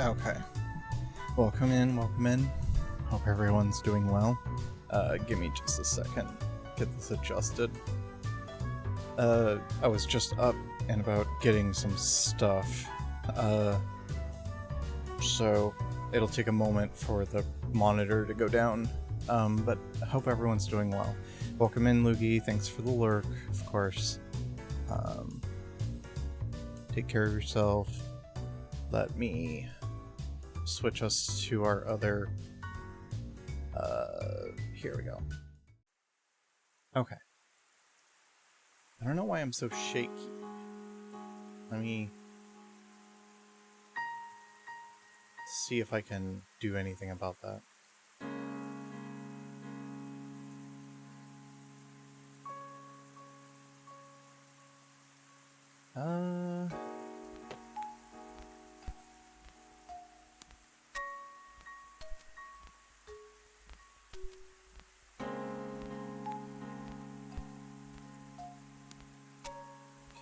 Okay. Welcome in, welcome in. Hope everyone's doing well. Give me just a second. Get this adjusted. I was just up and about getting some stuff. So it'll take a moment for the monitor to go down. But I hope everyone's doing well. Welcome in, Lugi. Thanks for the lurk, of course. Take care of yourself. Let me switch us to our other... here we go. Okay. I don't know why I'm so shaky. Let me see if I can do anything about that.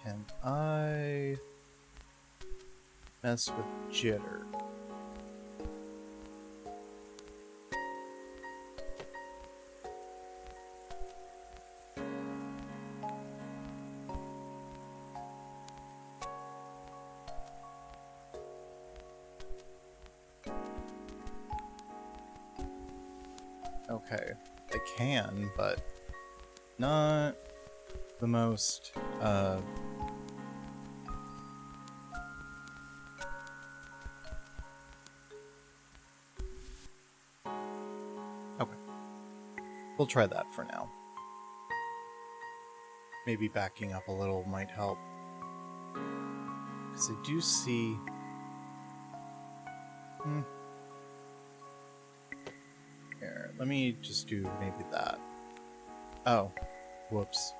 Can I mess with jitter? Okay, I can, but not the most, okay. We'll try that for now. Maybe backing up a little might help. Because I do see... Here, let me just do maybe that. Oh, whoops.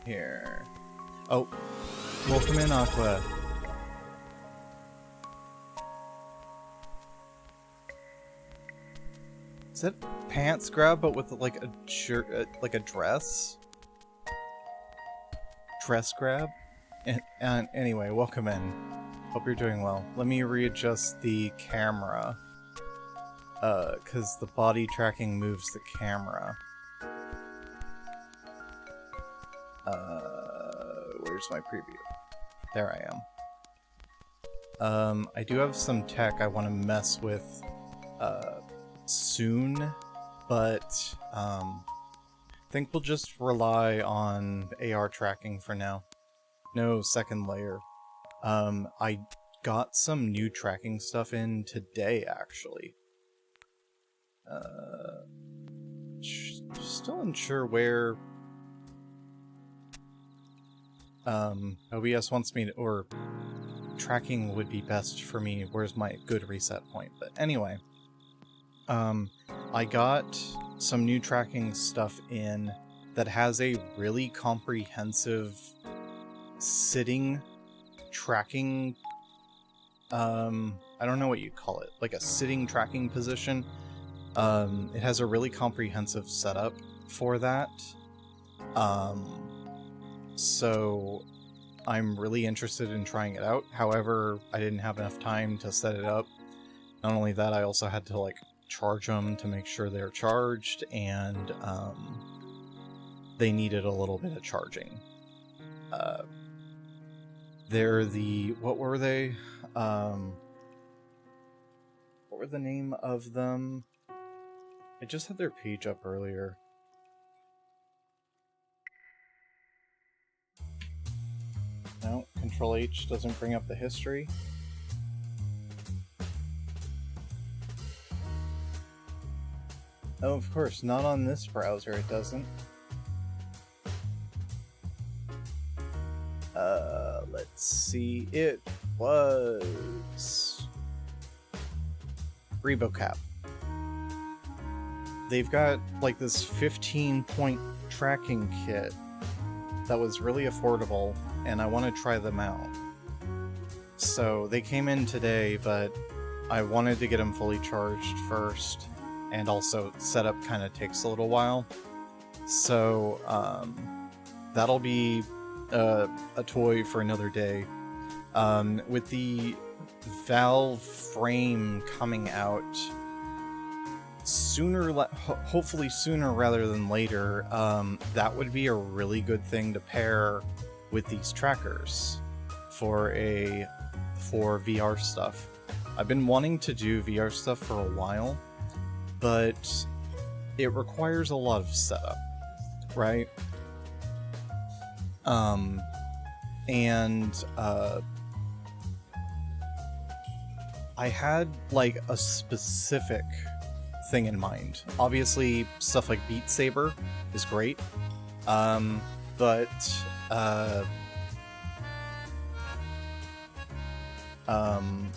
Here. Oh, welcome in, Aqua. Is that pants grab, but with like a shirt, like a dress? Dress grab? And anyway, welcome in. Hope you're doing well. Let me readjust the camera. Because the body tracking moves the camera. Where's my preview? There I am. I do have some tech I want to mess with, soon, but, I think we'll just rely on AR tracking for now. No second layer. I got some new tracking stuff in today, actually. Still unsure where OBS wants me to, or tracking would be best for me. Where's my good reset point? But anyway, I got some new tracking stuff in that has a really comprehensive sitting tracking, I don't know what you'd call it, like a sitting tracking position. It has a really comprehensive setup for that. So I'm really interested in trying it out. However, I didn't have enough time to set it up. Not only that, I also had to like charge them to make sure they're charged, and they needed a little bit of charging. They're the... what were they? What were the name of them? I just had their page up earlier. No, Control H doesn't bring up the history. Oh, of course, not on this browser it doesn't. Let's see, it was... ReboCap. They've got like this 15-point tracking kit that was really affordable, and I want to try them out. So they came in today, but I wanted to get them fully charged first, and also setup kind of takes a little while. So that'll be a toy for another day. With the Valve frame coming out hopefully sooner rather than later, that would be a really good thing to pair with these trackers for VR stuff. I've been wanting to do VR stuff for a while, but it requires a lot of setup, right? I had like a specific thing in mind. Obviously, stuff like Beat Saber is great, but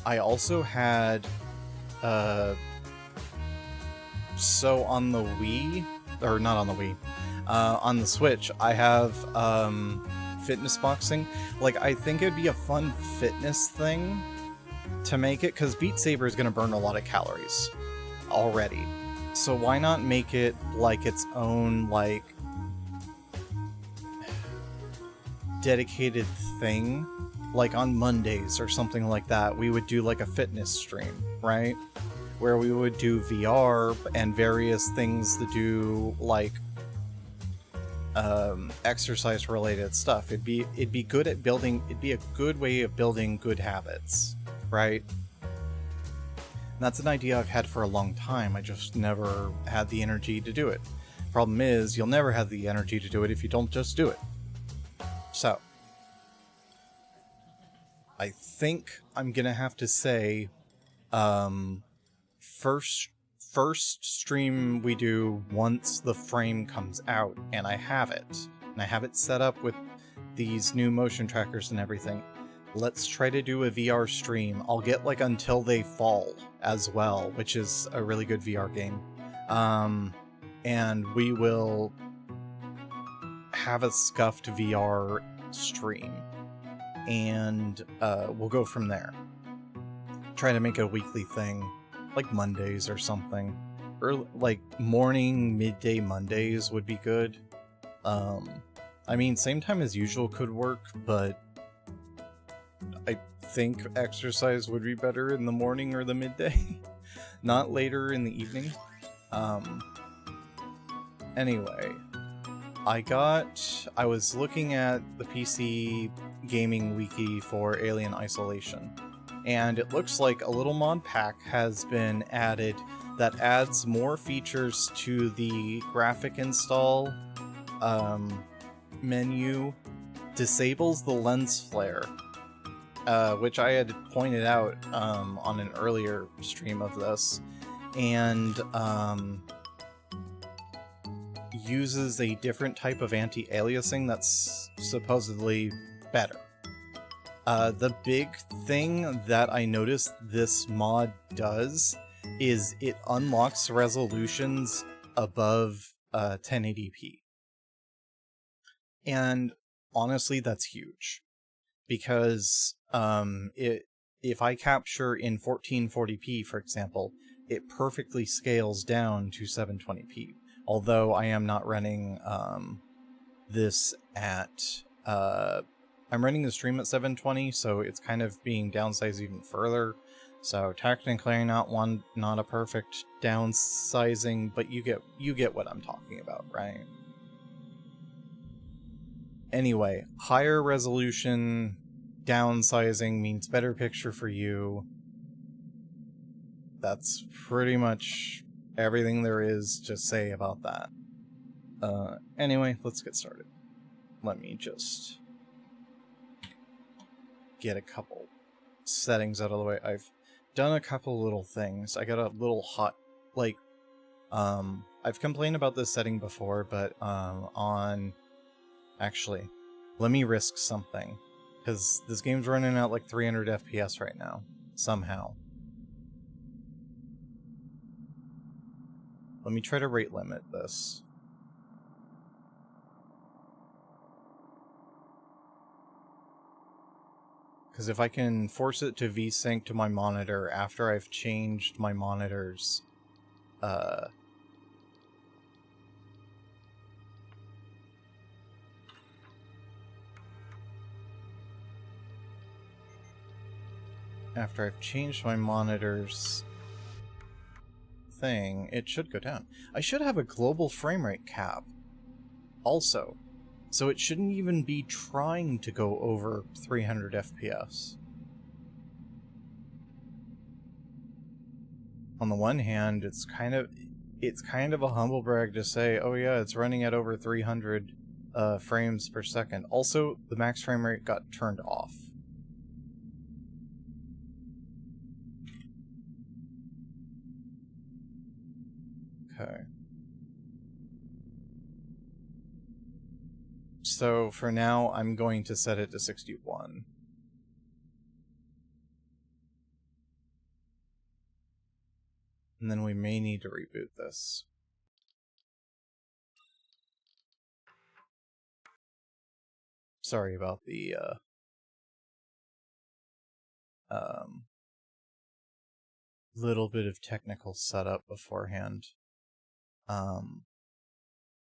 I also had so on the Wii, or not on the Wii, on the Switch, I have fitness boxing. Like, I think it'd be a fun fitness thing to make it, because Beat Saber is going to burn a lot of calories already. So why not make it like its own, like, dedicated thing? Like on Mondays or something like that, we would do like a fitness stream, right? Where we would do VR and various things to do, like, exercise related stuff. It'd be good at building, it'd be a good way of building good habits, right? And that's an idea I've had for a long time. I just never had the energy to do it. Problem is, you'll never have the energy to do it if you don't just do it. So, I think I'm gonna have to say, first stream we do once the frame comes out, and I have it set up with these new motion trackers and everything. Let's try to do a VR stream. I'll get like Until They Fall as well, which is a really good VR game. And we will have a scuffed VR stream, and we'll go from there. Try to make it a weekly thing, like Mondays or something. Or like morning, midday Mondays would be good. I mean, same time as usual could work, but I think exercise would be better in the morning or the midday, not later in the evening. Anyway, I was looking at the PC gaming wiki for Alien Isolation, and it looks like a little mod pack has been added that adds more features to the graphic install menu, disables the lens flare, which I had pointed out on an earlier stream of this, and uses a different type of anti-aliasing that's supposedly better. The big thing that I noticed this mod does is it unlocks resolutions above 1080p. And honestly, that's huge. Because if I capture in 1440p, for example, it perfectly scales down to 720p. Although I am not running this at... I'm running the stream at 720, so it's kind of being downsized even further. So technically not a perfect downsizing, but you get what I'm talking about, right? Anyway, higher resolution downsizing means better picture for you. That's pretty much everything there is to say about that. Anyway, let's get started. Let me just get a couple settings out of the way. I've done a couple little things. I got a little hot, like, I've complained about this setting before, but actually, let me risk something, because this game's running at like 300 FPS right now, somehow. Let me try to rate limit this. Because if I can force it to VSync to my monitor after I've changed my monitor's after I've changed my monitor's thing, it should go down. I should have a global frame rate cap also, so it shouldn't even be trying to go over 300 FPS. On the one hand, it's kind of a humble brag to say, oh yeah, it's running at over 300 frames per second. Also, the max frame rate got turned off. Okay. So for now, I'm going to set it to 61. And then we may need to reboot this. Sorry about the little bit of technical setup beforehand.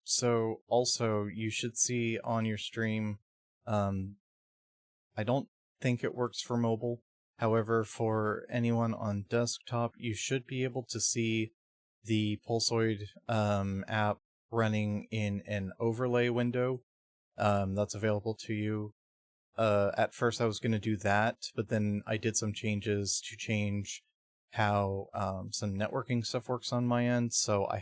So also you should see on your stream, I don't think it works for mobile. However, for anyone on desktop, you should be able to see the Pulsoid app running in an overlay window that's available to you. At first I was going to do that, but then I did some changes to change how some networking stuff works on my end, so I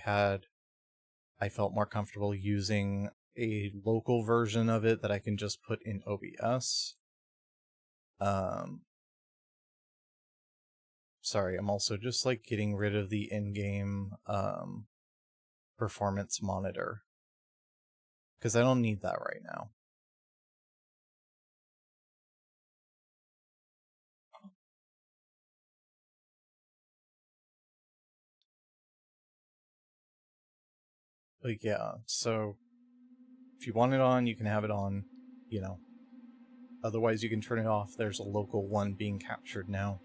felt more comfortable using a local version of it that I can just put in OBS. Sorry, I'm also just like getting rid of the in-game performance monitor, because I don't need that right now. But yeah, so if you want it on, you can have it on, you know. Otherwise, you can turn it off. There's a local one being captured now.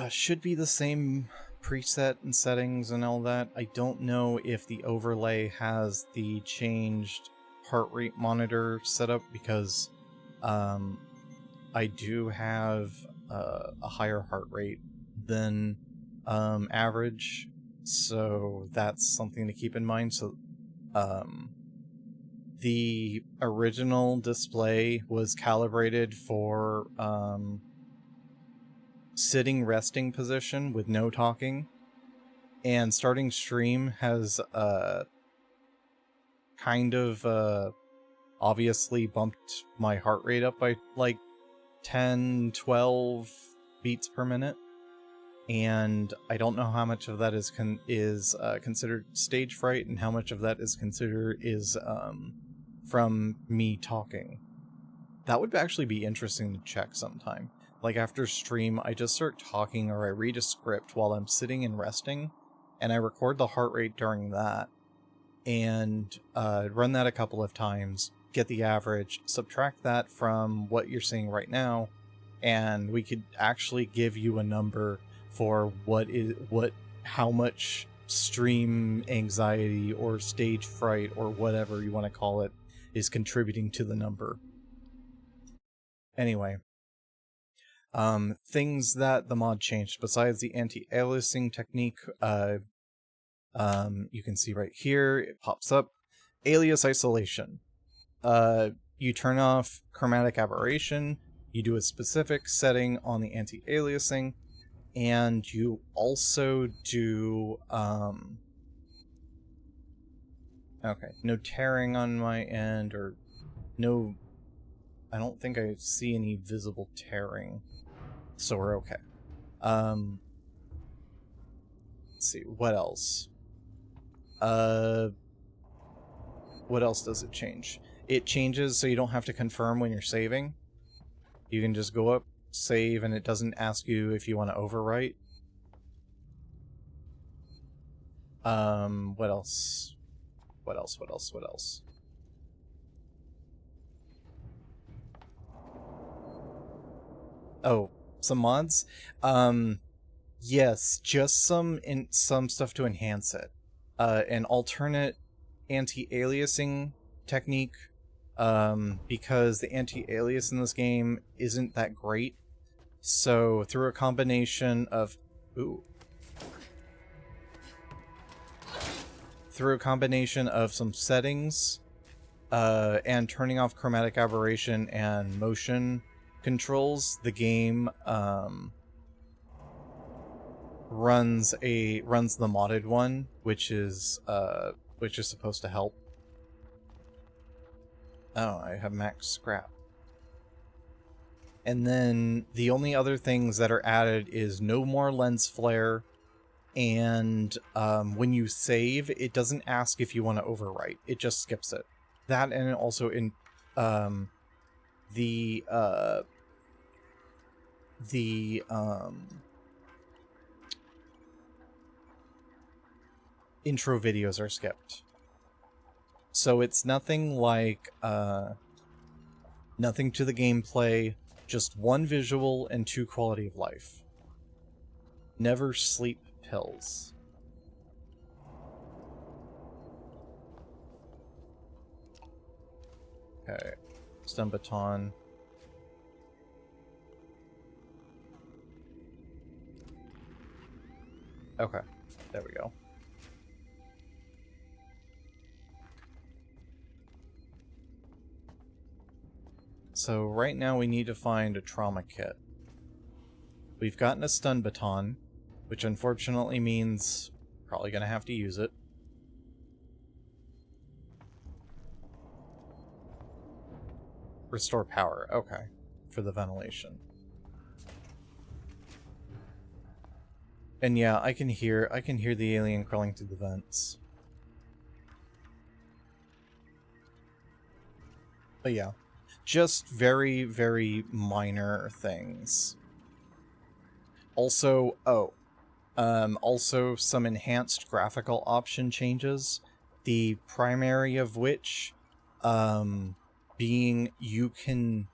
Should be the same preset and settings and all that. I don't know if the overlay has the changed heart rate monitor setup, because I do have a higher heart rate than average, so that's something to keep in mind. So the original display was calibrated for sitting resting position with no talking, and starting stream has kind of obviously bumped my heart rate up by like 10-12 beats per minute, and I don't know how much of that is considered stage fright and how much of that is considered from me talking. That would actually be interesting to check sometime. Like after stream, I just start talking or I read a script while I'm sitting and resting, and I record the heart rate during that, and run that a couple of times, get the average, subtract that from what you're seeing right now, and we could actually give you a number for how much stream anxiety or stage fright or whatever you want to call it is contributing to the number. Anyway, things that the mod changed besides the anti-aliasing technique, you can see right here, it pops up, alias isolation. You turn off chromatic aberration, you do a specific setting on the anti-aliasing, and you also do, okay, no tearing on my end, or no, I don't think I see any visible tearing, so we're okay. Let's see, what else? What else does it change? It changes so you don't have to confirm when you're saving. You can just go up, save, and it doesn't ask you if you want to overwrite. What else? What else? Oh, some mods? Yes, just some stuff to enhance it. An alternate anti-aliasing technique, because the anti-alias in this game isn't that great. So through a combination of... Ooh. Through a combination of some settings, and turning off chromatic aberration and motion controls, the game runs the modded one, which is supposed to help. Oh, I have max scrap. And then the only other things that are added is no more lens flare, and when you save, it doesn't ask if you want to overwrite. It just skips it. That, and also in the intro videos are skipped. So it's nothing like nothing to the gameplay, just one visual and 2 quality of life. Never sleep pills. Okay, stun baton. Okay, there we go. So right now we need to find a trauma kit. We've gotten a stun baton, which unfortunately means probably gonna have to use it. Restore power, okay, for the ventilation. And yeah, I can hear the alien crawling through the vents. But yeah, just very, very minor things. Also, also some enhanced graphical option changes, the primary of which being you can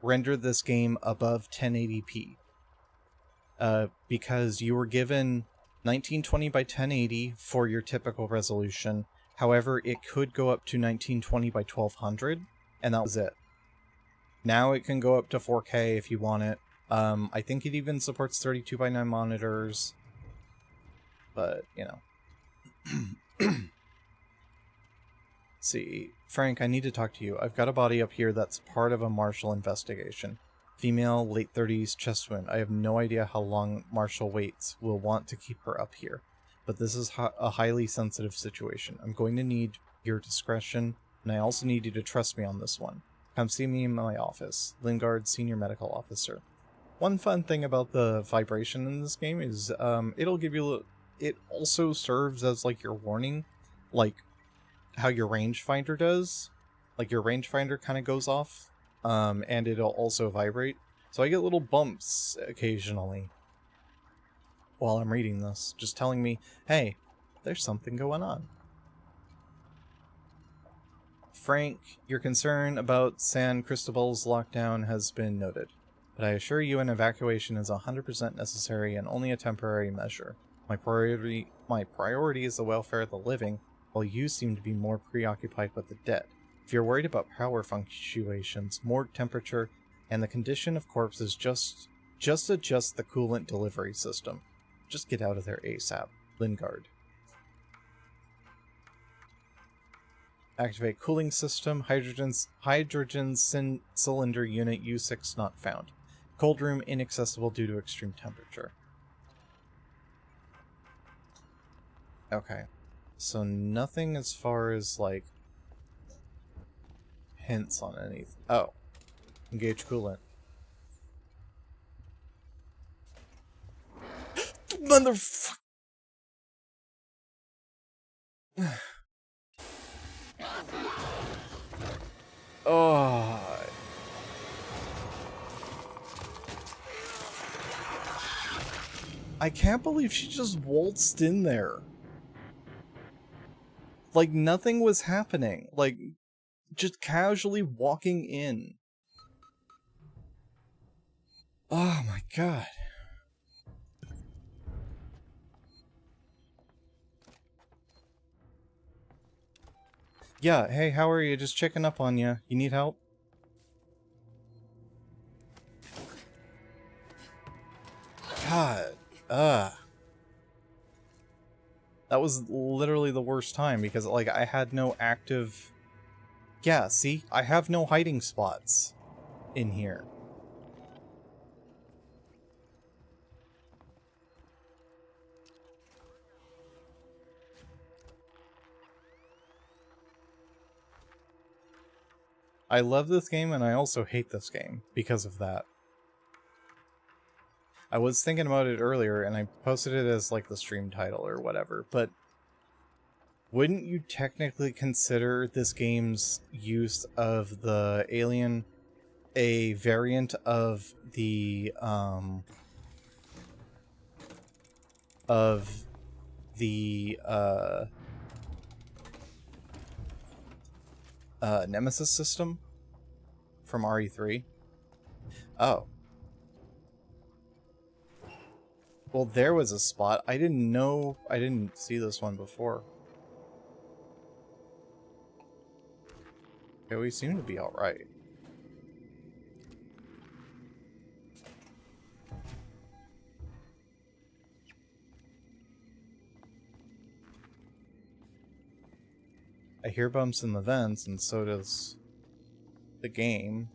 render this game above 1080p. Because you were given 1920 by 1080 for your typical resolution. However, it could go up to 1920 by 1200, and that was it. Now it can go up to 4K if you want it. I think it even supports 32 by 9 monitors. But, you know. See, Frank, I need to talk to you. I've got a body up here that's part of a Marshall investigation. Female, late 30s, chest wound. I have no idea how long Marshall waits will want to keep her up here. But this is a highly sensitive situation. I'm going to need your discretion, and I also need you to trust me on this one. Come see me in my office. Lingard, Senior Medical Officer. One fun thing about the vibration in this game is it'll give you... It also serves as like your warning, like how your rangefinder does. Like your rangefinder kind of goes off, and it'll also vibrate. So I get little bumps occasionally while I'm reading this, just telling me, hey, there's something going on. Frank, your concern about San Cristobal's lockdown has been noted, but I assure you an evacuation is 100% necessary and only a temporary measure. My priority is the welfare of the living, while you seem to be more preoccupied with the dead. If you're worried about power fluctuations, more temperature, and the condition of corpses, just adjust the coolant delivery system. Just get out of there ASAP. Lingard. Activate cooling system. Hydrogen cylinder unit U6 not found. Cold room inaccessible due to extreme temperature. Okay. So nothing as far as, like, hints on anything. Oh. Engage coolant. Motherfucker! Oh. I can't believe she just waltzed in there. Like nothing was happening. Like, just casually walking in. Oh my god. Yeah, hey, how are you? Just checking up on you. You need help? That was literally the worst time because, like, I had no active... Yeah, see? I have no hiding spots in here. I love this game, and I also hate this game because of that. I was thinking about it earlier, and I posted it as, like, the stream title or whatever, but wouldn't you technically consider this game's use of the alien a variant of the, Nemesis system from RE3? Oh. Well, there was a spot. I didn't see this one before. Okay, we seem to be alright. I hear bumps in the vents, and so does the game.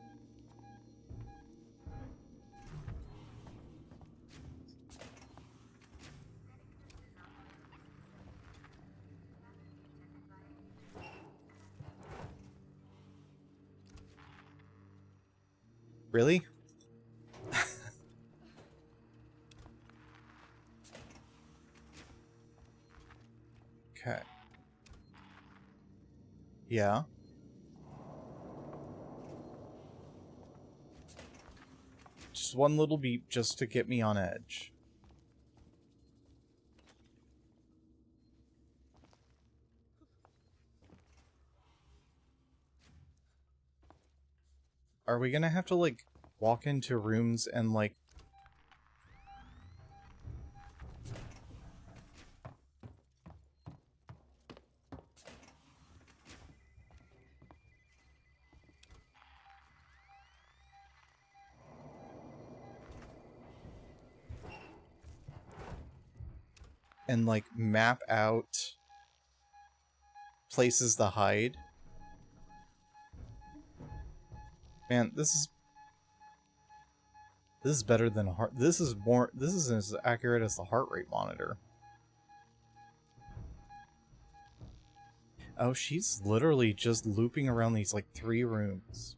Really? Okay. Yeah. Just one little beep just to get me on edge. Are we gonna have to, like, walk into rooms and, like... and, like, map out places to hide? Man, this is better than a heart... This is as accurate as the heart rate monitor. Oh, she's literally just looping around these, like, 3 rooms.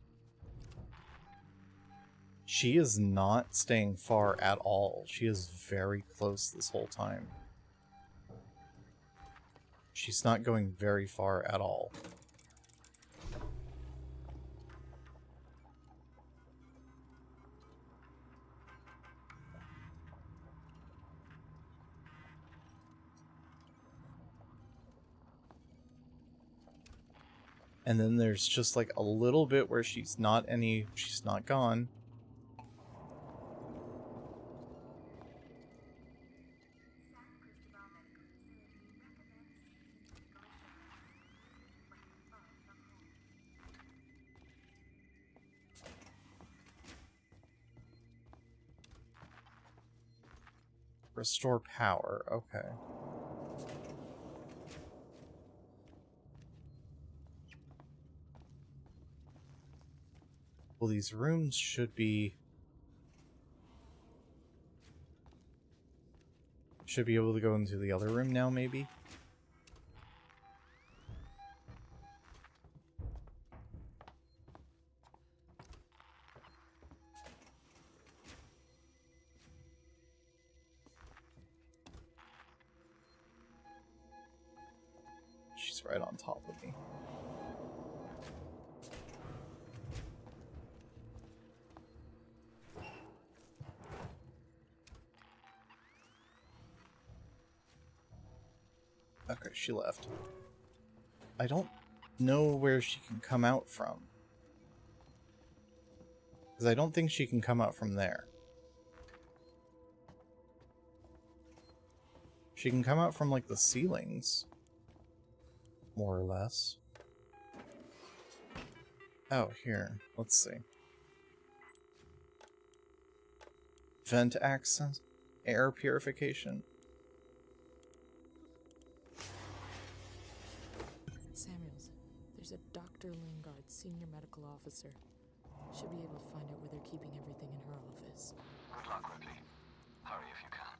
She is not staying far at all. She is very close this whole time. She's not going very far at all. And then there's just like a little bit where she's not gone. Restore power, okay. Well, these rooms should be able to go into the other room now, maybe? She's right on top of me. Okay, she left. I don't know where she can come out from. Because I don't think she can come out from there. She can come out from, like, the ceilings. More or less. Oh, here. Let's see. Vent access. Air purification. There's a Dr. Lingard, senior medical officer. Should be able to find out where they're keeping everything in her office. Good luck, Ripley. Hurry if you can.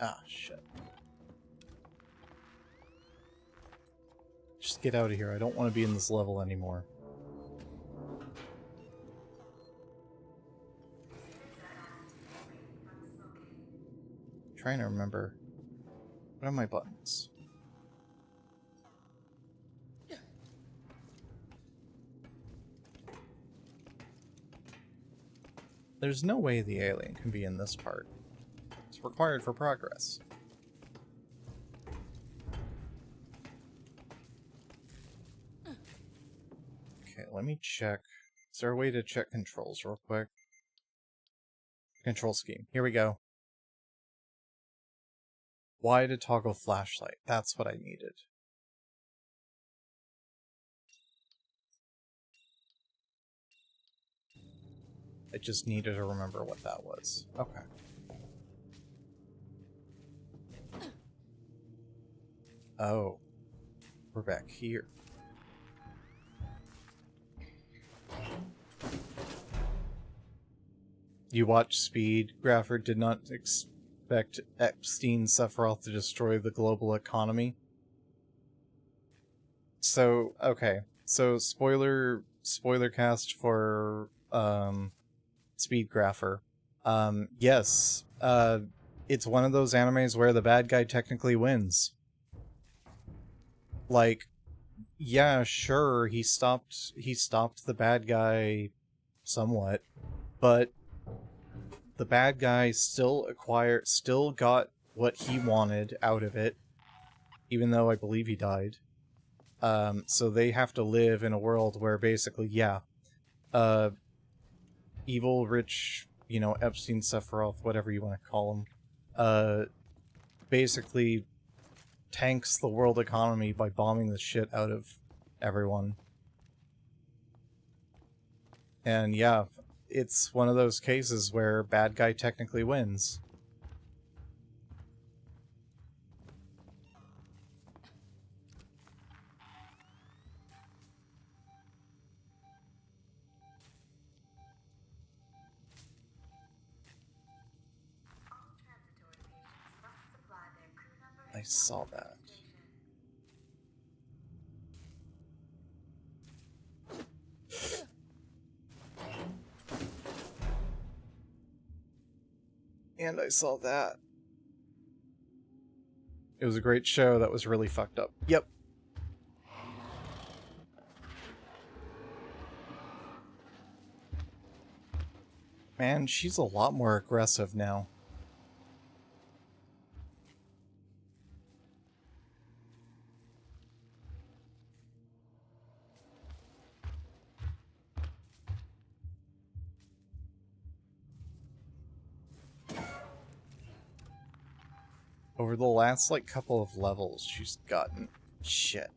Ah, shit. Just get out of here. I don't want to be in this level anymore. Trying to remember. What are my buttons? There's no way the alien can be in this part. It's required for progress. Okay, let me check. Is there a way to check controls real quick? Control scheme. Here we go. Y to toggle flashlight. That's what I needed. I just needed to remember what that was. Okay. Oh. We're back here. You watched Speed. Grafford did not expect Epstein Sephiroth to destroy the global economy. So, okay. So, spoiler cast for, Speed Grapher. Yes. It's one of those animes where the bad guy technically wins. Like, yeah, sure, he stopped the bad guy somewhat, but the bad guy still got what he wanted out of it, even though I believe he died. So they have to live in a world where basically, yeah, evil, rich, you know, Epstein, Sephiroth, whatever you want to call him, basically tanks the world economy by bombing the shit out of everyone. And yeah, it's one of those cases where bad guy technically wins. I saw that. And I saw that. It was a great show that was really fucked up. Yep. Man, she's a lot more aggressive now. Over the last, like, couple of levels, she's gotten shit.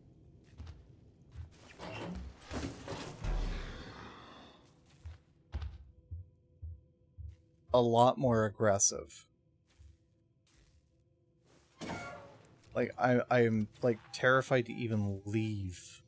A lot more aggressive. Like, I'm like, terrified to even leave.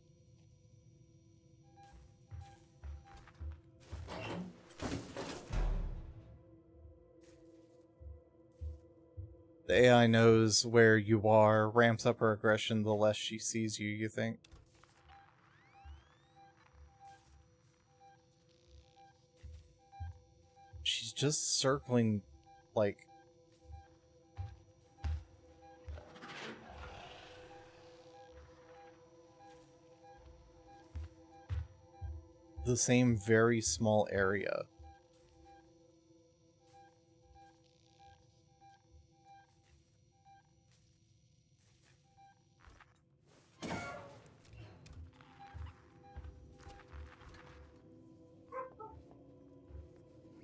The AI knows where you are, ramps up her aggression the less she sees you, you think? She's just circling, like... the same very small area.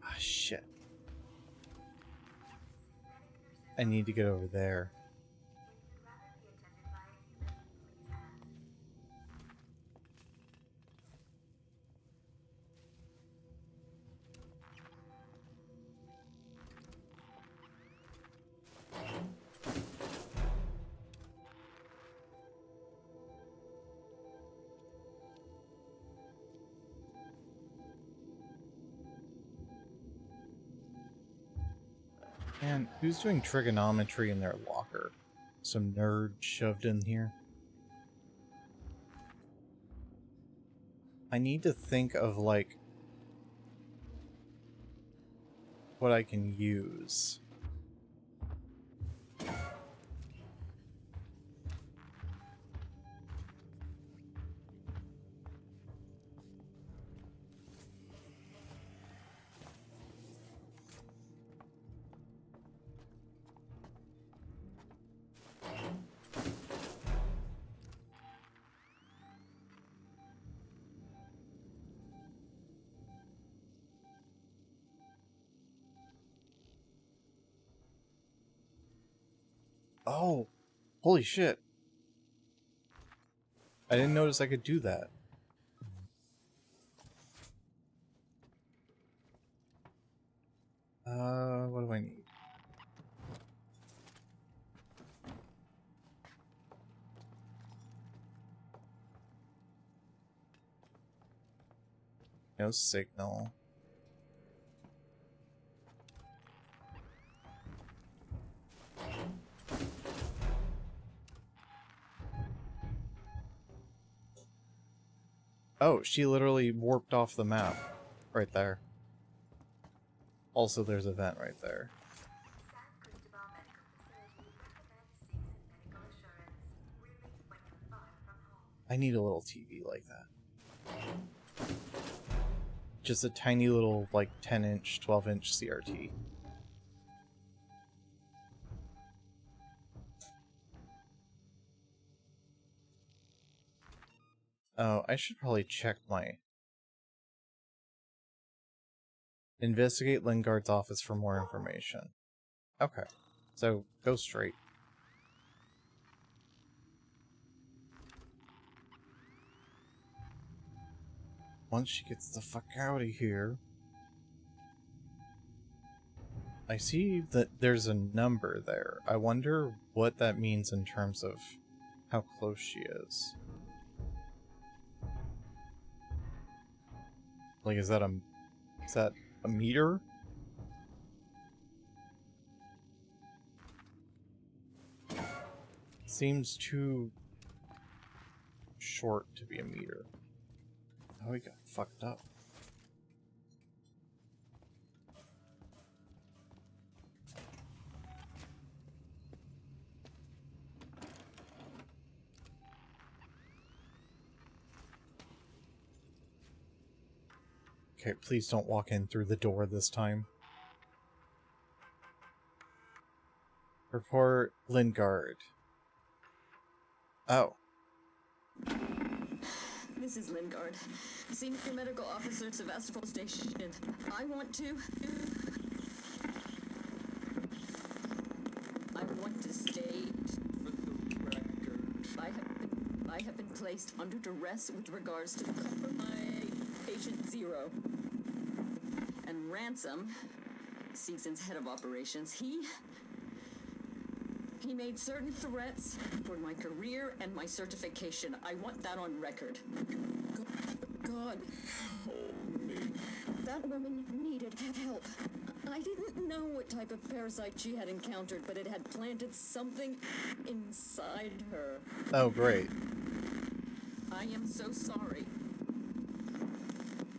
Ah, shit. I need to get over there. And who's doing trigonometry in their locker? Some nerd shoved in here. I need to think of, like, what I can use. Oh, holy shit. I didn't notice I could do that. What do I need? No signal. Oh, she literally warped off the map. Right there. Also, there's a vent right there. I need a little TV like that. Just a tiny little, like, 10-inch, 12-inch CRT. Oh, I should probably check my... Investigate Lingard's office for more information. Okay, so go straight. Once she gets the fuck out of here... I see that there's a number there. I wonder what that means in terms of how close she is. Like, is that a meter? Seems too short to be a meter. Oh, we got fucked up. Okay, please don't walk in through the door this time. Report Lingard. Oh. This is Lingard, Senior Medical Officer at Sevastopol Station. I want to state for the record. I have been placed under duress with regards to my patient Zero. And Ransom, Season's head of operations, he made certain threats for my career and my certification. I want that on record. God. Hold me. That woman needed help. I didn't know what type of parasite she had encountered, but it had planted something inside her. Oh, great. I am so sorry.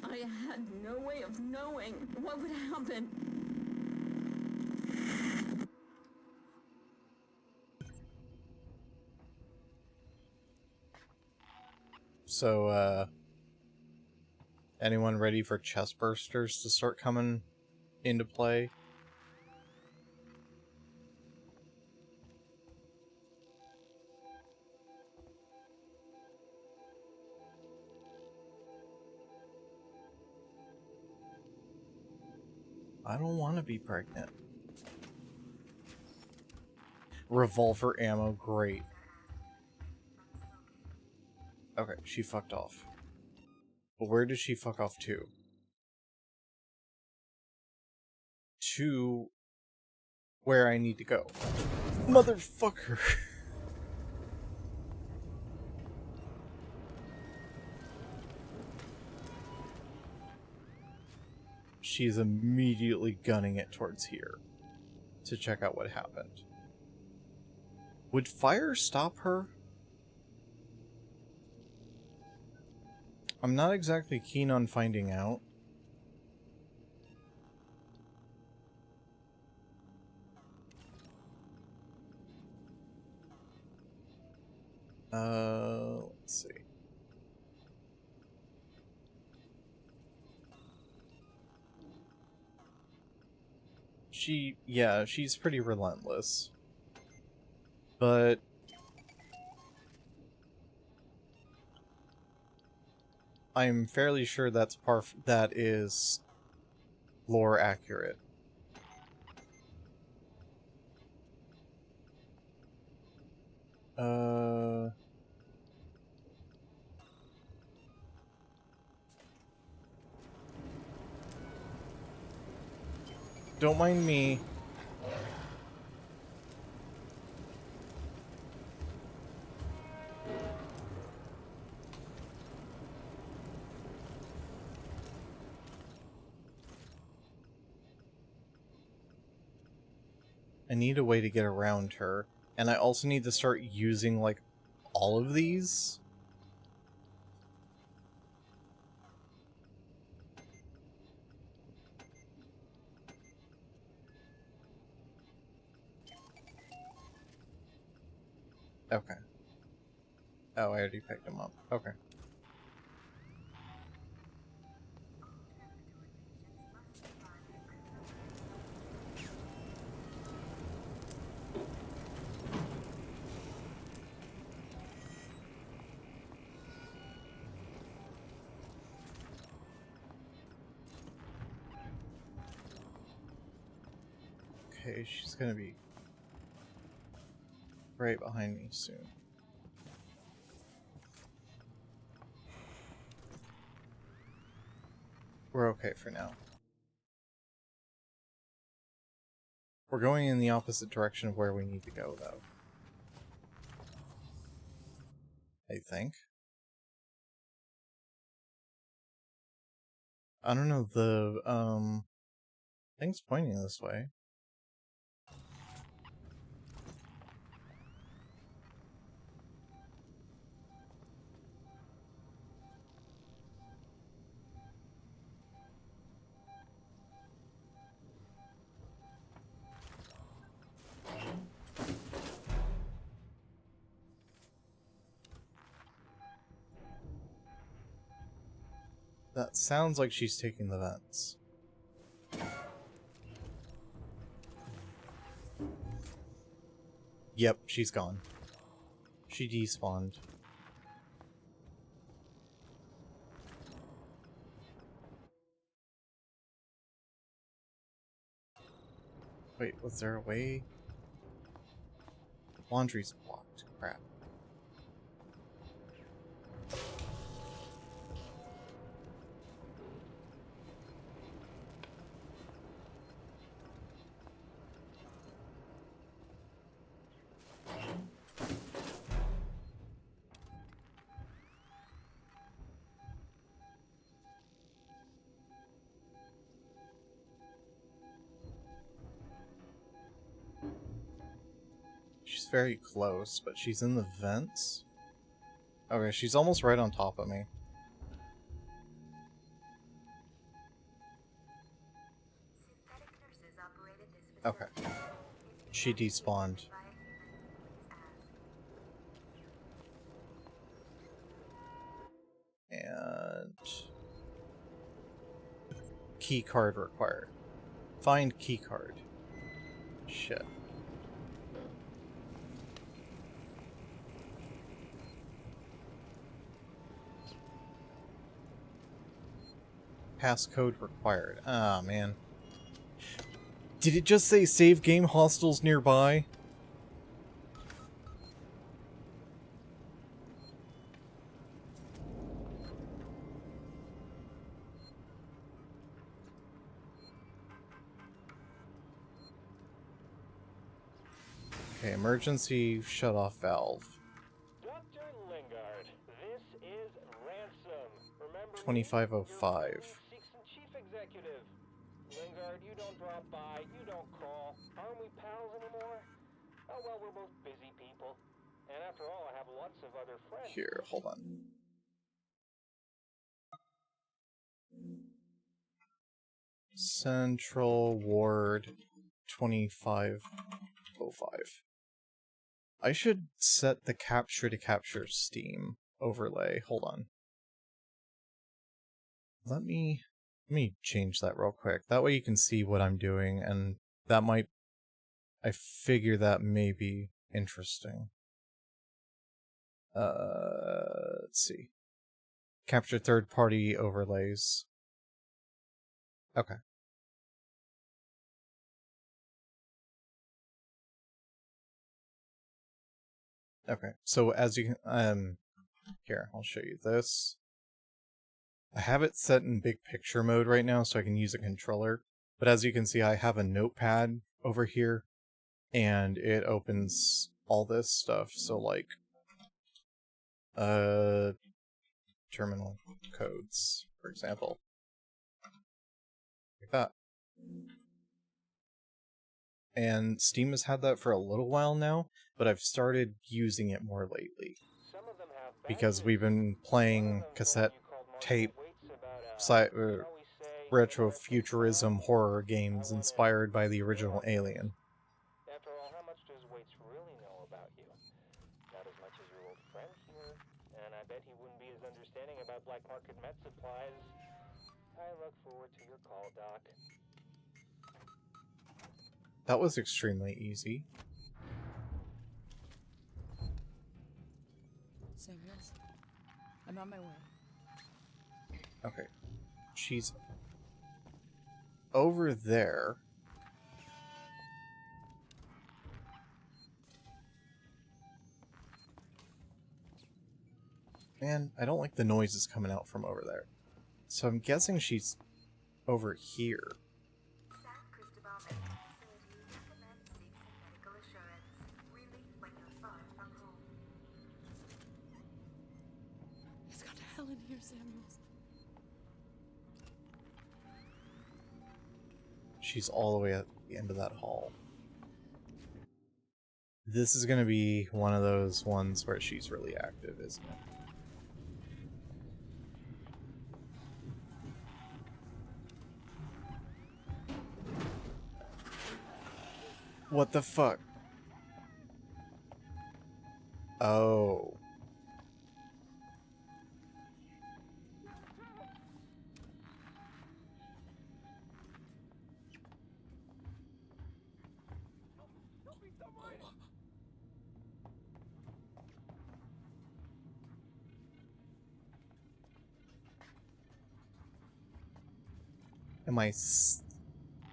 I had no way of knowing what would happen. So, anyone ready for chest bursters to start coming into play? I don't want to be pregnant. Revolver ammo, great. Okay, she fucked off. But where did she fuck off to? To where I need to go. Motherfucker! She's immediately gunning it towards here. to check out what happened. Would fire stop her? I'm not exactly keen on finding out. Let's see. Yeah, she's pretty relentless. But I'm fairly sure that is lore accurate. Don't mind me. I need a way to get around her, and I also need to start using, like, all of these. Okay. Oh, I already picked them up. Okay. Okay, she's gonna be right behind me soon. We're okay for now. We're going in the opposite direction of where we need to go, though. I think. I don't know, the, thing's pointing this way. That sounds like she's taking the vents. Yep, she's gone. She despawned. Wait, was there a way? Laundry's blocked. Crap. She's very close, but she's in the vents? Okay, she's almost right on top of me. Okay. She despawned. And... key card required. Find key card. Shit. Passcode required. Ah, man. Did it just say save game hostels nearby? Okay, emergency shut-off valve. Dr. Lingard, this is Ransom. Remember 2505. Chief Executive. Lingard, you don't drop by, you don't call. Aren't we pals anymore? Oh well, we're both busy people. And after all, I have lots of other friends. Here, hold on. Central Ward 2505. I should set the capture to capture Steam overlay. Hold on. Let me change that real quick. That way you can see what I'm doing, and that might... I figure that may be interesting. Let's see. Capture third-party overlays. Okay. Okay, so as you can, here, I'll show you this. I have it set in big picture mode right now so I can use a controller, but as you can see, I have a notepad over here, and it opens all this stuff, so like, terminal codes, for example. Like that. And Steam has had that for a little while now, but I've started using it more lately. Some of them have Because we've been One playing of them's cassette the one you called Marshall tape Waits about, shall we say, retrofuturism horror games inspired by the original Alien. After all, how much does Waits really know about you? Not as much as your old friend here, and I bet he wouldn't be as understanding about black market med supplies. I look forward to your call, Doc. That was extremely easy. Samuels, I'm on my way. Okay. She's over there. Man, I don't like the noises coming out from over there. So I'm guessing she's over here. San Cristobal Medical Facility recommends seeking medical assurance. We leave when you're far from home. It's gone to hell in here, Samuels. She's all the way at the end of that hall. This is gonna be one of those ones where she's really active, isn't it? What the fuck? Oh.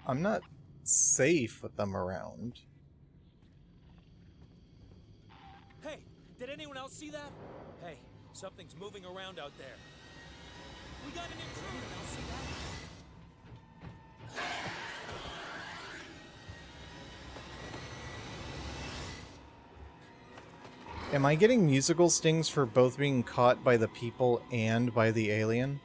I'm not safe with them around. Hey, did anyone else see that? Hey, something's moving around out there. We got an intruder. Else see that? Am I getting musical stings for both being caught by the people and by the alien?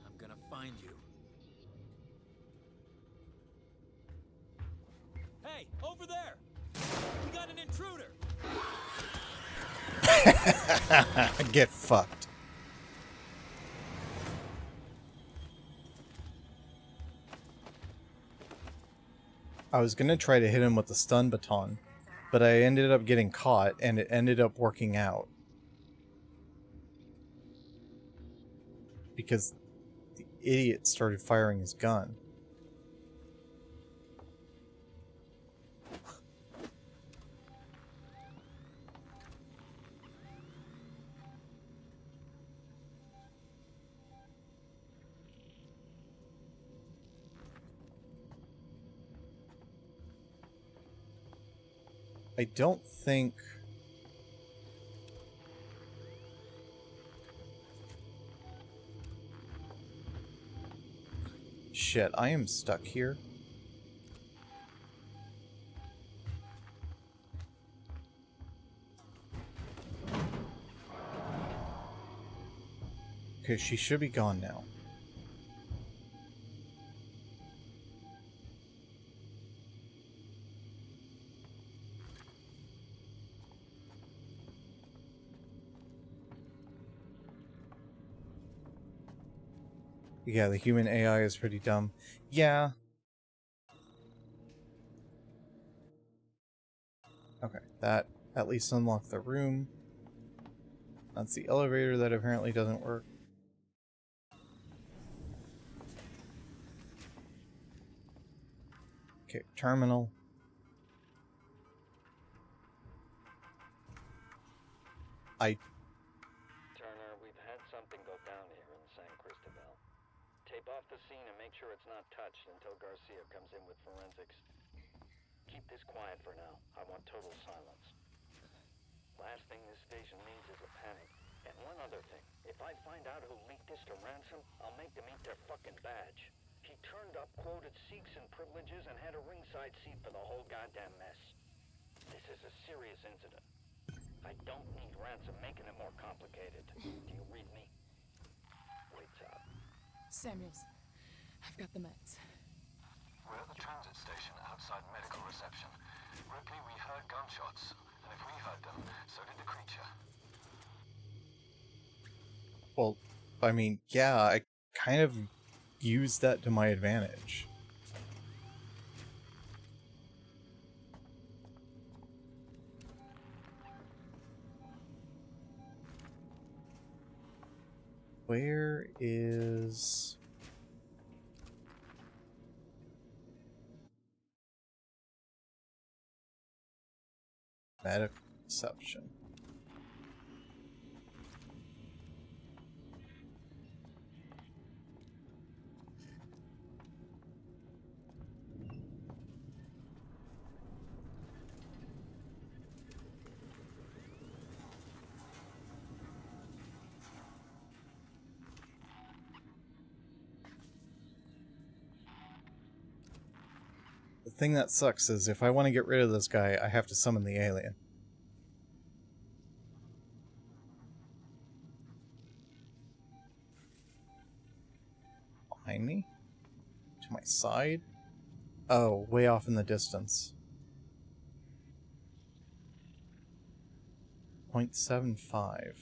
I'm gonna find you. Hey, over there! We got an intruder! Get fucked. I was gonna try to hit him with the stun baton, but I ended up getting caught, and it ended up working out. Because the idiot started firing his gun. I don't think... Shit, I am stuck here. Okay, she should be gone now. Yeah, the human AI is pretty dumb. Yeah. Okay, that at least unlocked the room. That's the elevator that apparently doesn't work. Okay, terminal. Turner, we've had something go down here in San Cristobal. Tape off the scene and make sure it's not touched until Garcia comes in with forensics. Keep this quiet for now. I want total silence. Last thing this station needs is a panic. And one other thing. If I find out who leaked this to Ransom, I'll make them eat their fucking badge. He turned up, quoted Sikhs and privileges, and had a ringside seat for the whole goddamn mess. This is a serious incident. I don't need Ransom making it more complicated. Do you read me? Waits out. Samuels, I've got the meds. We're at the transit station outside medical reception. Ripley, we heard gunshots. And if we heard them, so did the creature. Well, I mean, yeah, I kind of used that to my advantage. Where is... medical reception? The thing that sucks is if I want to get rid of this guy, I have to summon the alien. Behind me? To my side? Oh, way off in the distance. 0.75.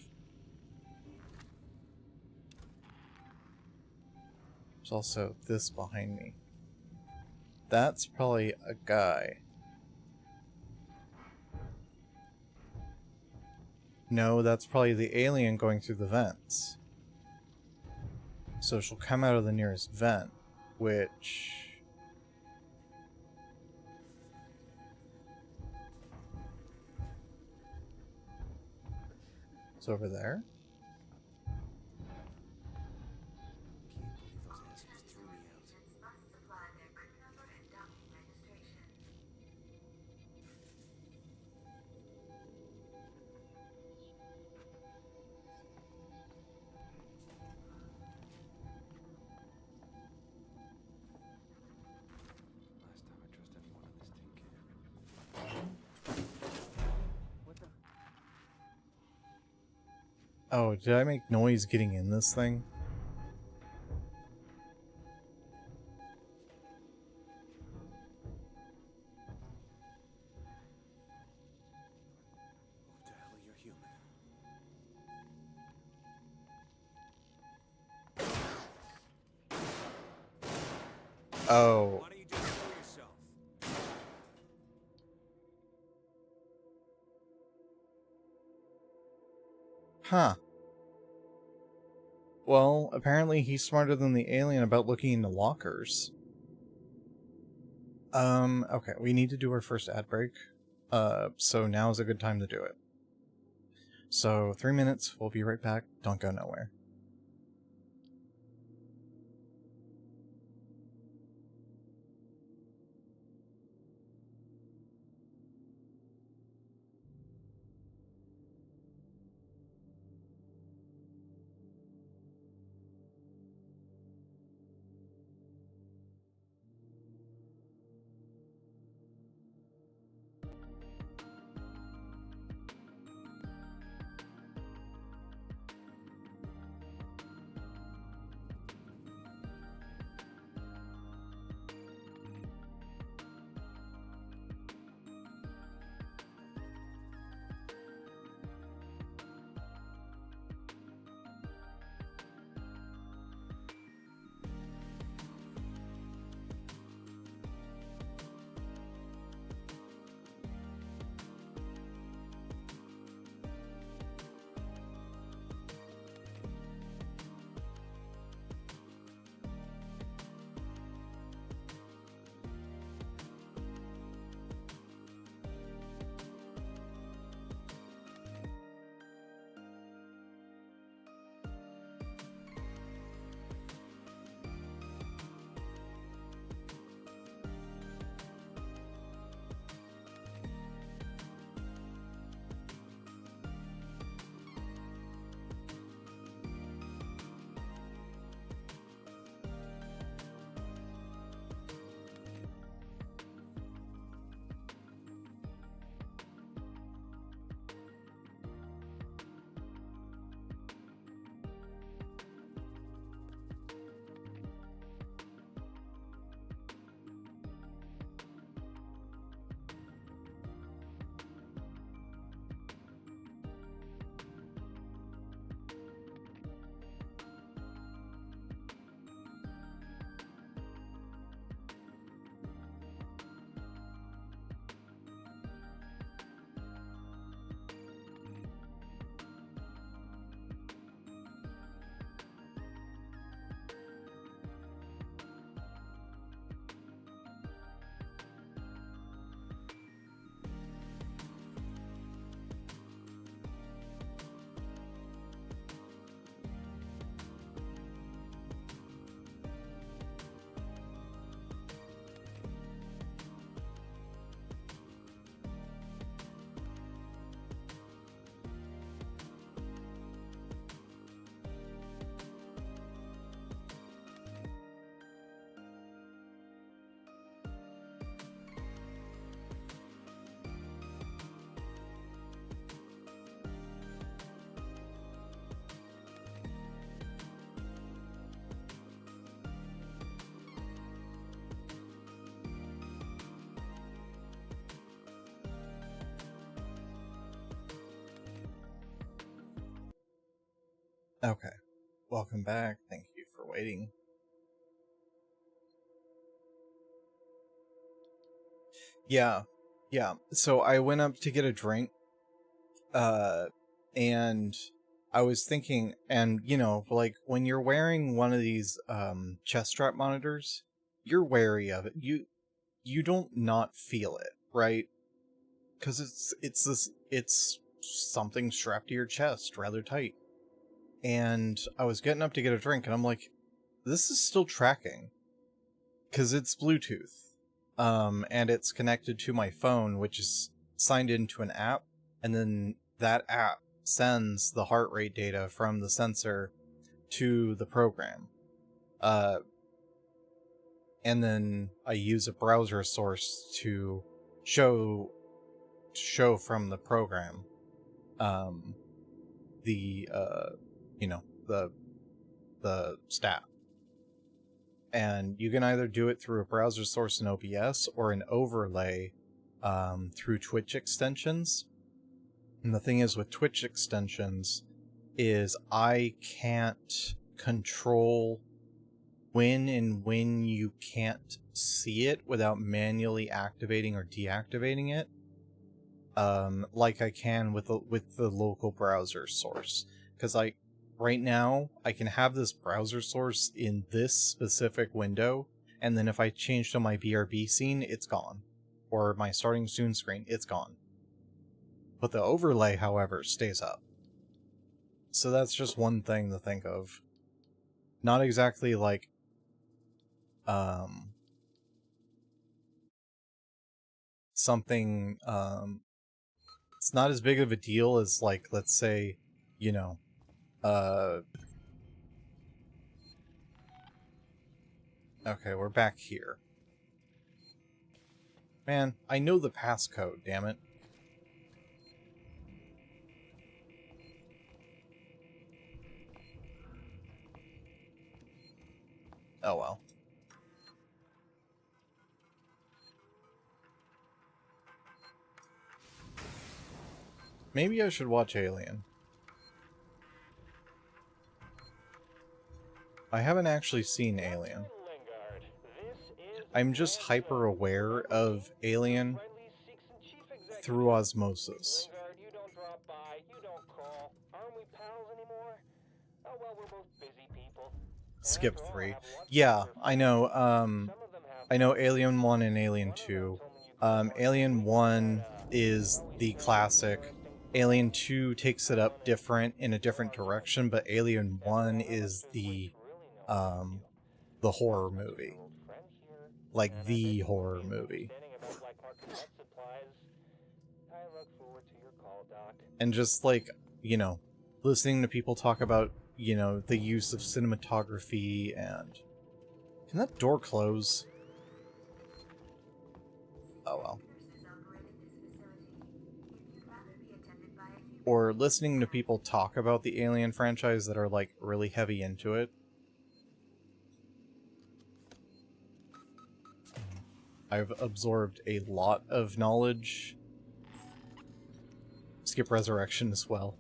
There's also this behind me. That's probably a guy. No, that's probably the alien going through the vents. So she'll come out of the nearest vent, which... is over there. Must supply their crew number and docking registration. Last time I trust anyone in this tin can. What the? Oh, did I make noise getting in this thing? Who the hell are you human? Oh. Why don't you just kill yourself? Huh. Well, apparently he's smarter than the alien about looking into lockers. Okay, we need to do our first ad break. So now is a good time to do it. So, 3 minutes, we'll be right back. Don't go nowhere. Okay. Welcome back. Thank you for waiting. Yeah. Yeah. So I went up to get a drink. And I was thinking, and you know, like when you're wearing one of these chest strap monitors, you're wary of it. You don't not feel it, right? Because it's something strapped to your chest rather tight. And I was getting up to get a drink, and I'm like, this is still tracking, because it's Bluetooth, and it's connected to my phone, which is signed into an app, and then that app sends the heart rate data from the sensor to the program. And then I use a browser source to show from the program the stat. And you can either do it through a browser source in OBS or an overlay through Twitch extensions. And the thing is with Twitch extensions is I can't control when you can't see it without manually activating or deactivating it, like I can with the local browser source. Because right now I can have this browser source in this specific window, and then if I change to my BRB scene, it's gone, or my starting soon screen, it's gone. But the overlay, however, stays up. So that's just one thing to think of. Not exactly like something it's not as big of a deal as, like, let's say, you know, okay, we're back here. Man, I know the passcode, damn it. Oh well. Maybe I should watch Alien. I haven't actually seen Alien. I'm just hyper aware of Alien through osmosis. You don't drop by, you don't call. Aren't we pals anymore? Oh well, we're both busy people. Skip 3. Yeah, I know. I know Alien 1 and Alien 2. Alien 1 is the classic. Alien 2 takes it up different in a different direction, but Alien 1 is the horror movie. Like the horror movie. And just like, you know, listening to people talk about, you know, the use of cinematography and... Can that door close? Oh well. Or listening to people talk about the Alien franchise that are, like, really heavy into it. I've absorbed a lot of knowledge. Skip Resurrection as well.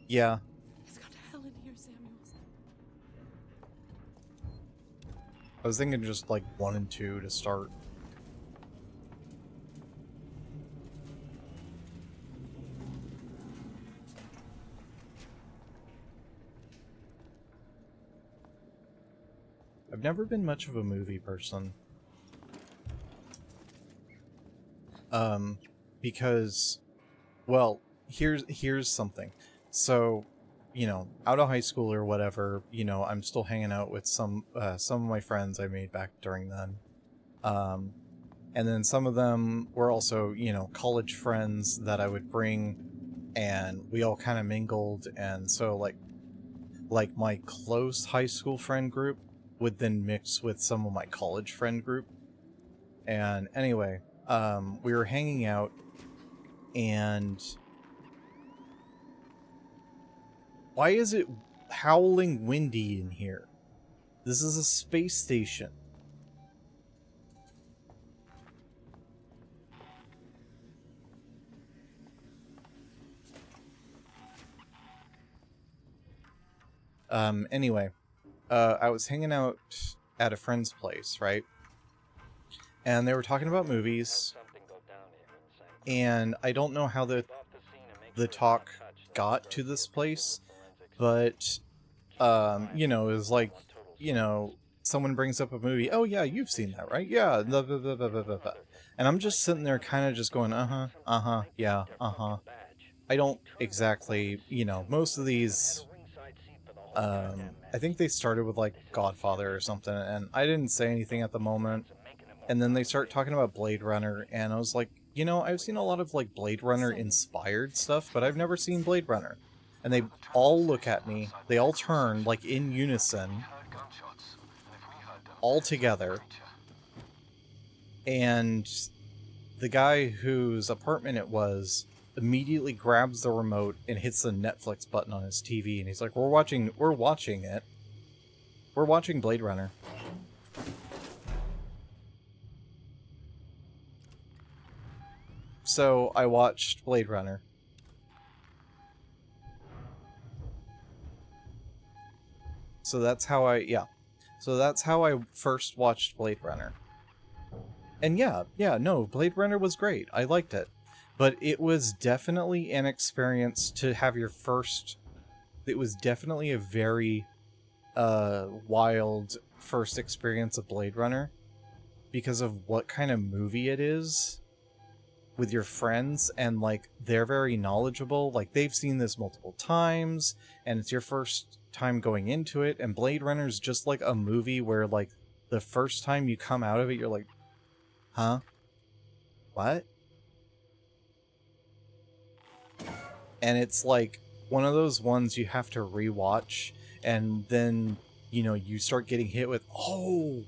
Yeah. It's got hell in here, Samuels. I was thinking just like 1 and 2 to start. I've never been much of a movie person. Because, well, here's something. So, you know, out of high school or whatever, you know, I'm still hanging out with some of my friends I made back during then. And then some of them were also, you know, college friends that I would bring, and we all kind of mingled, and so like my close high school friend group would then mix with some of my college friend group. And anyway, we were hanging out, and why is it howling windy in here? This is a space station. Anyway, I was hanging out at a friend's place, right? And they were talking about movies, Something go down here in San Cristobal. and I don't know how Tape off the scene and make the sure it's talk not touched got until to this Garcia comes in place, with forensics. but you know, it was like, you know, someone brings up a movie. Oh yeah, you've seen that, right? Yeah. Blah, blah, blah, blah, blah, blah, blah. And I'm just sitting there, kind of just going, yeah, I don't exactly, you know, most of these. I think they started with like Godfather or something, and I didn't say anything at the moment. And then they start talking about Blade Runner, and I was like, you know, I've seen a lot of like Blade Runner inspired stuff, but I've never seen Blade Runner. And they all look at me, they all turn like in unison, all together, and the guy whose apartment it was immediately grabs the remote and hits the Netflix button on his TV, and he's like, we're watching it. We're watching Blade Runner. So I watched Blade Runner. So that's how I first watched Blade Runner. And no, Blade Runner was great. I liked it. But it was definitely an experience to have your first... It was definitely a very wild first experience of Blade Runner. Because of what kind of movie it is. With your friends, and like, they're very knowledgeable. Like, they've seen this multiple times, and it's your first time going into it. And Blade Runner's just like a movie where, like, the first time you come out of it, you're like, huh? What? And it's like one of those ones you have to rewatch, and then, you know, you start getting hit with, oh,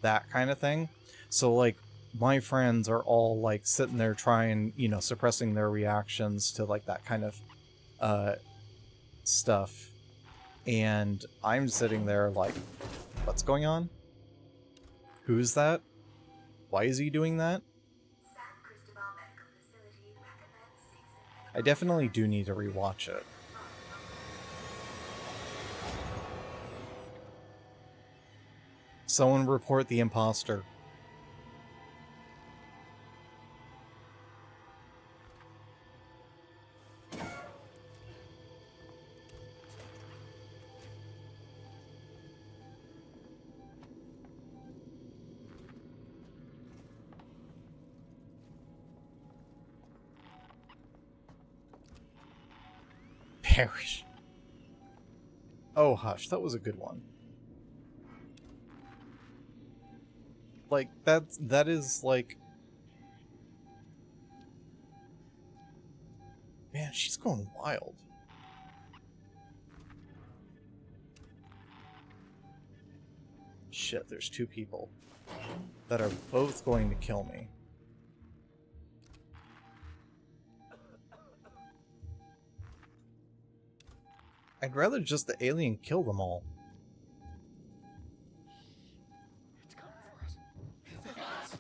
that kind of thing. So, like, my friends are all like sitting there trying, you know, suppressing their reactions to like that kind of stuff. And I'm sitting there like, what's going on? Who's that? Why is he doing that? San Cristobal Medical Facility recommends safe I definitely do need to rewatch it. Someone report the imposter. Perish. Oh, hush, that was a good one. Like, that is, like... Man, she's going wild. Shit, there's two people that are both going to kill me. I'd rather just the alien kill them all. It's coming for us.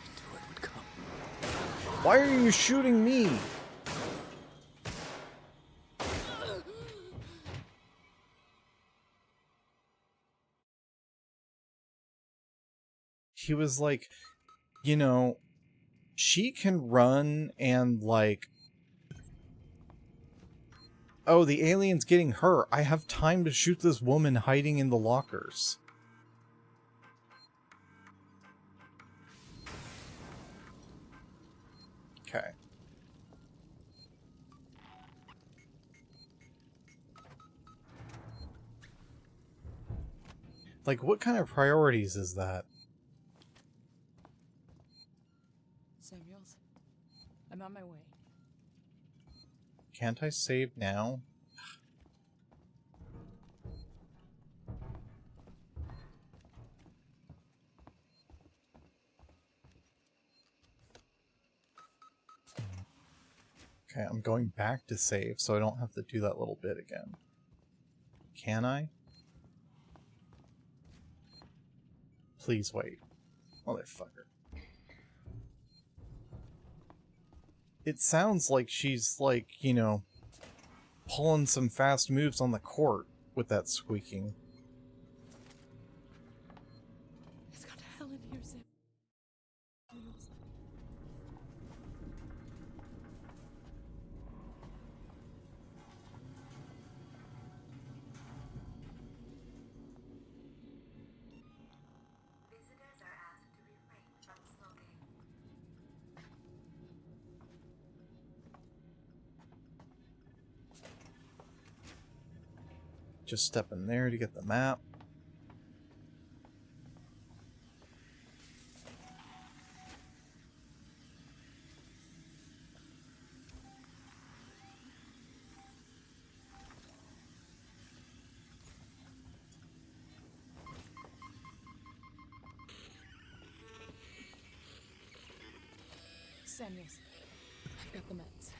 I knew it would come. Why are you shooting me? He was like, you know, she can run and like... Oh, the alien's getting her. I have time to shoot this woman hiding in the lockers. Okay. Like, what kind of priorities is that? Samuels, I'm on my way. Can't I save now? Okay, I'm going back to save, so I don't have to do that little bit again. Can I? Please wait. Motherfucker. It sounds like she's like, you know, pulling some fast moves on the court with that squeaking. It's got hell in here, Sam. Visitors are asked to refrain from smoking. Just step in there to get the map. Samuels, I've got the meds.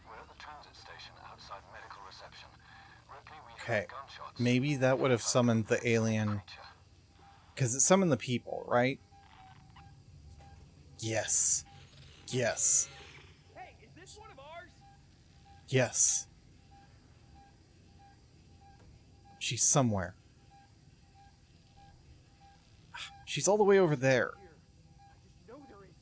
We're at the transit station outside medical reception. Ripley, we Okay, heard gunshots. maybe that would have summoned the alien. Because it summoned the people, right? Yes. Yes. Hey, is this one of ours? Yes. She's somewhere. She's all the way over there. Here. I just know there is.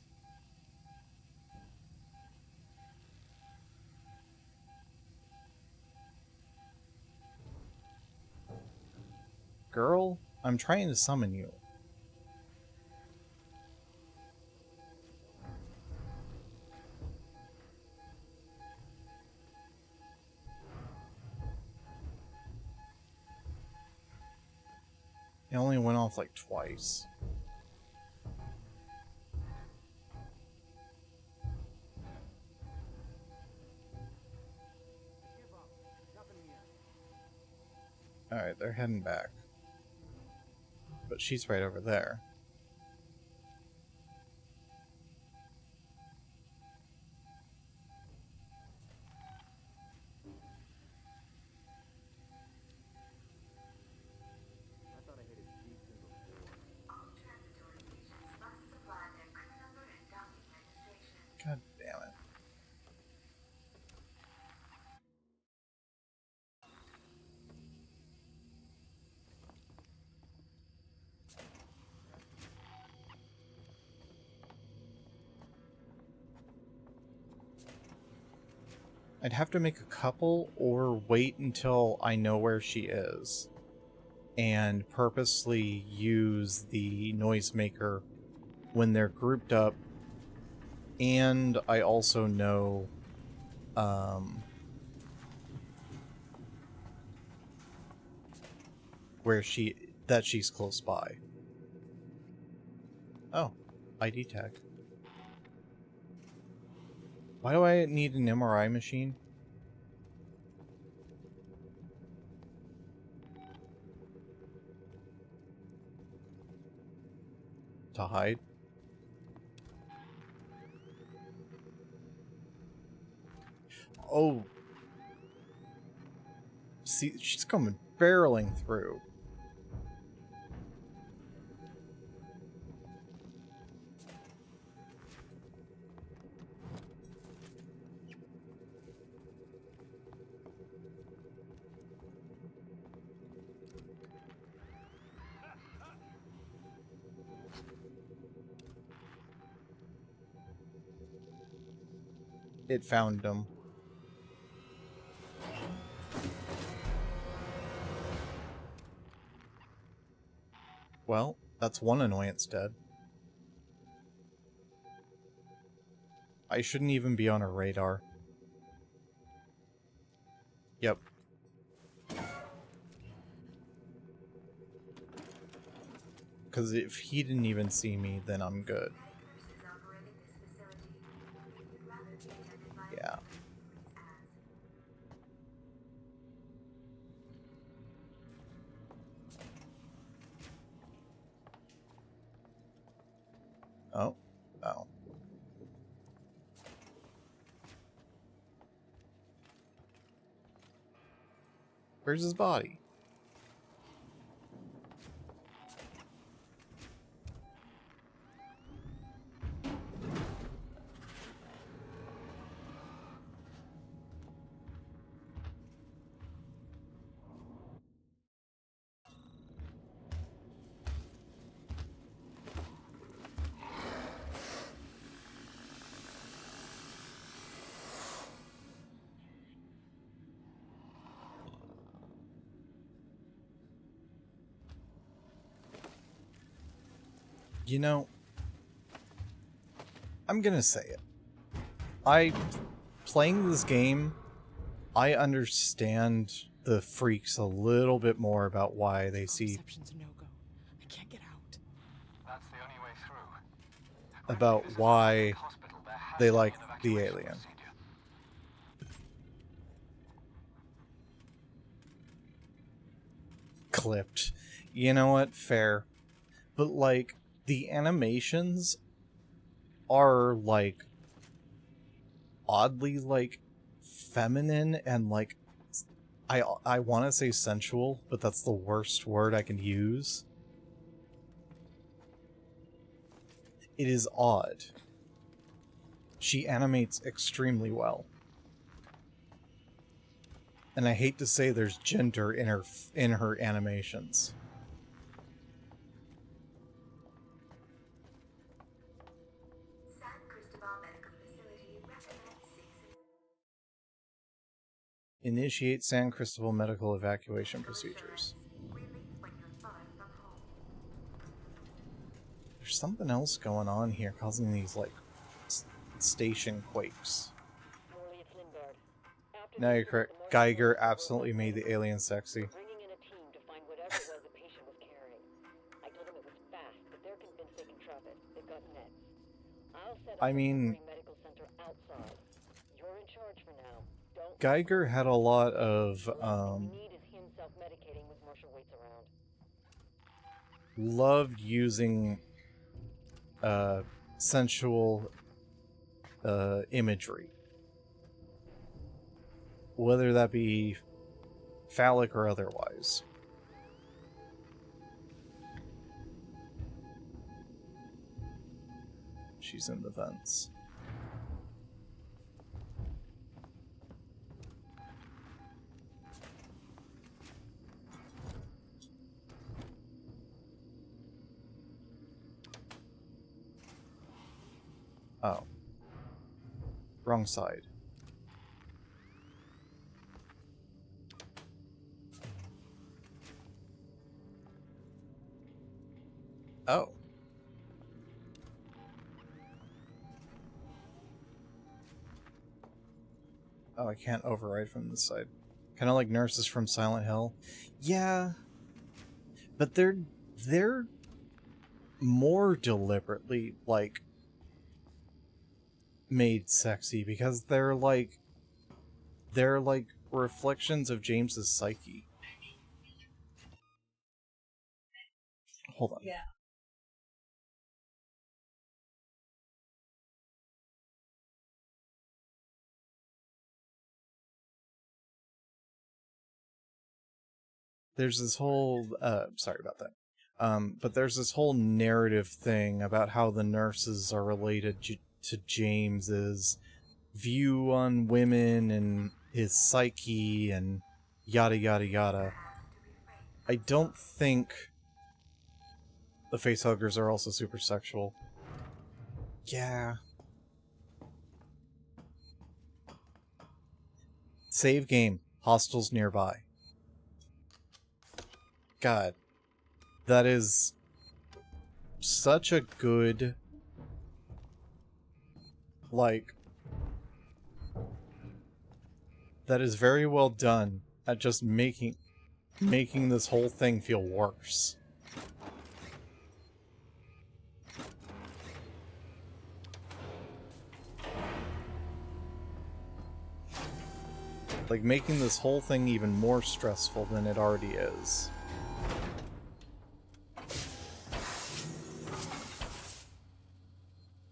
Girl, I'm trying to summon you. It only went off like twice. Give up. Nothing here. Alright, they're heading back. But she's right over there. I thought I hit a decent before. All transitory patients must supply their crew number and docking registration. God damn it. I'd have to make a couple or wait until I know where she is and purposely use the noisemaker when they're grouped up, and I also know where she's close by. Oh, ID tag. Why do I need an MRI machine? To hide? Oh. See, she's coming barreling through. It found him. Well, that's one annoyance dead. I shouldn't even be on her radar. Yep. Because if he didn't even see me, then I'm good. Nurses operating this facility. If you'd rather be attended by a Yeah. nurse, please ask. Oh. Oh. Where's his body? You know, I'm gonna say it. Playing this game, I understand the freaks a little bit more about why they see, Reception's a no-go. I can't get out. That's the only way through. about why they like the alien. Clipped. You know what? Fair. But, like, the animations are, like, oddly, like, feminine and, like, I want to say sensual, but that's the worst word I can use. It is odd. She animates extremely well. And I hate to say there's gender in her animations. San Cristobal Medical Facility recommends ceasing. Initiate San Cristobal medical evacuation procedures. Release when you're far from home. There's something else going on here causing these, like, station quakes. Morley, it's Lindbergh. After No, you're speaking correct. with the North Geiger American absolutely World made the Health alien sexy. We're bringing in a team to find whatever it was the patient was carrying. I told them it was fast, but they're convinced they can trap it. They've got nets. I'll set up I a mean, temporary medical center outside. You're in charge for now. Don't. Geiger had a lot of, The last thing we need is him self-medicating with Marshal Waits around. loved using, sensual, imagery. Whether that be phallic or otherwise. She's in the vents. Oh. Wrong side. Oh. Oh, I can't override from this side. Kind of like nurses from Silent Hill. Yeah. But they're more deliberately, like, made sexy because they're like reflections of James's psyche. Hold on. Yeah. There's this whole sorry about that. But there's this whole narrative thing about how the nurses are related to James's view on women and his psyche and yada yada yada. I don't think the facehuggers are also super sexual. Yeah. Save game. Hostiles nearby. God. That is such a good, like, that is very well done at just making this whole thing feel worse. Like, making this whole thing even more stressful than it already is.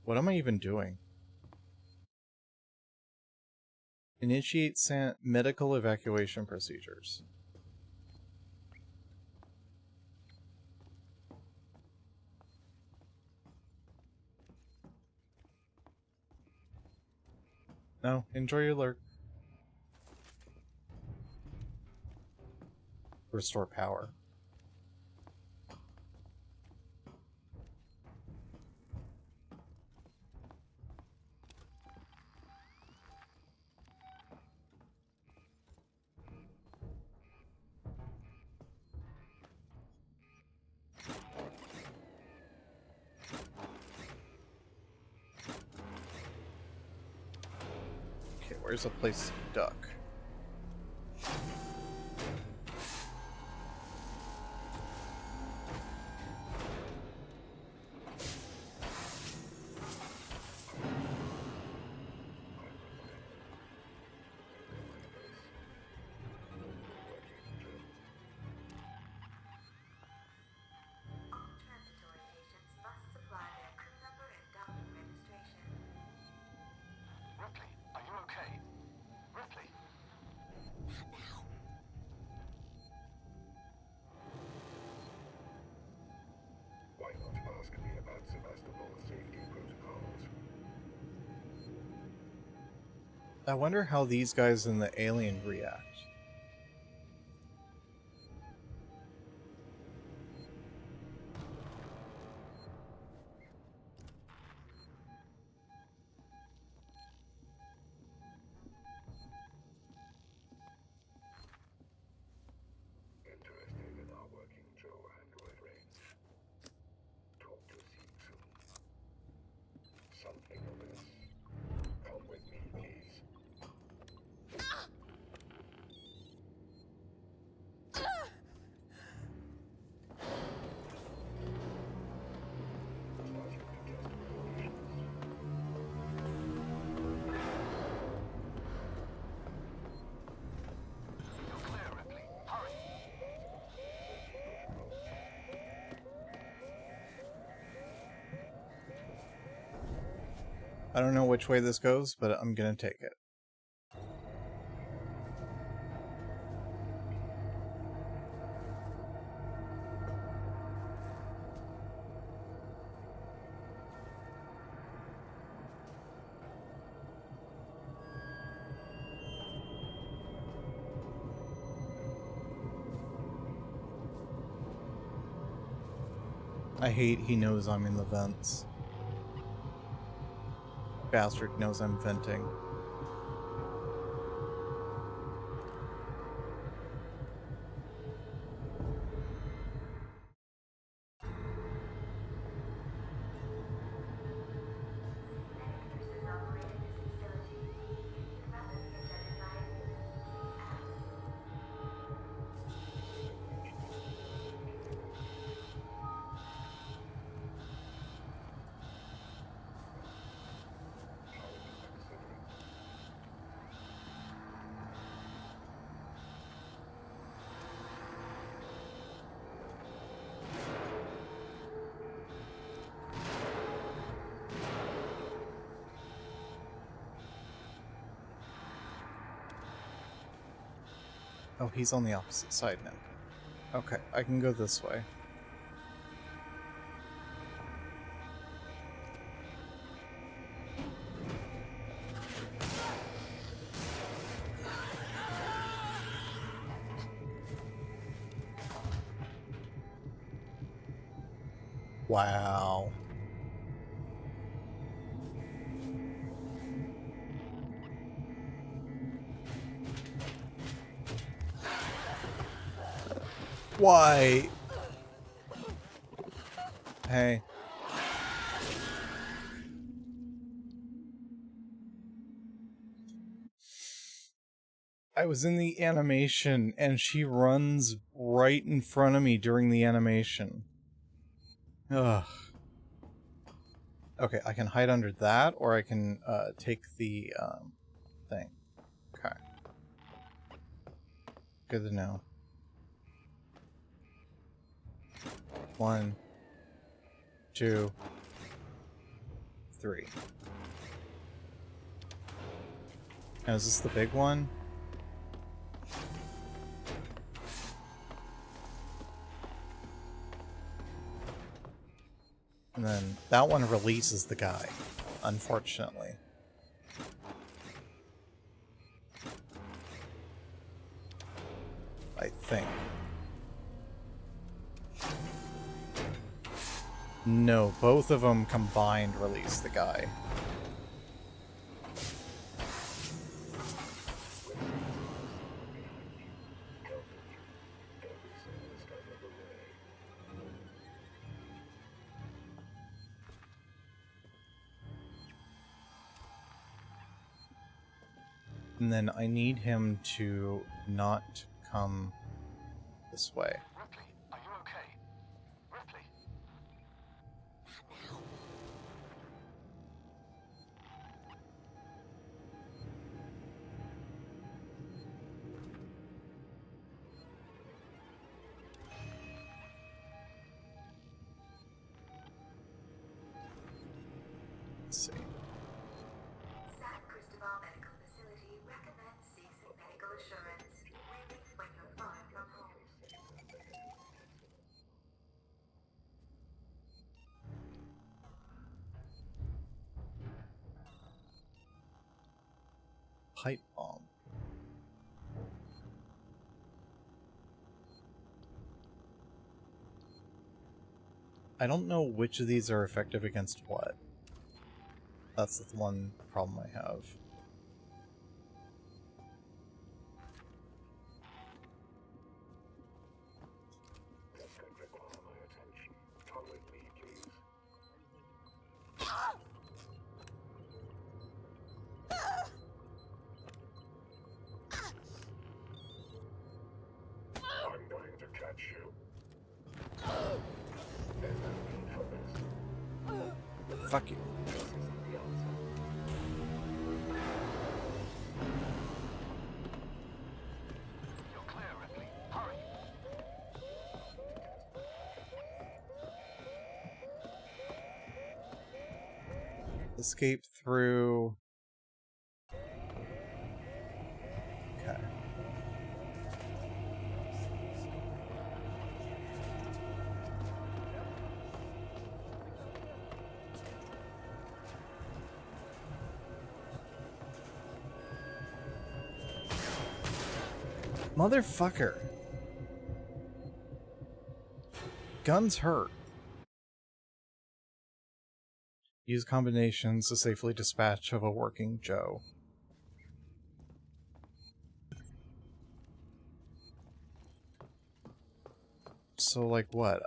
What am I even doing? Initiate medical evacuation procedures. No, enjoy your lurk. Restore power. where's a place to duck? Transitory patients must supply their crew number and docking registration. Ripley, are you okay? Ripley? Why not ask me about Sevastopol's safety protocols? I wonder how these guys in the alien react. Interested in our working Joe android range? Talk to Seek soon. Something of this. Come with me, please. Starting to test operations. You're clear, Ripley. Hurry! I don't know which way this goes, but I'm gonna take it. I hate he knows I'm in the vents. Bastard knows I'm venting. Nurses operating this facility. Rapidly identifying Oh, he's on the opposite side now. Okay, I can go this way. Wow. Why? Hey. I was in the animation and she runs right in front of me during the animation. Ugh. Okay, I can hide under that, or I can take the thing. Okay. Good to know. 1, 2, 3. Now, is this the big one? And then that one releases the guy, unfortunately. I think. No, both of them combined release the guy. And then I need him to not come this way. Ripley, are you okay? Ripley? Let's see. San Cristobal Medical Facility recommends ceasing medical assurance. Relief when you're far from home. Pipe bomb. I don't know which of these are effective against what. That's the one problem I have. This could require my attention. Come with me, please. I'm going to catch you. There's no need for this. Fuck you. This isn't the answer. You're clear, Ripley. Hurry! Escape through... Okay. Motherfucker. Guns hurt. Use combinations to safely dispatch of a working Joe. So, like, what?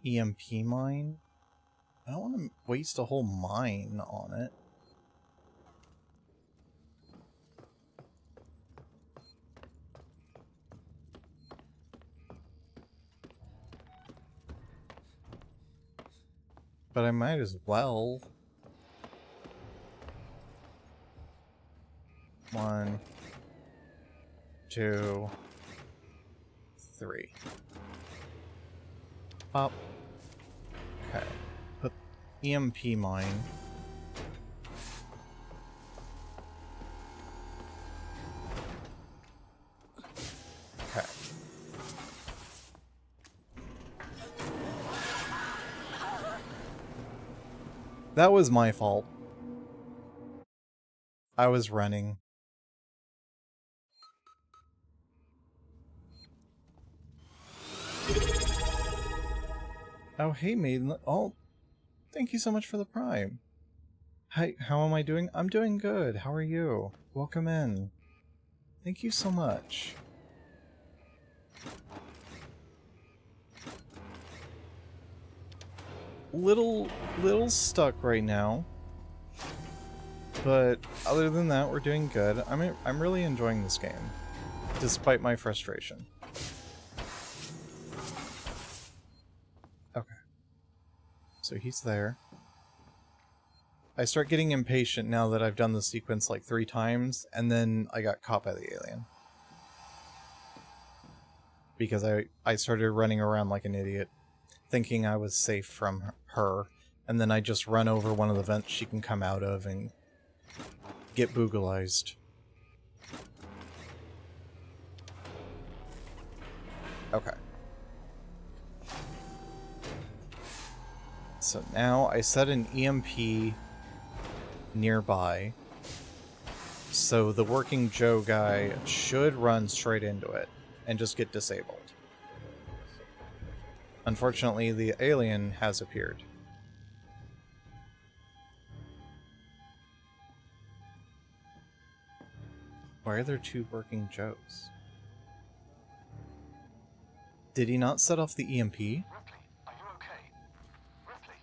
EMP mine? I don't want to waste a whole mine on it. But I might as well. 1, 2, 3. Pop. Okay. Put EMP mine. Okay. That was my fault. I was running. Oh, hey, maiden. Oh, thank you so much for the prime. Hi, how am I doing? I'm doing good. How are you? Welcome in. Thank you so much. Little stuck right now. But other than that, we're doing good. I'm really enjoying this game, despite my frustration. Okay. So he's there. I start getting impatient now that I've done the sequence like 3 times, and then I got caught by the alien. Because I started running around like an idiot, thinking I was safe from her, and then I just run over one of the vents she can come out of and get boogalized. Okay. So now I set an EMP nearby, so the working Joe guy should run straight into it and just get disabled. Unfortunately, the alien has appeared. Why are there 2 working Joes? Did he not set off the EMP? Ripley, are you okay? Ripley?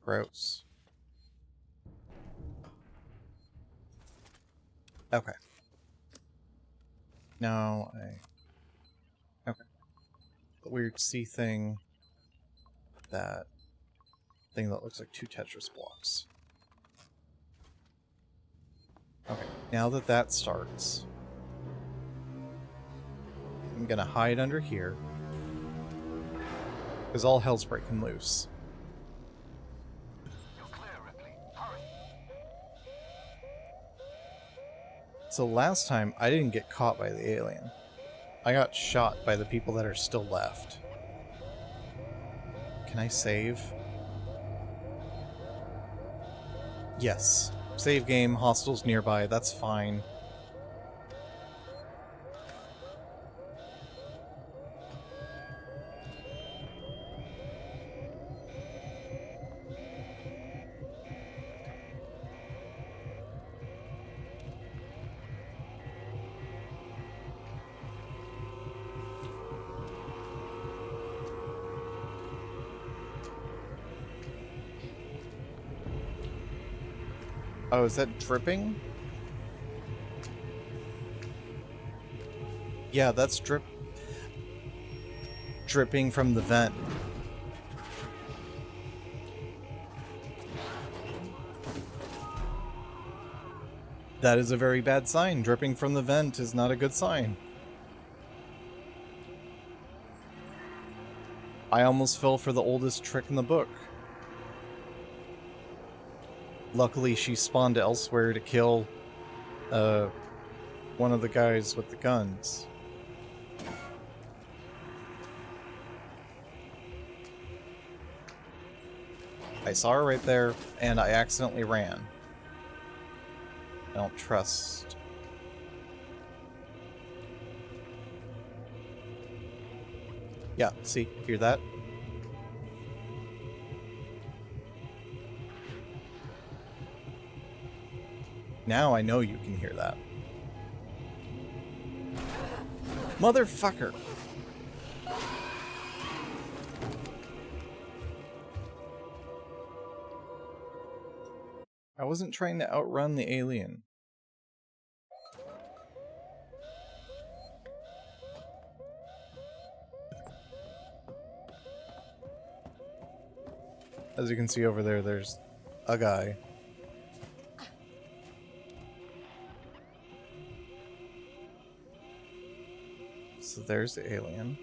Gross. Okay. Now okay. The weird sea thing. That thing that looks like 2 Tetris blocks. Okay, now that that starts, I'm gonna hide under here. Because all hell's breaking loose. You're clear, Ripley. Hurry. So last time, I didn't get caught by the alien. I got shot by the people that are still left. Can I save? Yes. Save game, hostiles nearby, that's fine. Oh, is that dripping? Yeah, that's dripping from the vent. That is a very bad sign. Dripping from the vent is not a good sign. I almost fell for the oldest trick in the book. Luckily, she spawned elsewhere to kill one of the guys with the guns. I saw her right there, and I accidentally ran. I don't trust. Yeah, see? Hear that? Now I know you can hear that. Motherfucker! I wasn't trying to outrun the alien. As you can see over there, there's a guy. So there's the alien.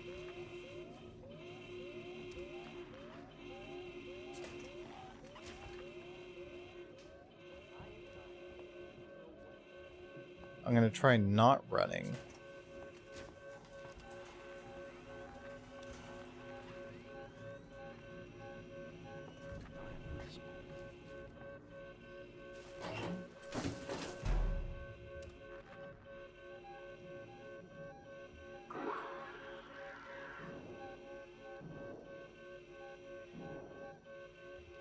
I'm gonna try not running.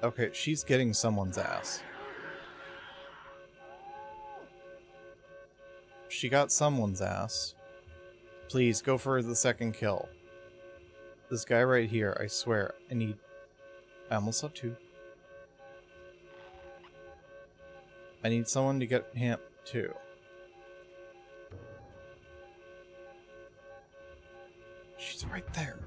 Okay, she's getting someone's ass. She got someone's ass. Please, go for the second kill. This guy right here, I swear, I almost saw 2. I need someone to get him too. She's right there.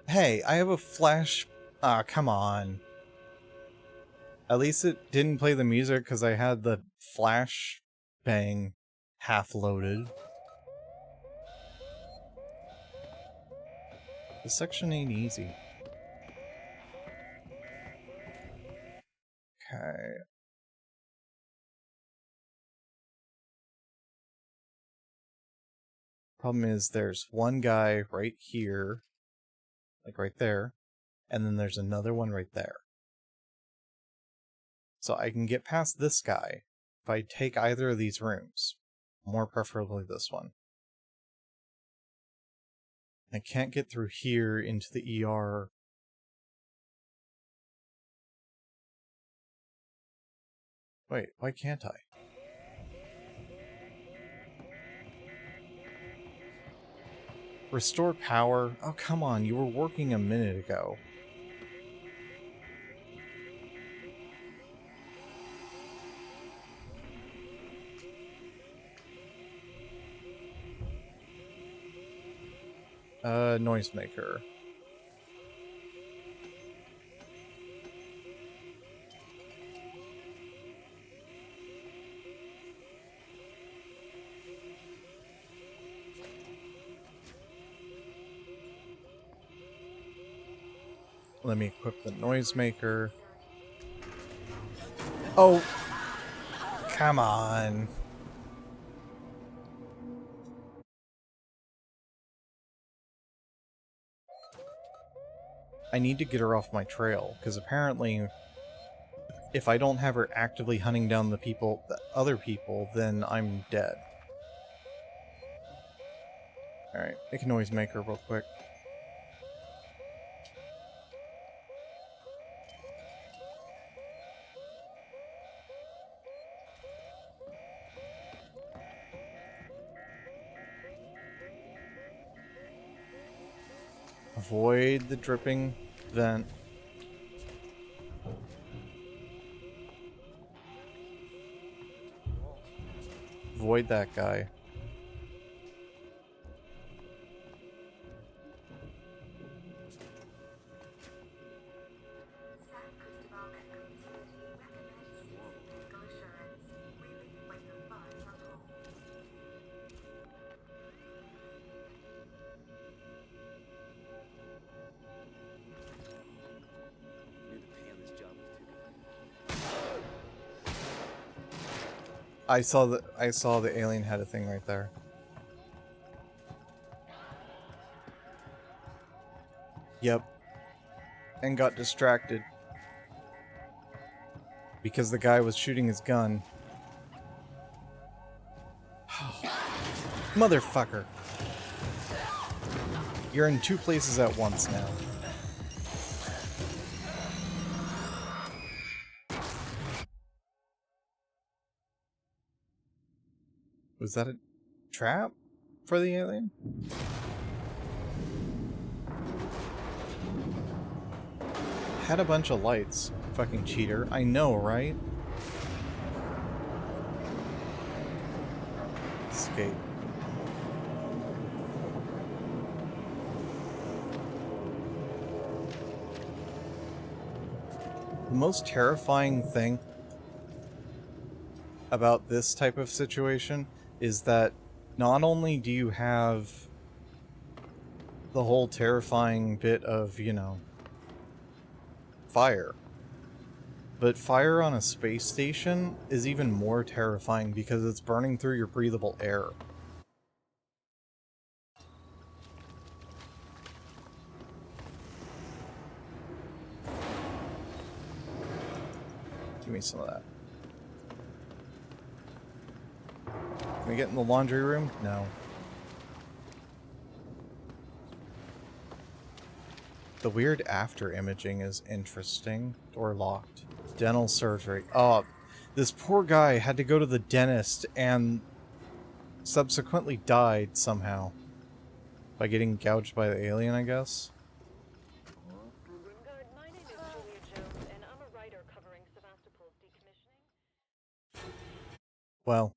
Hey, I have a flash... Ah, come on. At least it didn't play the music because I had the flash bang half loaded. This section ain't easy. Okay. Problem is there's one guy right here. Like right there. and then there's another one right there. So I can get past this guy if I take either of these rooms, more preferably this one. I can't get through here into the ER. Wait, why can't I? Restore power? Oh, come on, you were working a minute ago. Noisemaker. Let me equip the noisemaker. Oh! Come on! I need to get her off my trail, because apparently if I don't have her actively hunting down the other people, then I'm dead. Alright, make a noisemaker real quick. Avoid the dripping vent. Avoid that guy. San Cristobal Medical Facility recommends seeking medical assurance. Really, when your funds are full. I saw the alien had a thing right there. Yep. And got distracted. Because the guy was shooting his gun. Motherfucker. You're in two places at once now. Was that a trap for the alien? Had a bunch of lights. Fucking cheater. I know, right? Escape. The most terrifying thing about this type of situation is that not only do you have the whole terrifying bit of, you know, fire, but fire on a space station is even more terrifying because it's burning through your breathable air. Give me some of that. Can we get in the laundry room? No. The weird after imaging is interesting. Door locked. Dental surgery. Oh, this poor guy had to go to the dentist and subsequently died somehow. By getting gouged by the alien, I guess. Guard, my name is Julia Jones, and I'm a writer covering Sevastopol's decommissioning. Well.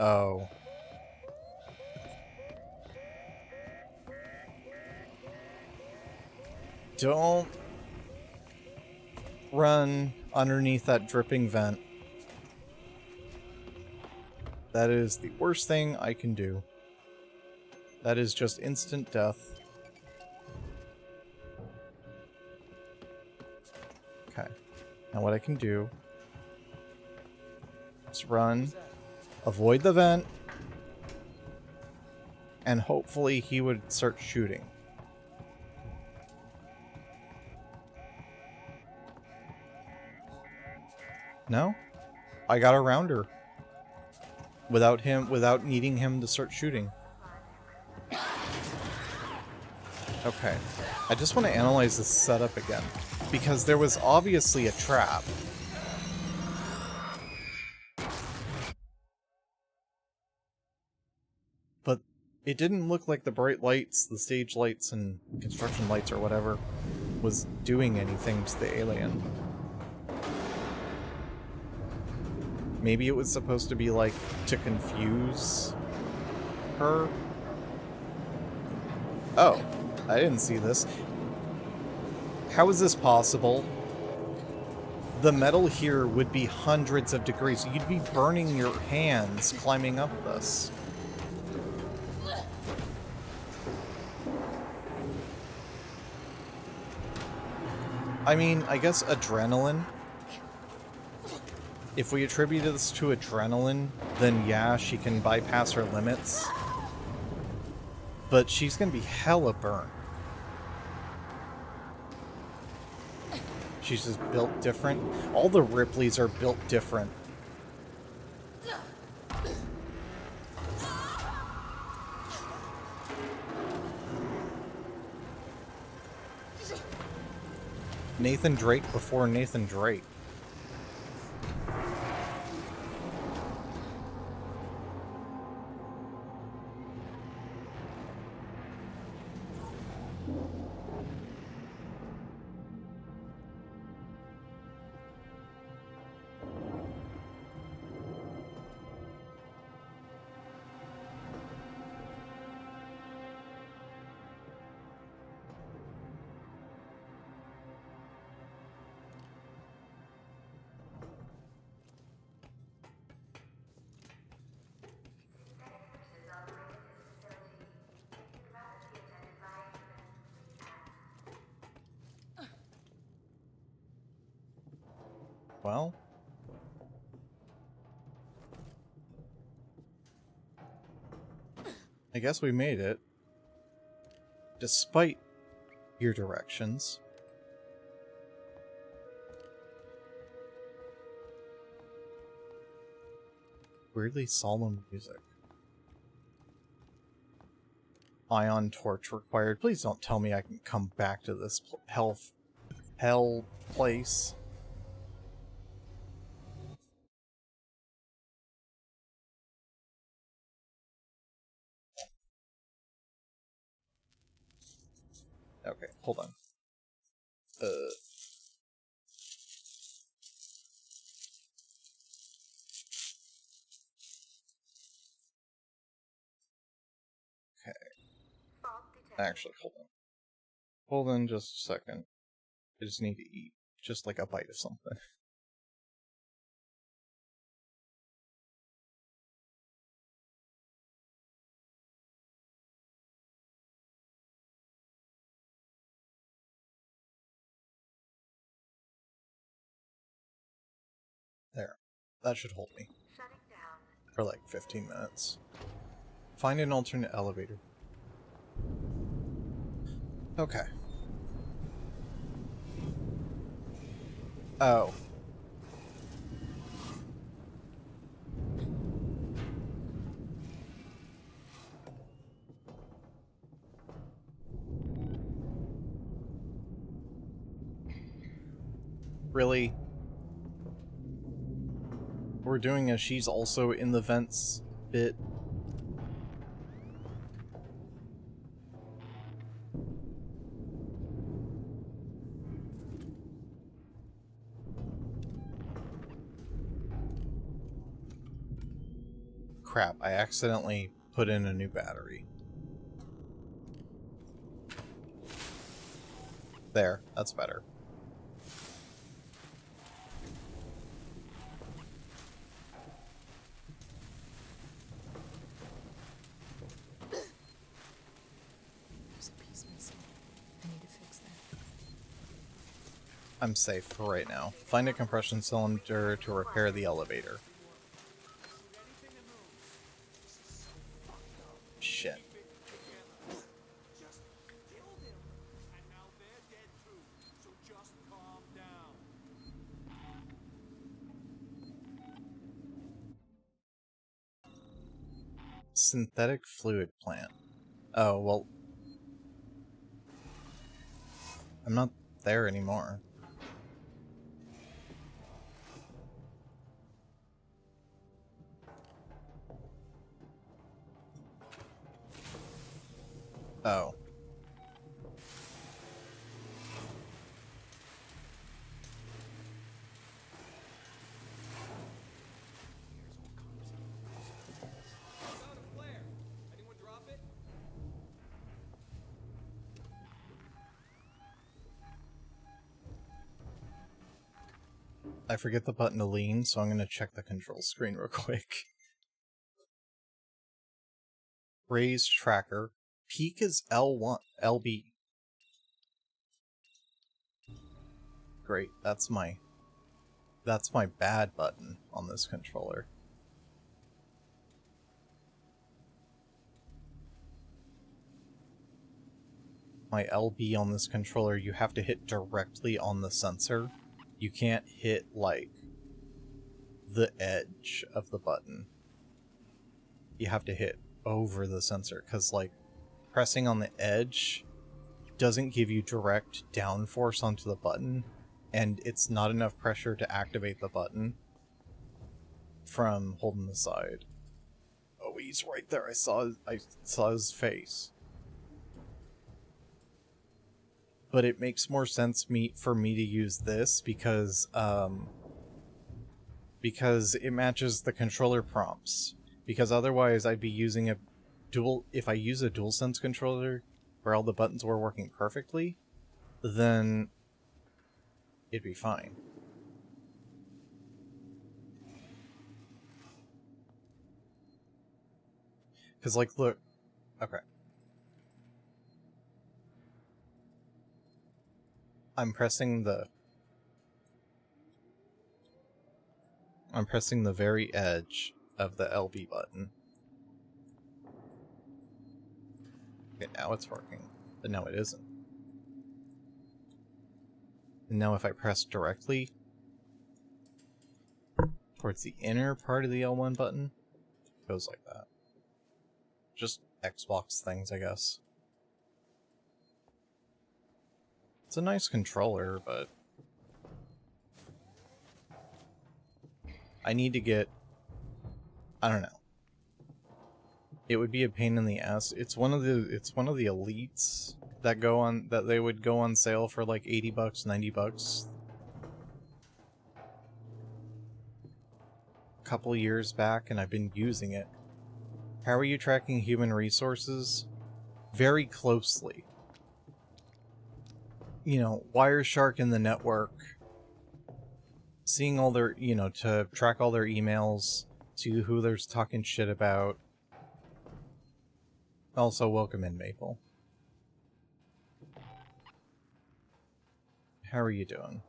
Oh. Don't run underneath that dripping vent. That is the worst thing I can do. That is just instant death. Okay. Now what I can do is run, avoid the vent, and hopefully he would start shooting. No? I got around her. Without needing him to start shooting. Okay. I just want to analyze this setup again, because there was obviously a trap. But it didn't look like the bright lights, the stage lights and construction lights or whatever, was doing anything to the alien. Maybe it was supposed to be, like, to confuse her? Oh, I didn't see this. How is this possible? The metal here would be hundreds of degrees. You'd be burning your hands climbing up this. I mean, I guess adrenaline. If we attribute this to adrenaline, then yeah, she can bypass her limits. But she's gonna be hella burnt. She's just built different. All the Ripleys are built different. Nathan Drake before Nathan Drake. Well, I guess we made it. Despite your directions. Weirdly solemn music. Ion torch required. Please don't tell me I can come back to this hell place. Okay, hold on. Okay. Actually, hold on. Hold on just a second. I just need to eat. Just like a bite of something. There. That should hold me. For like 15 minutes. Find an alternate elevator. Okay. Oh. Really? We're doing a she's also in the vents bit. Crap, I accidentally put in a new battery. There, that's better. There's a piece missing. I need to fix that. I'm safe for right now. Find a compression cylinder to repair the elevator. Shit. Synthetic fluid plant. Oh, well. I'm not there anymore. Oh. I forget the button to lean, so I'm going to check the control screen real quick. Raise tracker. Peak is L1, LB. Great, that's my bad button on this controller. My LB on this controller, you have to hit directly on the sensor. You can't hit, like, the edge of the button. You have to hit over the sensor, because, like, pressing on the edge doesn't give you direct downforce onto the button, and it's not enough pressure to activate the button from holding the side. Oh, he's right there. I saw his face. But it makes more sense for me to use this because it matches the controller prompts. Because otherwise I'd be using if I use a DualSense controller where all the buttons were working perfectly, then it'd be fine. Because, like, look. Okay. I'm pressing the very edge of the LB button. Okay, now it's working. But no, it isn't. And now if I press directly towards the inner part of the L1 button, it goes like that. Just Xbox things, I guess. It's a nice controller, but I need to get, I don't know. It would be a pain in the ass. It's one of the elites that they would go on sale for like $80, $90 a couple years back, and I've been using it. How are you tracking human resources? Very closely. You know, Wireshark in the network, seeing all their, you know, to track all their emails, see who they're talking shit about. Also, welcome in, Maple. How are you doing?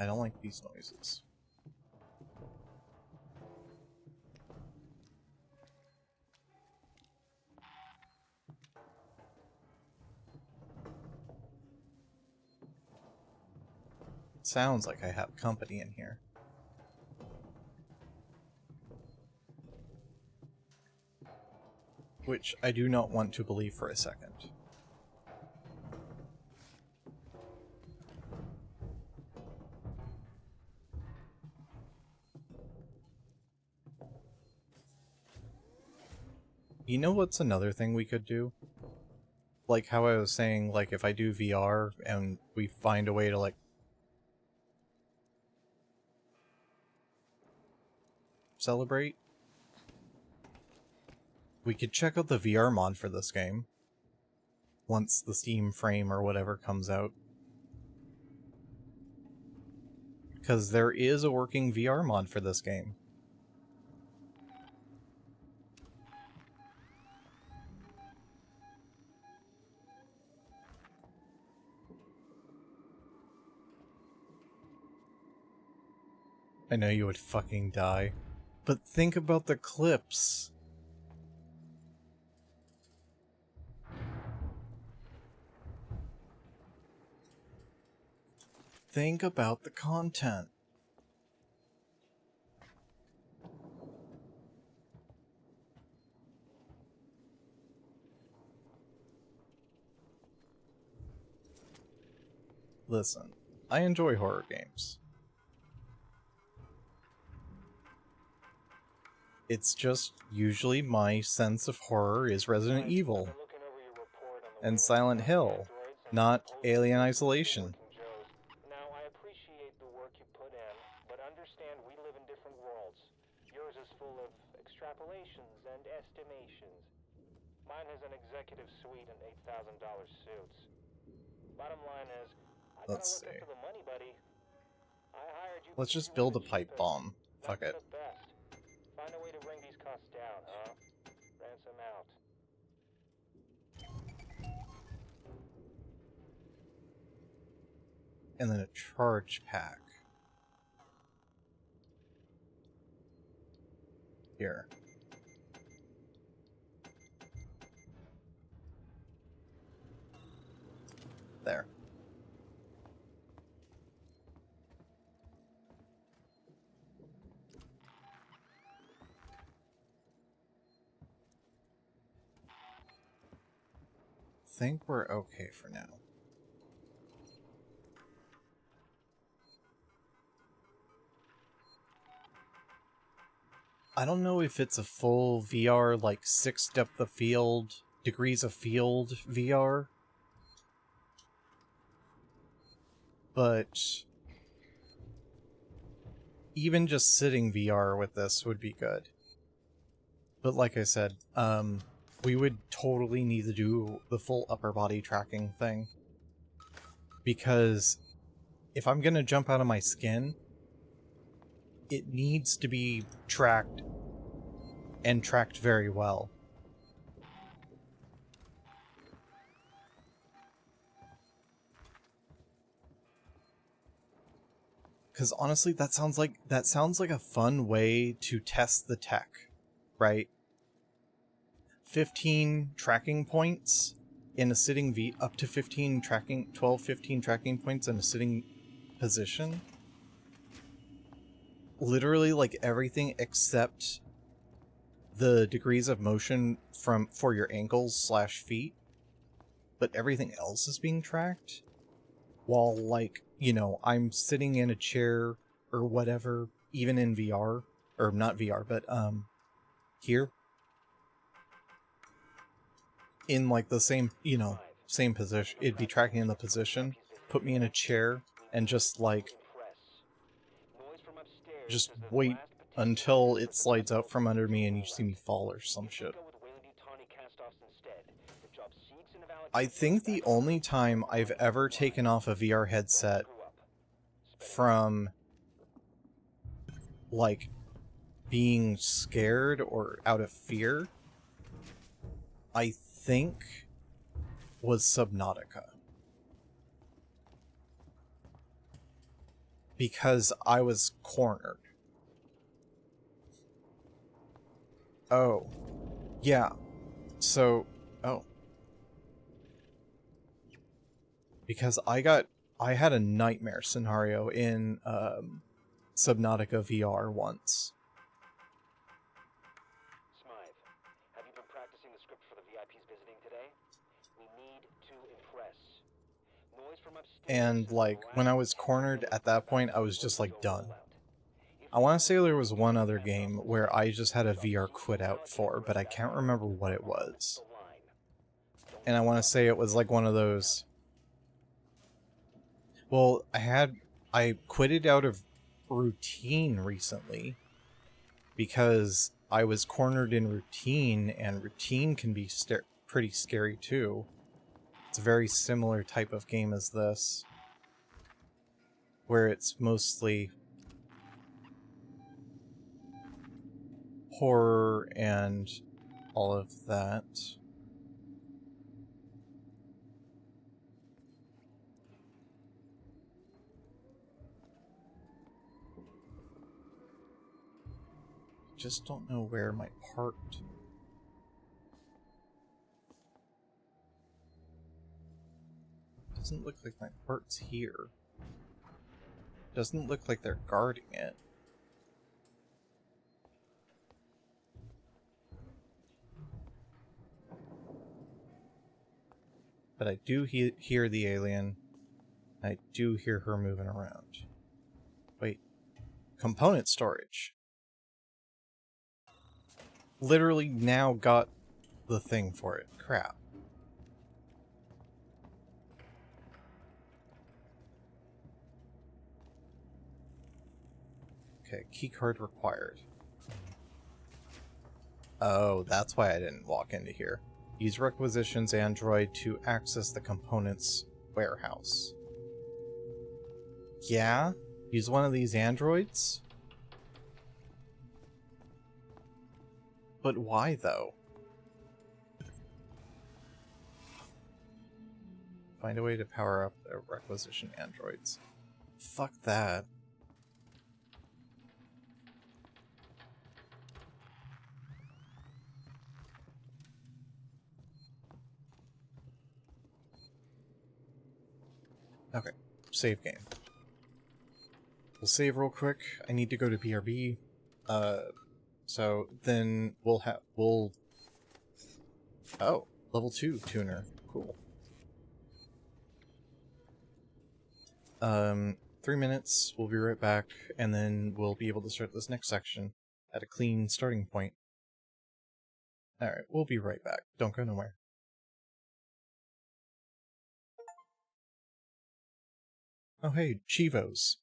I don't like these noises. It sounds like I have company in here. Which I do not want to believe for a second. You know what's another thing we could do? Like how I was saying, like if I do VR and we find a way to like celebrate, we could check out the VR mod for this game once the Steam frame or whatever comes out. Because there is a working VR mod for this game. I know you would fucking die. But think about the clips. Think about the content. Listen, I enjoy horror games. It's just usually my sense of horror is Resident Evil and Silent Hill, not Alien Isolation. Now, I appreciate the work you put in, but understand we live in different worlds. Yours is full of extrapolations and estimations. Mine has an executive suite and $8,000 suits. Bottom line is, I gotta Let's look see. after the money, buddy. I hired you Let's because just you were build a the pipe cheapest. bomb. Fuck That's it. the best. Find a way to bring these costs down, huh? Ransom out. And then a charge pack. Here. There. Think we're okay for now. I don't know if it's a full VR, like 6 depth of field, degrees of field VR. But even just sitting VR with this would be good. But like I said, we would totally need to do the full upper body tracking thing. Because if I'm gonna jump out of my skin, it needs to be tracked, and tracked very well. Because honestly, that sounds like a fun way to test the tech, right? 15 tracking points in a sitting up to 15 tracking points in a sitting position. Literally like everything except the degrees of motion for your ankles/feet, but everything else is being tracked while, like, you know, I'm sitting in a chair or whatever, even in VR, or not VR, but here in like the same, you know, same position. It'd be tracking in the position, put me in a chair, and just like just wait until it slides out from under me and you see me fall or some shit. I think the only time I've ever taken off a VR headset from like being scared or out of fear, I think, was Subnautica. Because I was cornered. Oh. Yeah. So, oh. Because I had a nightmare scenario in Subnautica VR once. Smythe, have you been practicing the script for the VIPs visiting today? We need to impress. Noise from upstairs. And like when I was cornered at that point, I was just like done. I want to say there was one other game where I just had a VR quit out for, but I can't remember what it was. And I want to say it was like one of those. Well, I quitted out of routine recently because I was cornered in routine, and routine can be pretty scary too. It's a very similar type of game as this, where it's mostly horror and all of that. just don't know where my part... Doesn't look like my part's here. Doesn't look like they're guarding it. But I do hear the alien. I do hear her moving around. Wait. Component storage. Literally now got the thing for it. Crap. Okay, keycard required. Oh, that's why I didn't walk into here. Use Requisitions Android to access the components warehouse. Yeah? Use one of these androids? But why, though? Find a way to power up the requisition androids. Fuck that. Okay, save game. We'll save real quick. I need to go to BRB. So then we'll... Oh, level 2 tuner. Cool. 3 minutes, we'll be right back, and then we'll be able to start this next section at a clean starting point. Alright, we'll be right back. Don't go nowhere. Oh hey, Chivos.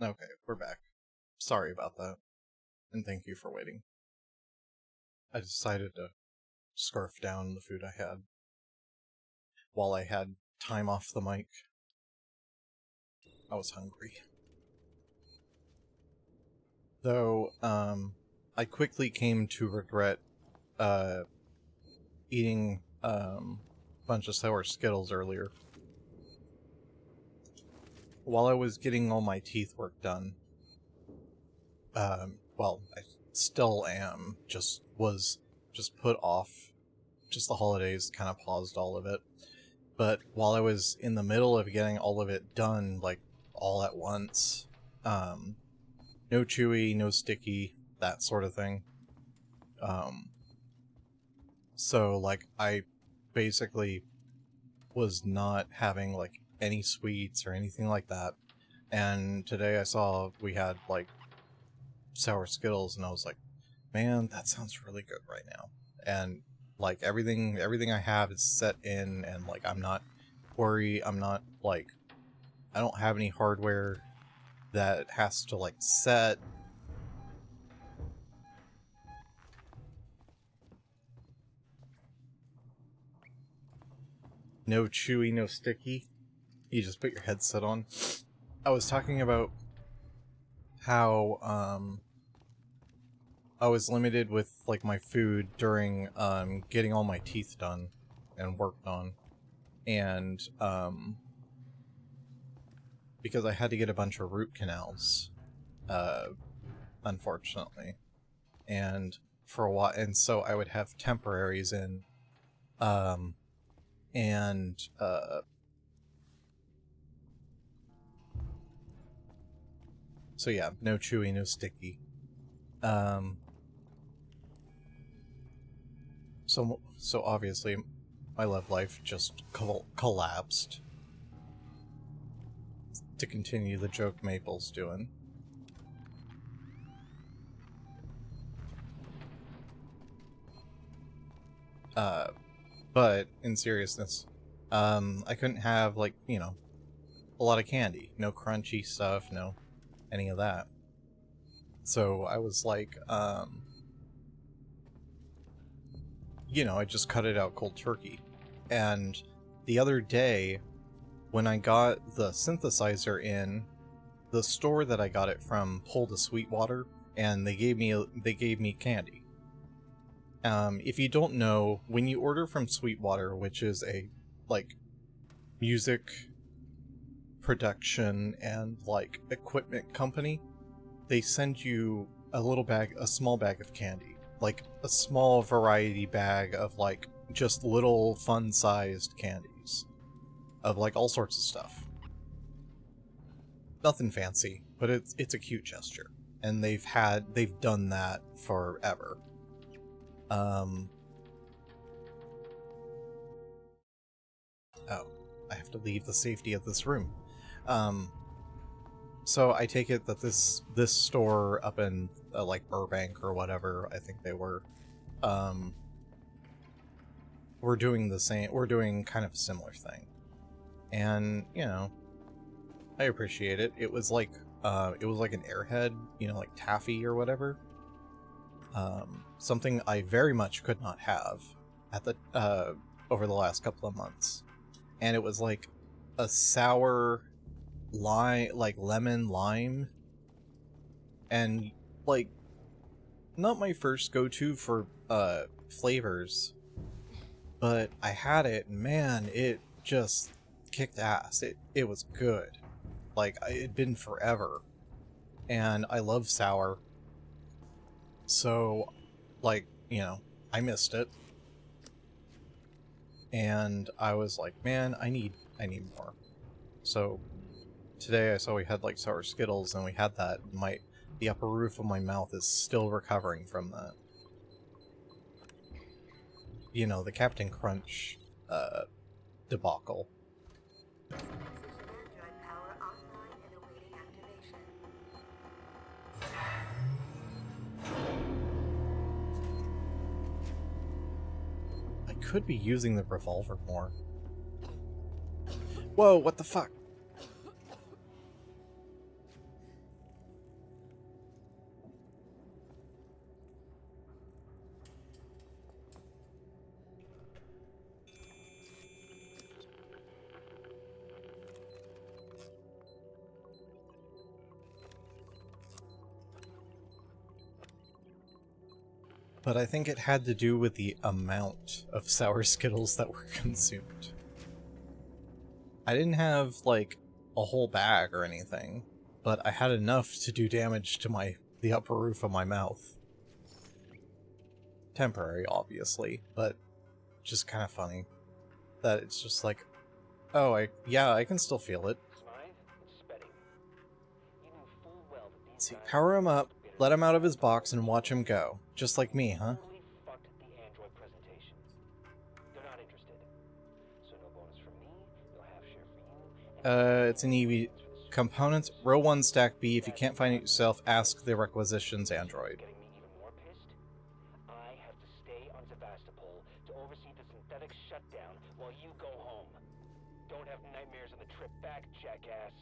Okay, we're back. Sorry about that. And thank you for waiting. I decided to scarf down the food I had while I had time off the mic. I was hungry. Though, I quickly came to regret, eating, a bunch of sour Skittles earlier. While I was getting all my teeth work done, well, I still am, was put off, just the holidays kind of paused all of it. But while I was in the middle of getting all of it done, like, all at once, no chewy, no sticky, that sort of thing. So, like, I basically was not having, like, any sweets or anything like that. And today I saw we had, like, sour Skittles, and I was like, man, that sounds really good right now. And, like, everything I have is set in, and, like, I'm not worried, I'm not, like, I don't have any hardware that has to, like, set. No chewy, no sticky. You just put your headset on. I was talking about how, I was limited with, like, my food during, getting all my teeth done and worked on. And, because I had to get a bunch of root canals, unfortunately. And for a while, and so I would have temporaries in, so yeah, no chewy, no sticky. So obviously, my love life just collapsed. To continue the joke Maple's doing. But in seriousness, I couldn't have, like, you know, a lot of candy. No crunchy stuff, no any of that. So I was like, you know, I just cut it out cold turkey. And the other day, when I got the synthesizer in, the store that I got it from pulled a Sweetwater, and they gave me candy. If you don't know, when you order from Sweetwater, which is a, like, music production and, like, equipment company, they send you a small bag of candy. Like, a small variety bag of, like, just little fun-sized candies. Of, like, all sorts of stuff. Nothing fancy, but it's a cute gesture. And they've done that forever. Oh, I have to leave the safety of this room. So I take it that this store up in, like, Burbank or whatever, I think they were, we're doing the same, we're doing kind of a similar thing. And, you know, I appreciate it. It was like an Airhead, you know, like taffy or whatever. Something I very much could not have at the, over the last couple of months. And it was like a sour lime, like lemon lime. And, like, not my first go-to for, flavors. But I had it, and man, it just kicked ass. It was good. Like, it'd been forever. And I love sour. So, like, you know, I missed it. And I was like, man, I need more. So, today I saw we had, like, sour Skittles, and we had that. The upper roof of my mouth is still recovering from that. You know, the Captain Crunch, debacle. Android power online and awaiting activation. I could be using the revolver more. Whoa, what the fuck? but I think it had to do with the amount of sour Skittles that were consumed. I didn't have, like, a whole bag or anything, but I had enough to do damage to the upper roof of my mouth. Temporary, obviously, but just kind of funny that it's just like, oh, I can still feel it. Smythe, Spedding. You knew full well that these See, guys power him up, bitter let him out of his box, and watch him go. Just like me, huh? totally fucked the Android presentation. They're not interested. So no bonus from me, no half share for you. It's an EV. Components, row 1, stack B. If you can't find it yourself, ask the requisitions android. Getting me even more pissed? I have to stay on Sevastopol to oversee the synthetic shutdown while you go home. Don't have nightmares on the trip back, jackass.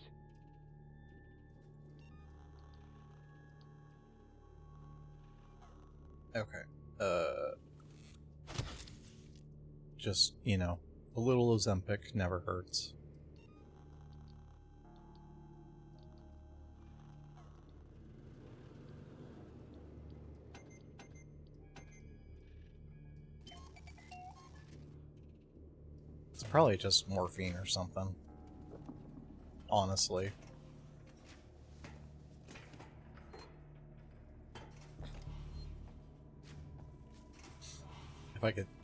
Okay. Just, you know, a little Ozempic never hurts. It's probably just morphine or something. Honestly.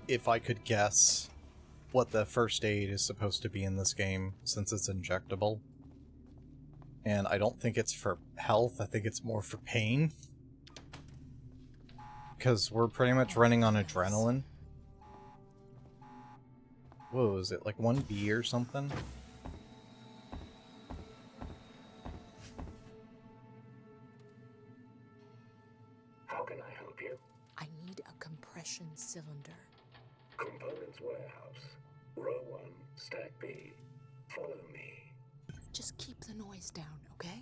If I could guess what the first aid is supposed to be in this game, since it's injectable. And I don't think it's for health, I think it's more for pain. Because we're pretty much running on adrenaline. Whoa, is it like 1B or something? How can I help you? I need a compression cylinder. Components warehouse. Row 1, stack B. Follow me. Just keep the noise down, okay?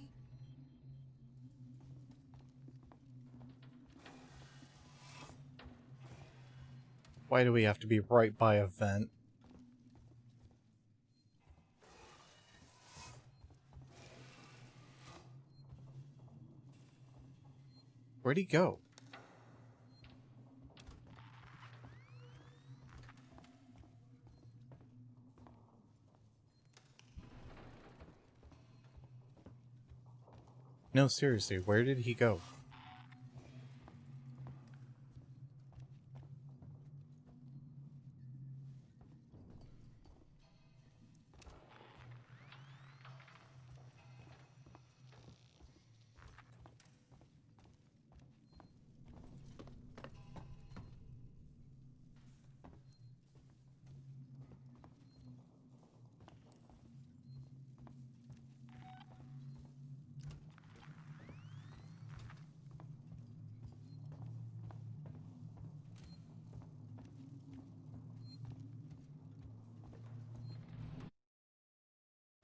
Why do we have to be right by a vent? Where'd he go? No, seriously, where did he go?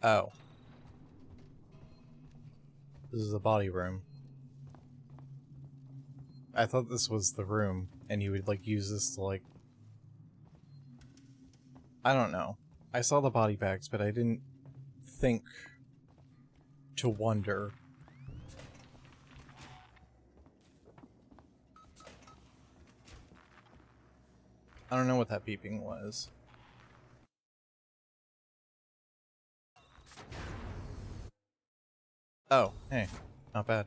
Oh. This is the body room. I thought this was the room, and you would, like, use this to, like... I don't know. I saw the body bags, but I didn't think to wonder. I don't know what that beeping was. Oh, hey. Not bad.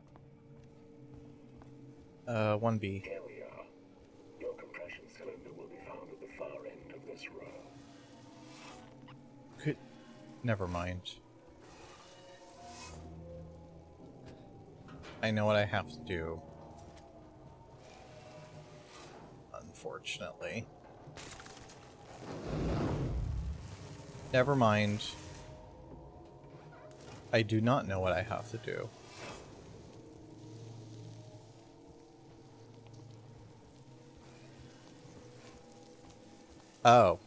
1B. Here we are. Your compression cylinder will be found at the far end of this row. Never mind. I know what I have to do. Unfortunately. Never mind. I do not know what I have to do. Oh.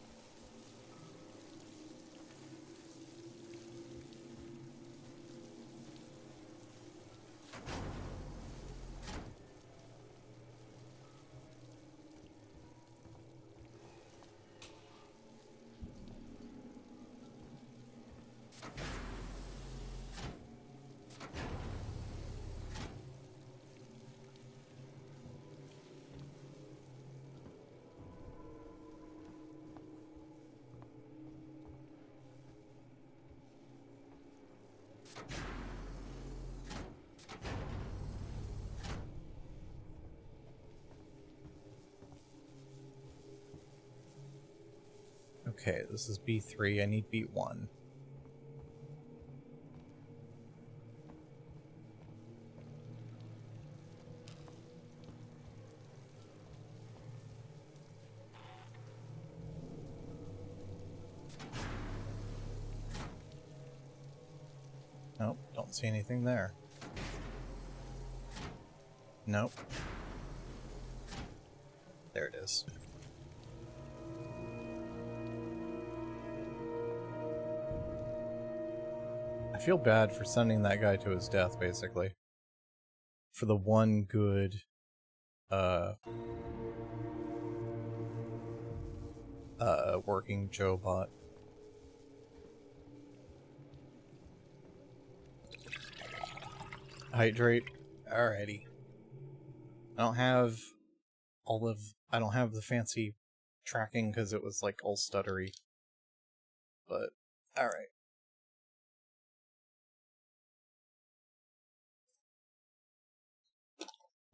Okay, this is B3. I need B1. Nope, don't see anything there. Nope. There it is. I feel bad for sending that guy to his death, basically. For the one good, working Joe bot. Hydrate. Alrighty. I don't have the fancy tracking because it was like all stuttery. But, alright.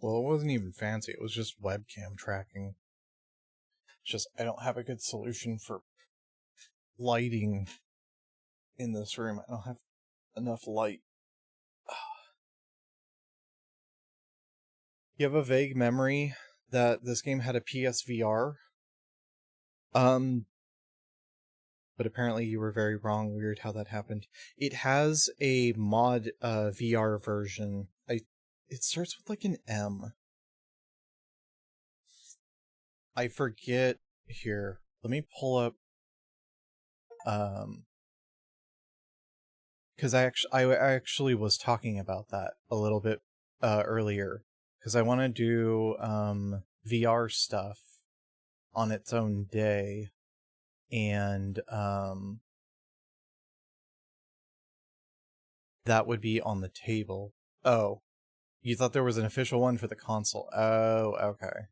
Well, it wasn't even fancy, it was just webcam tracking. It's just, I don't have a good solution for lighting in this room. I don't have enough light. You have a vague memory that this game had a PSVR? But apparently you were very wrong. Weird how that happened. It has a mod VR version. It starts with like an M. I forget here. Let me pull up because I actually was talking about that a little bit earlier, because I want to do VR stuff on its own day, and that would be on the table. Oh, you thought there was an official one for the console? Oh, okay.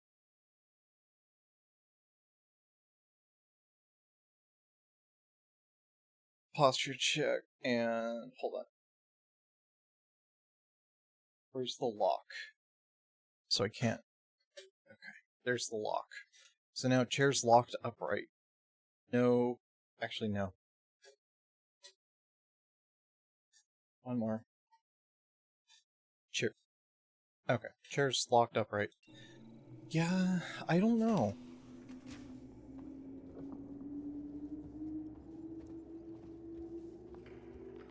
Posture check, and hold on. Where's the lock? So I can't. Okay, there's the lock. So now chair's locked upright. No, actually no. One more. Chair. Okay, chair's locked upright. Yeah, I don't know.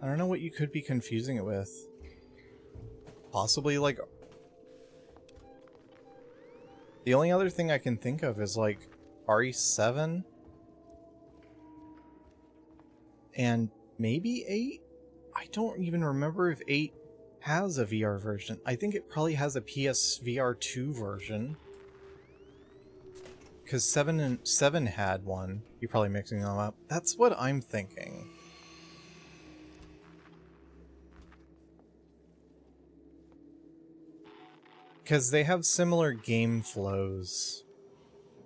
I don't know what you could be confusing it with. Possibly like... The only other thing I can think of is like RE7 and maybe 8? I don't even remember if 8 has a VR version. I think it probably has a PSVR 2 version. Because 7 had one. You're probably mixing them up. That's what I'm thinking. Because they have similar game flows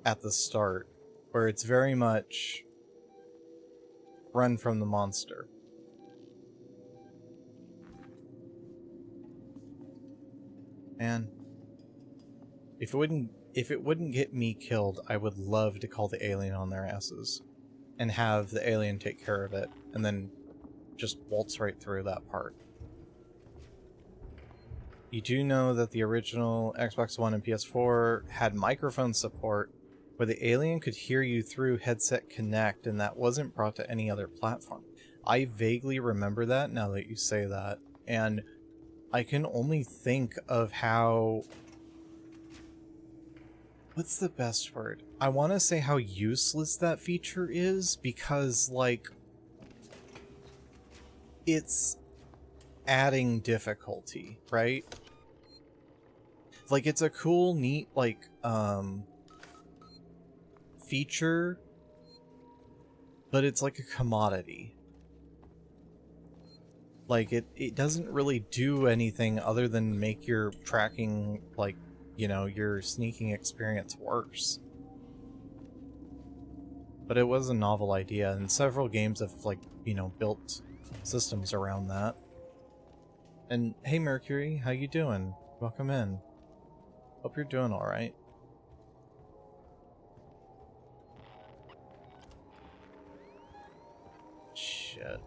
at the start, where it's very much run from the monster. Man, if it wouldn't get me killed, I would love to call the alien on their asses and have the alien take care of it, and then just waltz right through that part. You do know that the original Xbox One and PS4 had microphone support where the alien could hear you through Headset Connect, and that wasn't brought to any other platform. I vaguely remember that now that you say that, and I can only think of how... What's the best word? I want to say how useless that feature is, because, like, it's adding difficulty, right? Like, it's a cool, neat, like, feature, but it's like a commodity. Like, it doesn't really do anything other than make your tracking, like, you know, your sneaking experience worse. But it was a novel idea, and several games have, like, you know, built systems around that. And hey Mercury, how you doing? Welcome in. Hope you're doing alright. shit.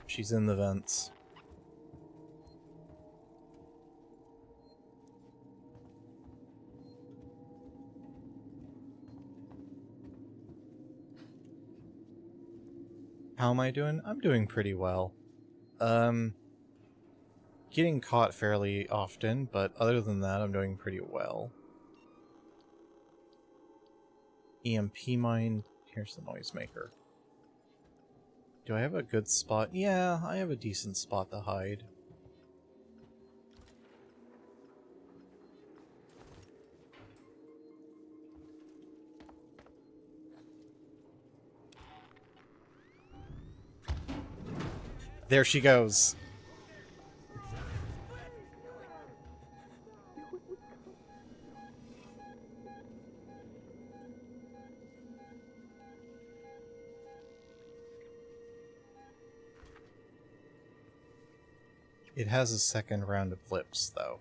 She's in the vents. How am I doing? I'm doing pretty well. Getting caught fairly often, but other than that, I'm doing pretty well. EMP mine. Here's the noisemaker. Do I have a good spot? Yeah, I have a decent spot to hide. There she goes. It has a second round of blips, though.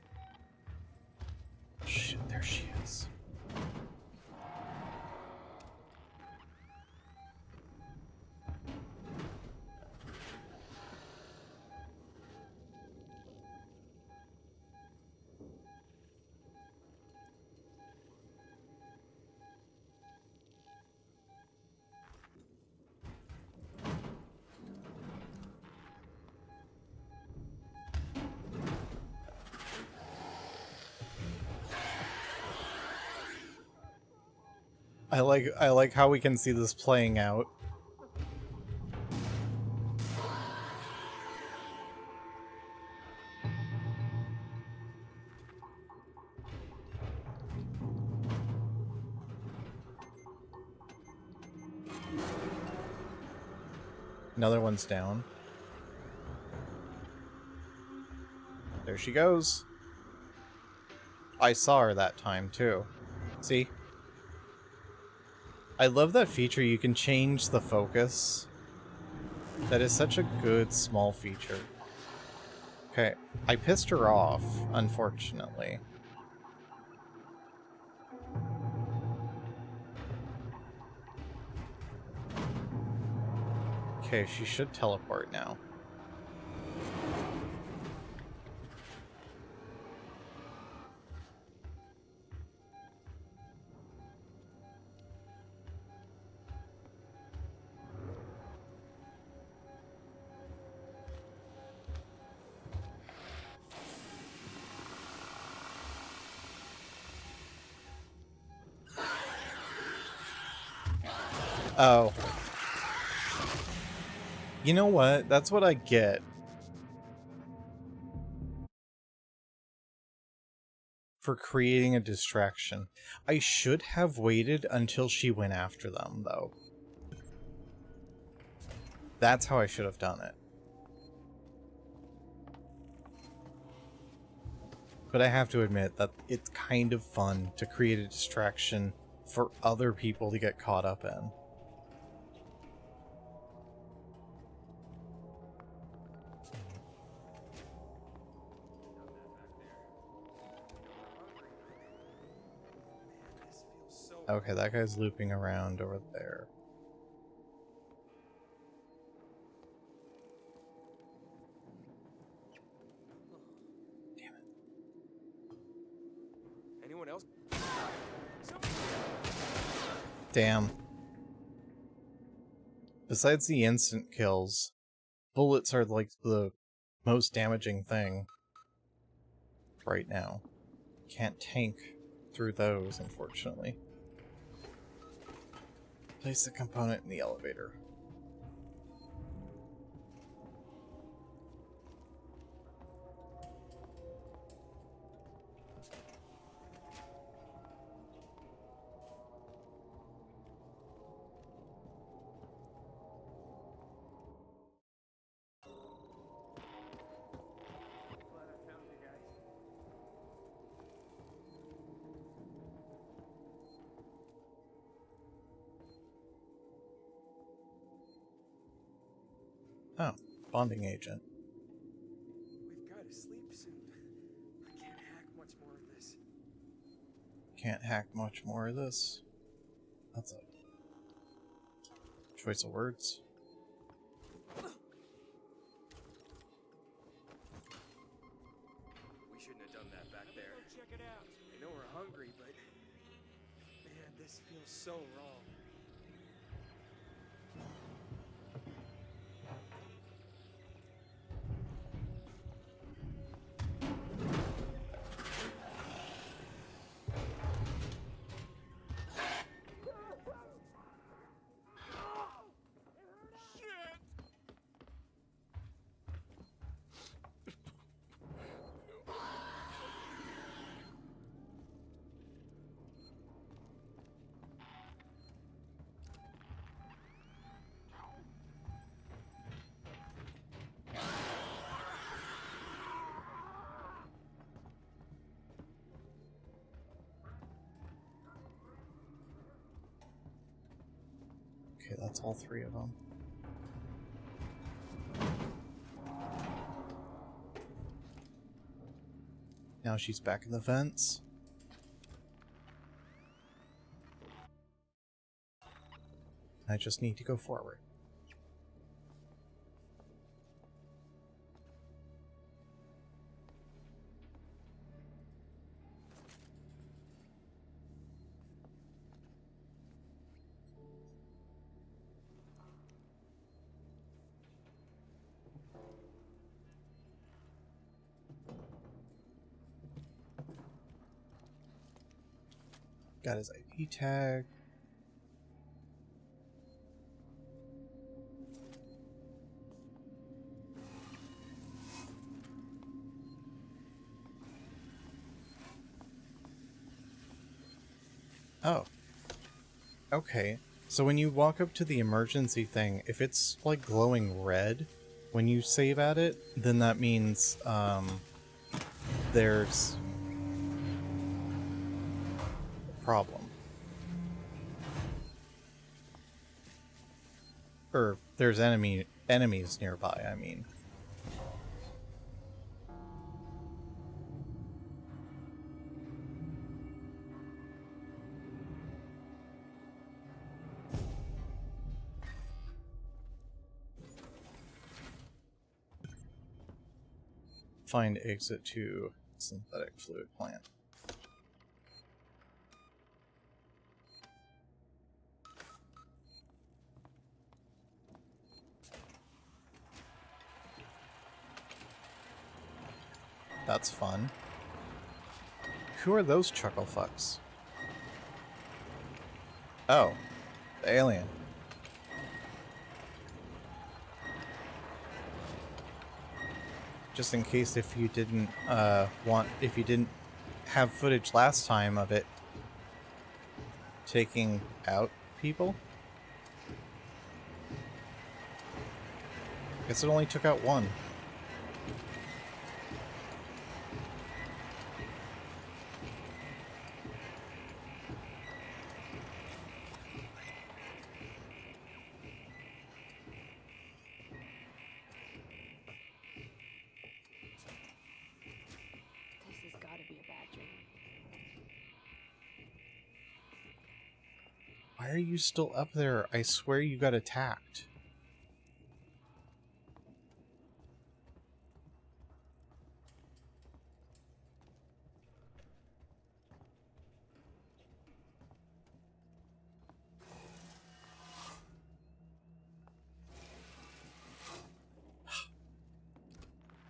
Shit, there she is. I like how we can see this playing out. Another one's down. There she goes. I saw her that time too. See? I love that feature. You can change the focus. That is such a good small feature. Okay, I pissed her off, unfortunately. Okay, she should teleport now. Oh. You know what? That's what I get. For creating a distraction. I should have waited until she went after them, though. That's how I should have done it. But I have to admit that it's kind of fun to create a distraction for other people to get caught up in. Okay, that guy's looping around over there. Damn it. Anyone else? Damn. Besides the instant kills, bullets are like the most damaging thing right now. Can't tank through those, unfortunately. Place the component in the elevator. Oh, bonding agent. We've got to sleep soon. I can't hack much more of this. Can't hack much more of this. That's a choice of words. was so wrong. Okay, that's all three of them. Now she's back in the vents. I just need to go forward. Got his ID tag. Oh. Okay. So when you walk up to the emergency thing, if it's like glowing red when you save at it, then that means there's a problem. Or there's enemies nearby, I mean. Find exit to synthetic fluid plant. That's fun. Who are those chuckle fucks? Oh, the alien. Just in case if you didn't if you didn't have footage last time of it taking out people. Guess it only took out one. This has got to be a bad dream. Why are you still up there? I swear you got attacked.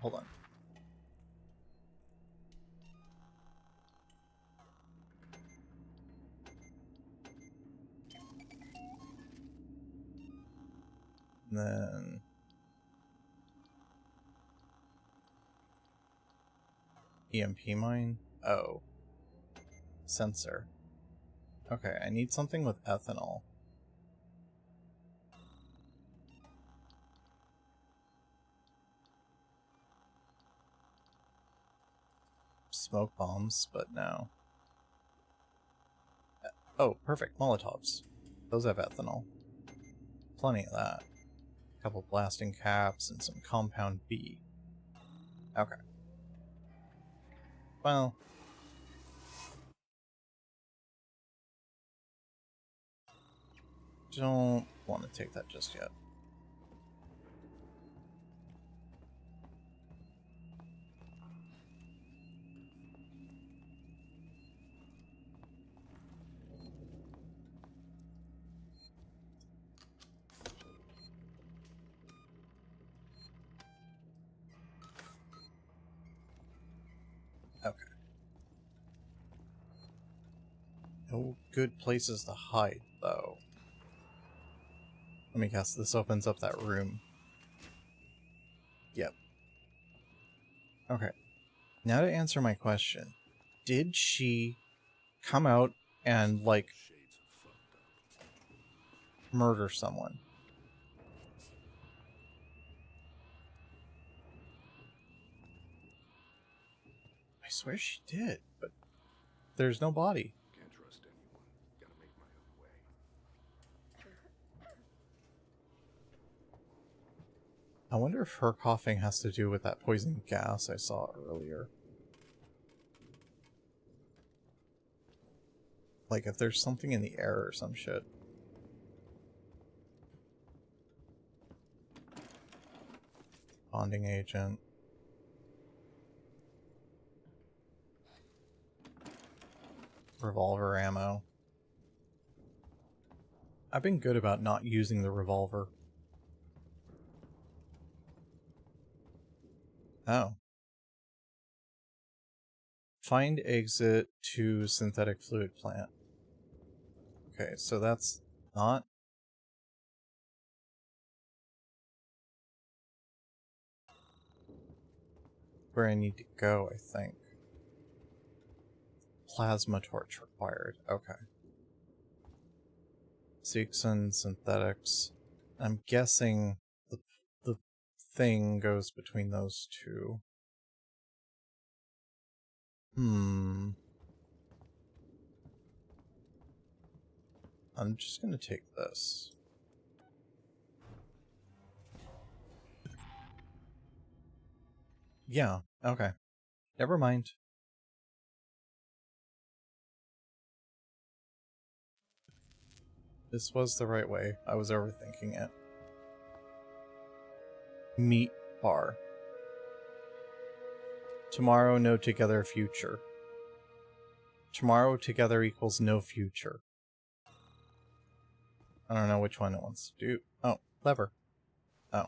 Hold on. And then EMP mine? Oh. Sensor. Okay, I need something with ethanol. Smoke bombs, but no. Oh, perfect. Molotovs. Those have ethanol. Plenty of that. A couple blasting caps and some compound B. Okay. Well. Don't want to take that just yet. No good places to hide, though. Let me guess, this opens up that room. Yep. Okay. Now to answer my question. Did she come out and, like, murder someone? I swear she did, but there's no body. Can't trust anyone. Gotta make my own way. I wonder if her coughing has to do with that poison gas I saw earlier. Like, if there's something in the air or some shit. Bonding agent. Revolver ammo. I've been good about not using the revolver. Oh. Find exit to synthetic fluid plant. Okay, so that's not... where I need to go, I think. Plasma torch required. Okay. Seegson synthetics. I'm guessing the thing goes between those two. I'm just gonna take this. Yeah, okay. Never mind. This was the right way. I was overthinking it. Meat bar. Tomorrow, no together future. Tomorrow together equals no future. I don't know which one it wants to do. Oh, lever. Oh.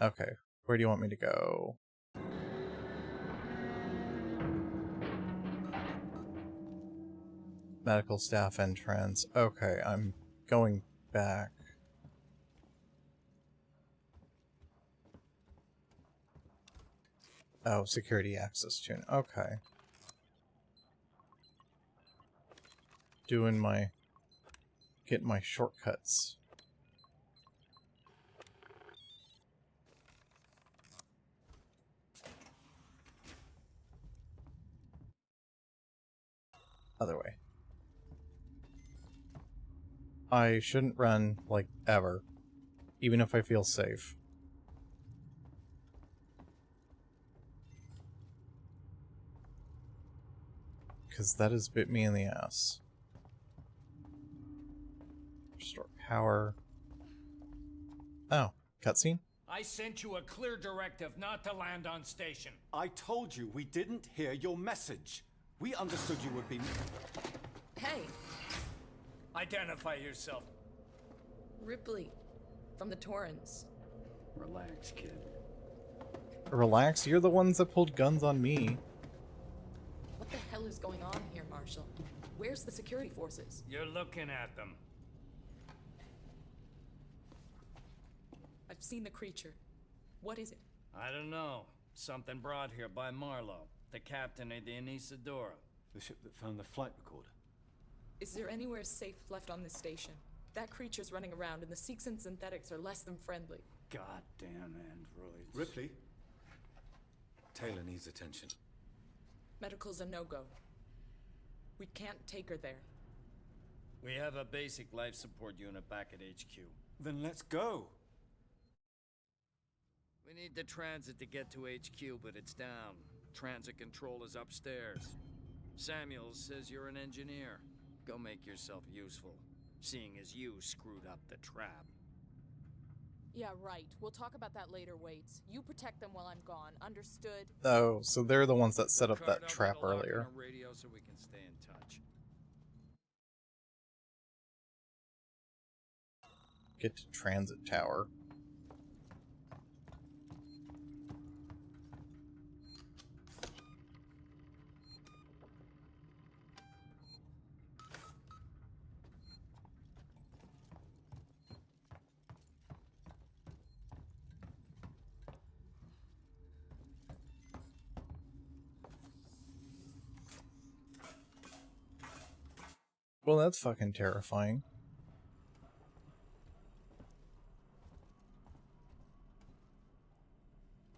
Okay, where do you want me to go? Medical staff entrance. Okay, I'm going back. Oh, security access tune. Okay. Getting my shortcuts. Other way. I shouldn't run, like, ever. Even if I feel safe. Because that has bit me in the ass. Restore power. Oh, cutscene? I sent you a clear directive not to land on station. I told you we didn't hear your message. We understood you would be... Hey! Identify yourself. Ripley, from the Torrens. Relax, kid. Relax, you're the ones that pulled guns on me. What the hell is going on here, Marshall? Where's the security forces? You're looking at them. I've seen the creature. What is it? I don't know. Something brought here by Marlowe, the captain of the Anisadora. The ship that found the flight recorder. Is there anywhere safe left on this station? That creature's running around and the Seegson synthetics are less than friendly. Goddamn androids. Ripley? Taylor needs attention. Medical's a no-go. We can't take her there. We have a basic life support unit back at HQ. Then let's go. We need the transit to get to HQ, but it's down. Transit control is upstairs. Samuels says you're an engineer. Go make yourself useful, seeing as you screwed up the trap. Yeah, right. We'll talk about that later, Waits. You protect them while I'm gone. Understood? Oh, so they're the ones that set up that trap earlier. Radio so we can stay in touch. Get to transit tower. Well, that's fucking terrifying.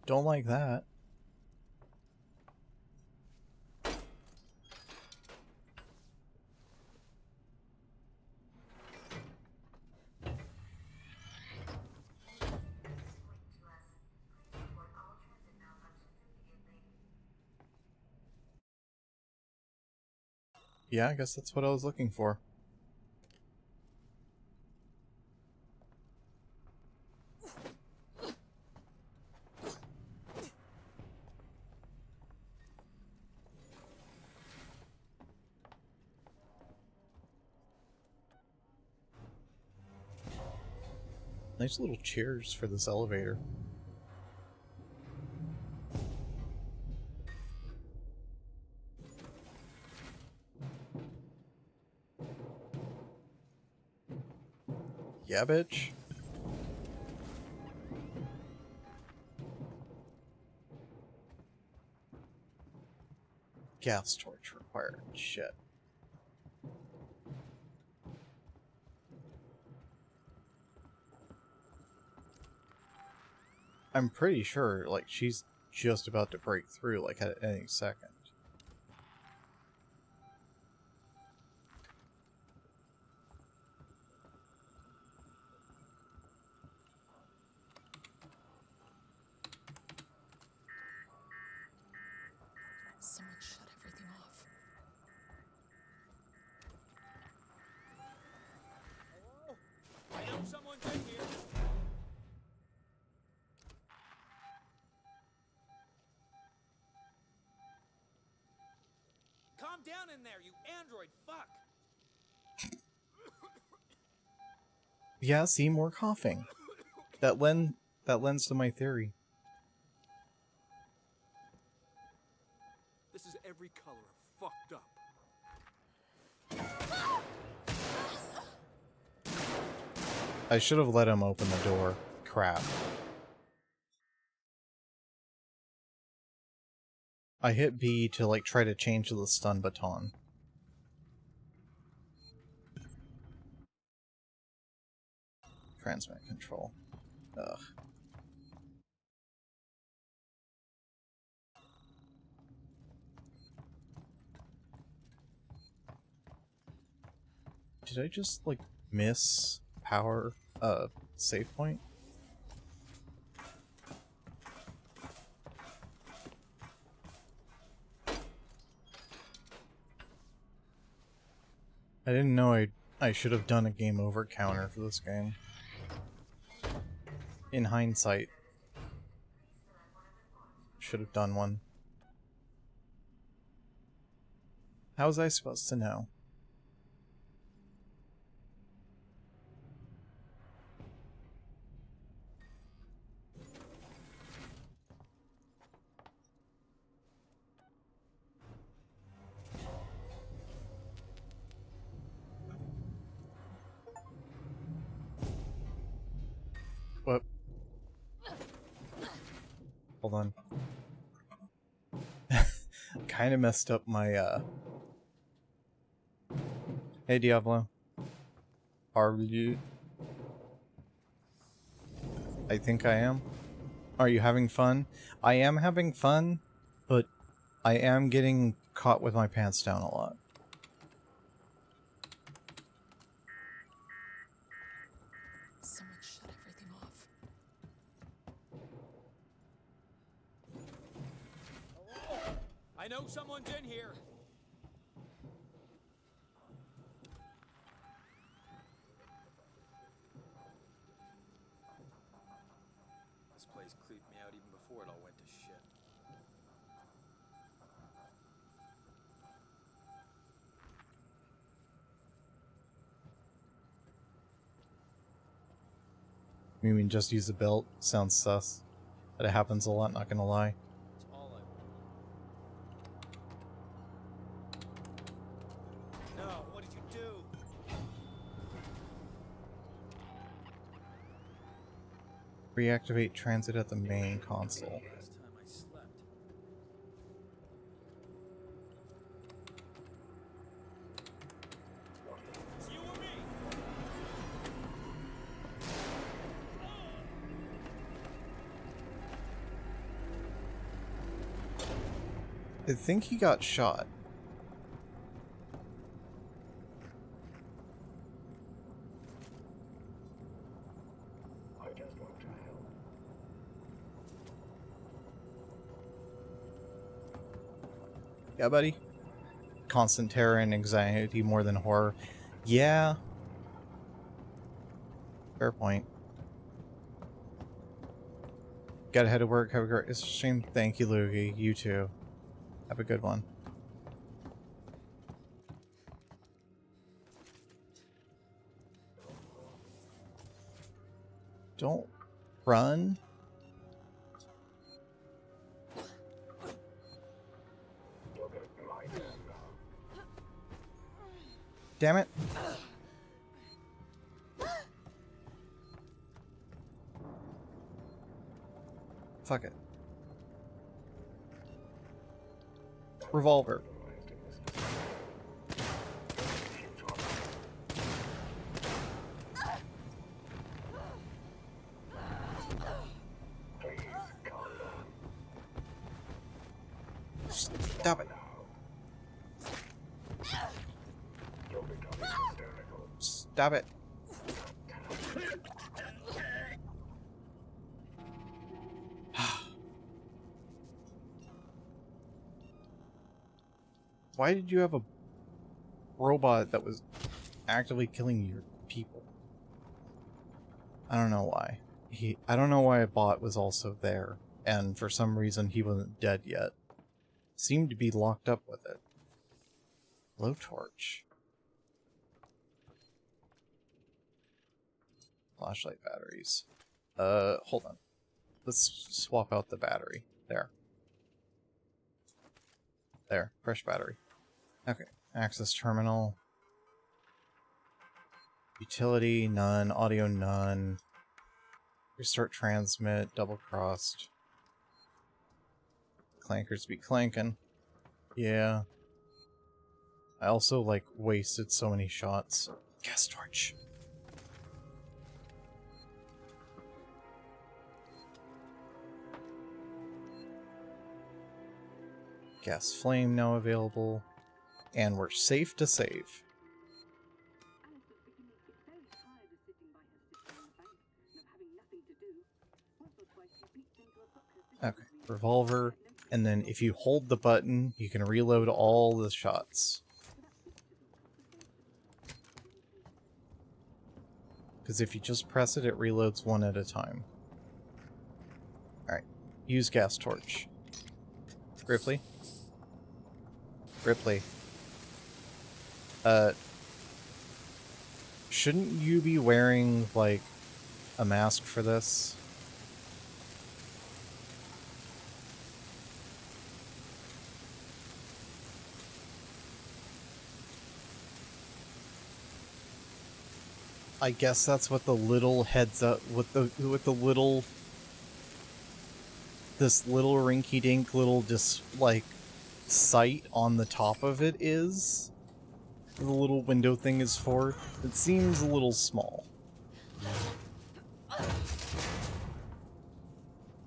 Don't like that. Yeah, I guess that's what I was looking for. Nice little chairs for this elevator. Yeah, bitch. Gas torch required. Shit. I'm pretty sure, like, she's just about to break through, like, at any second. Someone shut everything off. I know someone's in here. Calm down in there, you android fuck. Yeah, see, more coughing. That lends to my theory. This is every color of fucked up. I should have let him open the door. Crap. I hit B to, like, try to change the stun baton. Transmit control. Ugh. Did I just, like, miss power save point? I didn't know I should have done a game over counter for this game. In hindsight, should have done one. How was I supposed to know? What? Hold on. Kind of messed up my, Hey, Diablo. Are you... I think I am. Are you having fun? I am having fun, but I am getting caught with my pants down a lot. Someone shut everything off. I know someone's in here. This place creeped me out even before it all went to shit. You mean just use the belt? Sounds sus. But it happens a lot, not gonna lie. It's all I want. No, what did you do? Reactivate transit at the main console. Last time I slept. I think he got shot. I just want to help. Yeah, buddy? Constant terror and anxiety more than horror. Yeah. Fair point. Gotta head to work. Have a great stream. Thank you, Loogie. You too. Have a good one. Don't run. Look at my hand. Damn it. Fuck it. Revolver. Please calm down. Stop it. You're becoming hysterical. Stop it. Why did you have a robot that was actively killing your people? I don't know why. I don't know why a bot was also there, and for some reason he wasn't dead yet. Seemed to be locked up with it. Blowtorch. Flashlight batteries. Hold on. Let's swap out the battery. There. There. Fresh battery. Okay. Access terminal. Utility, none. Audio, none. Restart transmit. Double crossed. Clankers be clanking. Yeah. I also, like, wasted so many shots. Gas torch. Gas flame now available. And we're safe to save. Okay, revolver, and then if you hold the button, you can reload all the shots. Because if you just press it, it reloads one at a time. Alright, use gas torch. Ripley? Ripley. Shouldn't you be wearing, like, a mask for this? I guess that's what the little heads up with the little this little rinky-dink little just like sight on the top of it is. The little window thing is for. It seems a little small.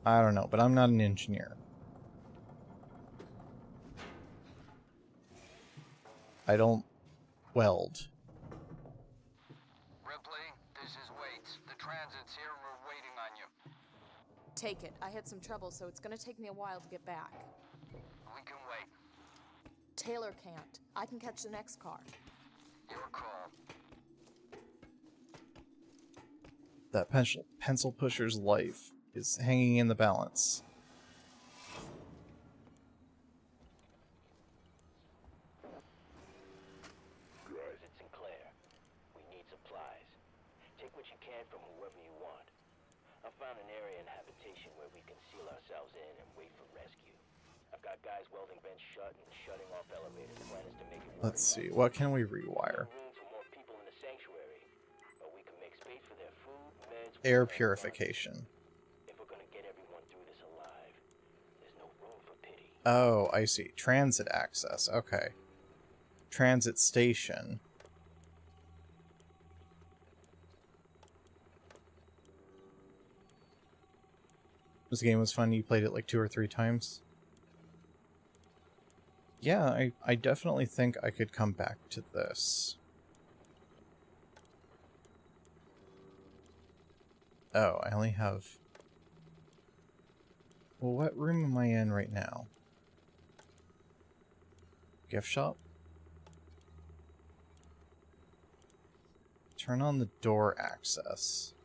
I don't know, but I'm not an engineer. I don't weld. Ripley, this is Waits. The transit's here and we're waiting on you. Take it. I had some trouble, so it's gonna take me a while to get back. We can wait. Taylor can't. I can catch the next car. Your call. That pencil pusher's life is hanging in the balance. It's Sinclair. We need supplies. Take what you can from whoever you want. I found an area in habitation where we can seal ourselves in and wait for rescue. I've got guys welding vents shut and shutting off elevators. The plan is to make it work. Let's see, what can we rewire? Room for more people in the sanctuary, but we can make space for their food, meds, Air water, and purification. if we're gonna get everyone through this alive, there's no room for pity. Oh, I see. Transit access. Okay. Transit station. This game was fun. You played it like 2 or 3 times. Yeah, I definitely think I could come back to this. Oh, I only have... Well, what room am I in right now? Gift shop? Turn on the door access.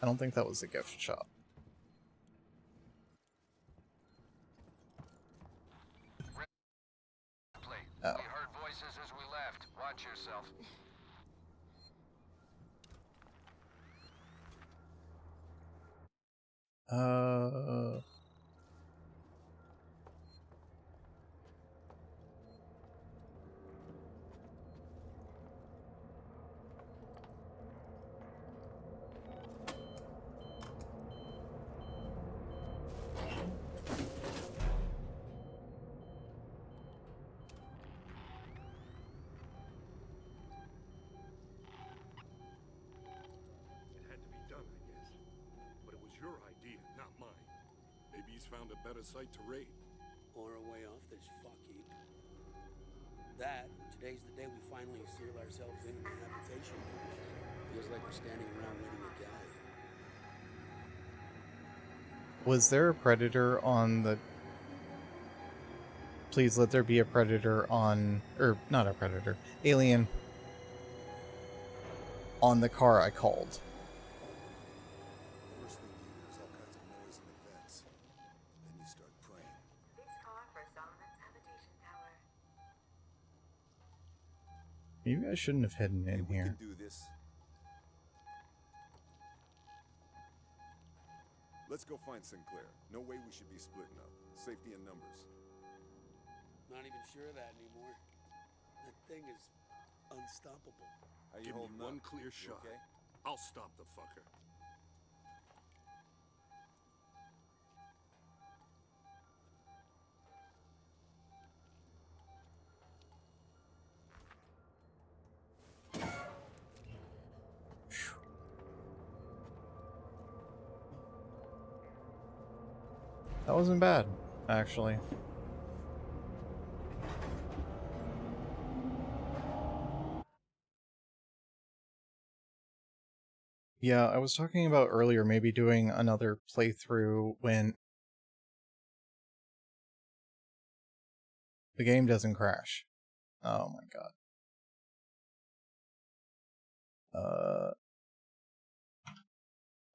I don't think that was the gift shop. Oh. We heard voices as we left. Watch yourself. Found a better site to raid. Or a way off this fuck heap. That, today's the day we finally seal ourselves in the habitation bunch. Feels like we're standing around waiting to die. Was there a predator on the... Please let there be a predator on... Or, not a predator. Alien. On the car I called. First thing you hear is all kinds of noise in the vents. Then you start praying. This car for Solomon's habitation tower. Maybe I shouldn't have hidden in We here. can do this. Let's go find Sinclair. No way we should be splitting up. Safety in numbers. Not even sure of that anymore. That thing is unstoppable. How you Give me holding one up? clear You shot. okay? I'll stop the fucker. That wasn't bad, actually. Yeah, I was talking about earlier maybe doing another playthrough when the game doesn't crash. Oh my god.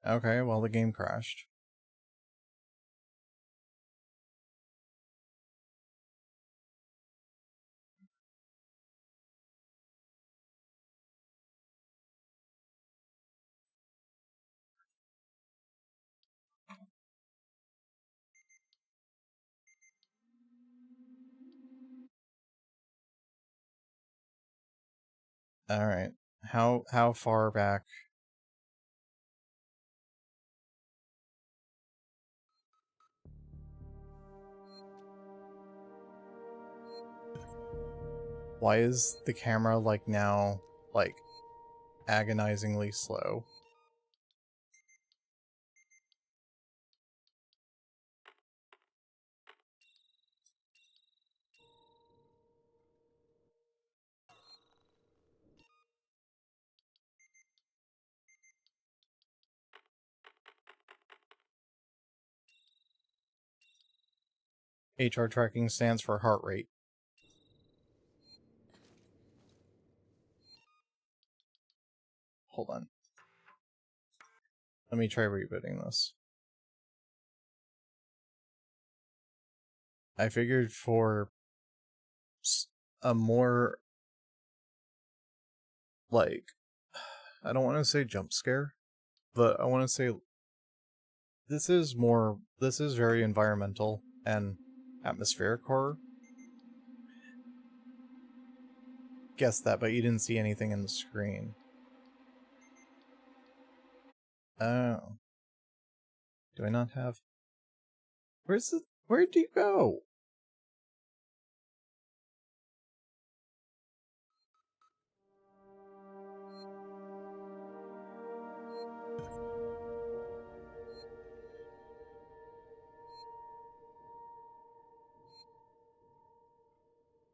Okay, well the game crashed. Alright. How far back? Why is the camera like now like agonizingly slow? HR tracking stands for heart rate. Hold on. Let me try rebooting this. I figured for a more, like, I don't want to say jump scare, but I want to say this is very environmental and atmospheric horror. Guessed that, but you didn't see anything in the screen. Oh. Do I not have... Where'd you go?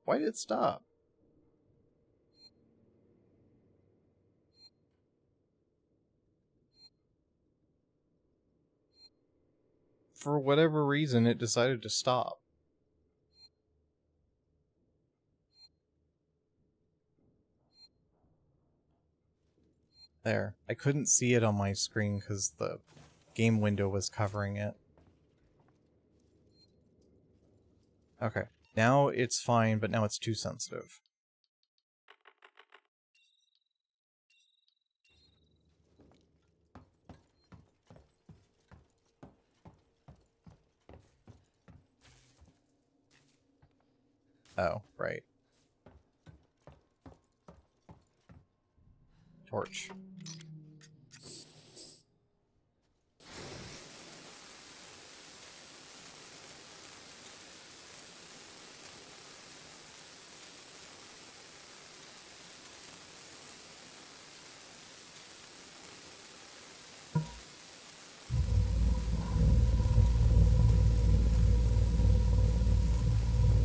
Why did it stop? For whatever reason, it decided to stop. There. I couldn't see it on my screen because the game window was covering it. Okay. Now it's fine, but now it's too sensitive. Oh, right. Torch.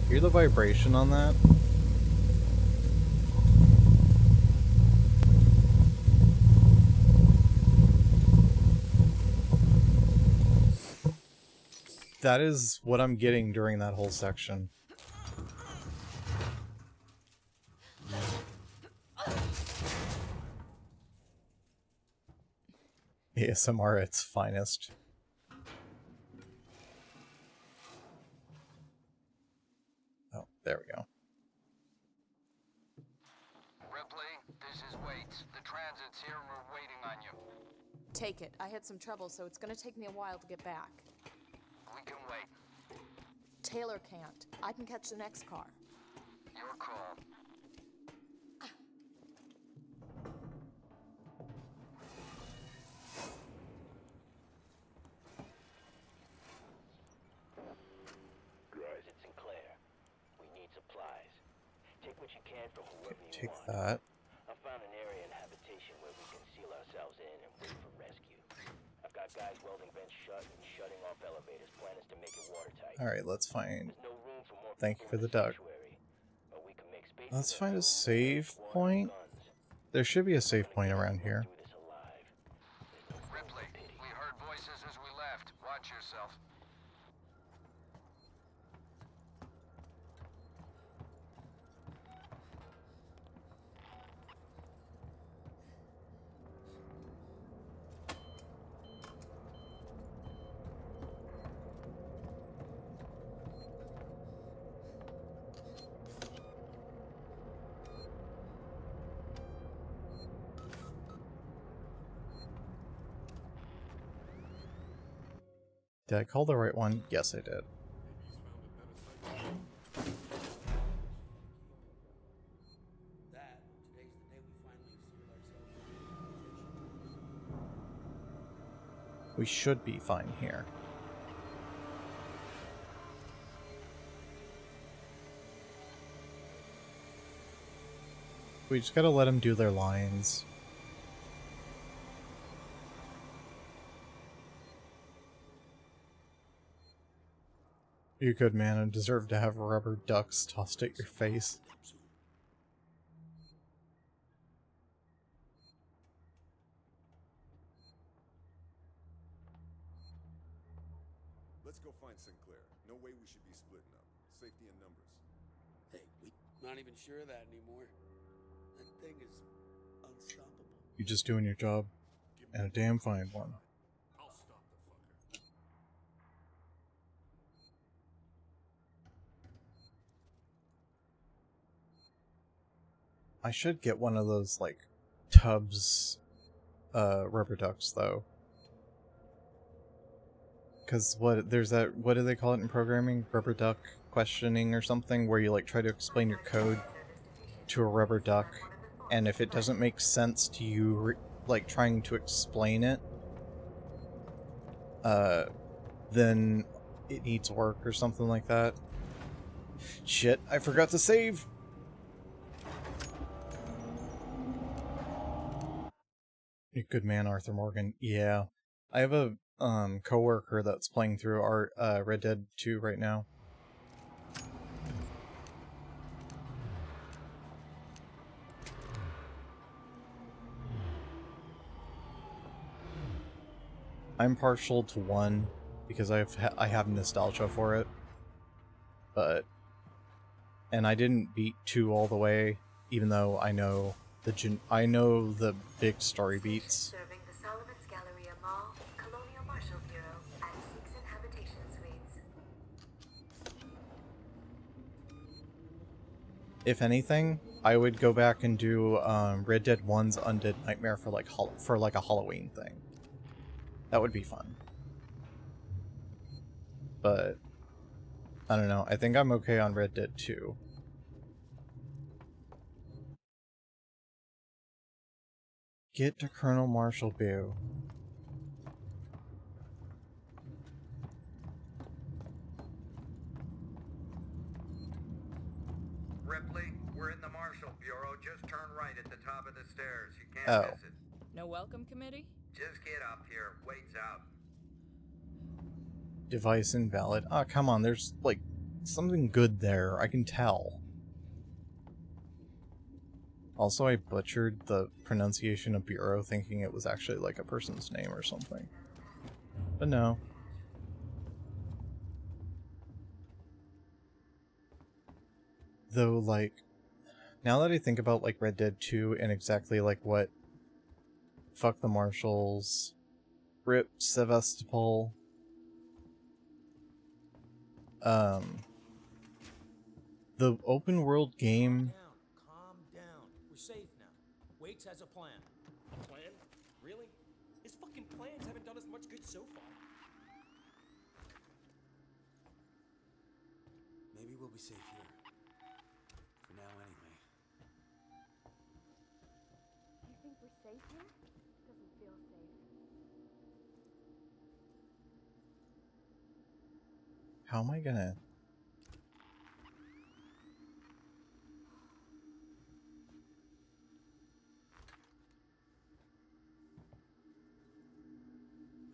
Hear the vibration on that? That is what I'm getting during that whole section. ASMR at its finest. Oh, there we go. Ripley, this is Waits. The transit's here and we're waiting on you. Take it. I had some trouble, so it's gonna take me a while to get back. We can wait. Taylor can't. I can catch the next car. Your call. It's Sinclair. We need supplies. Take what you can from whoever you Take want. that. I found an area in habitation where we can seal ourselves in and wait for rescue. I've got guys welding vents shut and shutting off elevators. Plan is to make it watertight. Alright, let's find... There's no room for more Thank you people for in the duck. sanctuary, but we can make space Let's for find a them. save point. There should be a save point around here. Ripley, we heard voices as we left. Watch yourself. Did I call the right one? Yes, I did. That, today's the day we finally seal ourselves in. We should be fine here. We just gotta let them do their lines. You good man and deserve to have rubber ducks tossed at your face. Let's go find Sinclair. No way we should be splitting up. Safety in numbers. Hey, we're not even sure of that anymore. That thing is unstoppable. You're just doing your job, and a damn fine one. I'll stop the fucker. I should get one of those, like, Tubbs rubber ducks, though. Because there's that, what do they call it in programming? Rubber duck questioning or something, where you, like, try to explain your code to a rubber duck, and if it doesn't make sense to you, like, trying to explain it, then it needs work or something like that. Shit, I forgot to save! You good man, Arthur Morgan. Yeah. I have a coworker that's playing through our Red Dead 2 right now. I'm partial to 1 because I have nostalgia for it, and I didn't beat 2 all the way, even though I know the big story beats. Serving the Solomon's Galleria Mall, Colonial Marshal Bureau, and Seegson Habitation Suites. If anything, I would go back and do Red Dead 1's Undead Nightmare for like a Halloween thing. That would be fun. But I don't know. I think I'm okay on Red Dead 2. Get to Colonel Marshall Boo. Ripley, we're in the Marshal Bureau. Just turn right at the top of the stairs. You can't miss it. No welcome committee? Just get up here. Wait's out. Device invalid. Ah, come on. There's, like, something good there. I can tell. Also, I butchered the pronunciation of Bureau, thinking it was actually, like, a person's name or something. But no. Though, like, now that I think about, like, Red Dead 2 and exactly, like, what fuck the Marshals, rip Sevastopol, the open world game. Calm down. We're safe now. Waits has a plan. A plan? Really? His fucking plans haven't done us much good so far. Maybe we'll be safe here. For now, anyway. You think we're safe here? Doesn't feel safe. How am I gonna...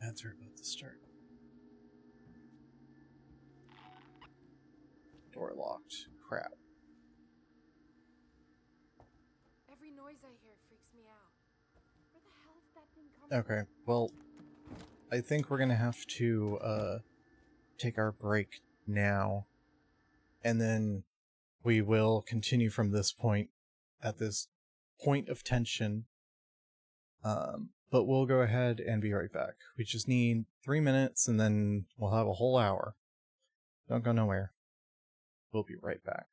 Ads are about to start. Door locked. Crap. Every noise I hear freaks me out. Where the hell's that thing coming from? Okay, well, I think we're gonna have to, take our break now. And then we will continue from this point, at this point of tension. But we'll go ahead and be right back. We just need 3 minutes and then we'll have a whole hour. Don't go nowhere. We'll be right back.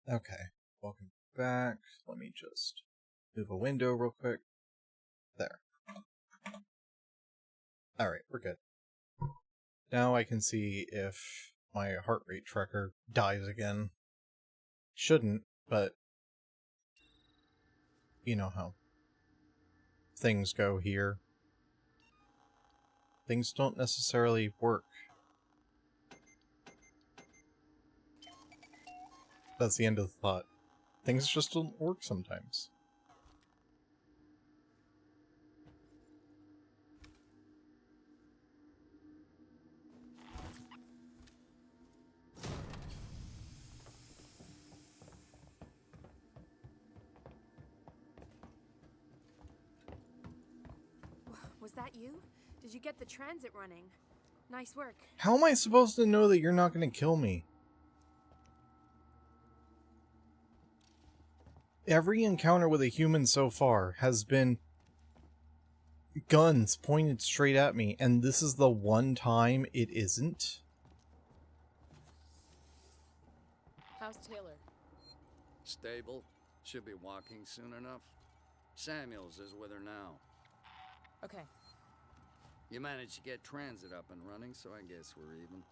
Okay, welcome back. Let me just move a window real quick. There. Alright, we're good. Now I can see if my heart rate tracker dies again. Shouldn't, but you know how things go here. Things don't necessarily work. That's the end of the thought. Things just don't work sometimes. Was that you? Did you get the transit running? Nice work. How am I supposed to know that you're not going to kill me? Every encounter with a human so far has been guns pointed straight at me, and this is the one time it isn't? How's Taylor? Stable. Should be walking soon enough. Samuels is with her now. Okay. You managed to get transit up and running, so I guess we're even.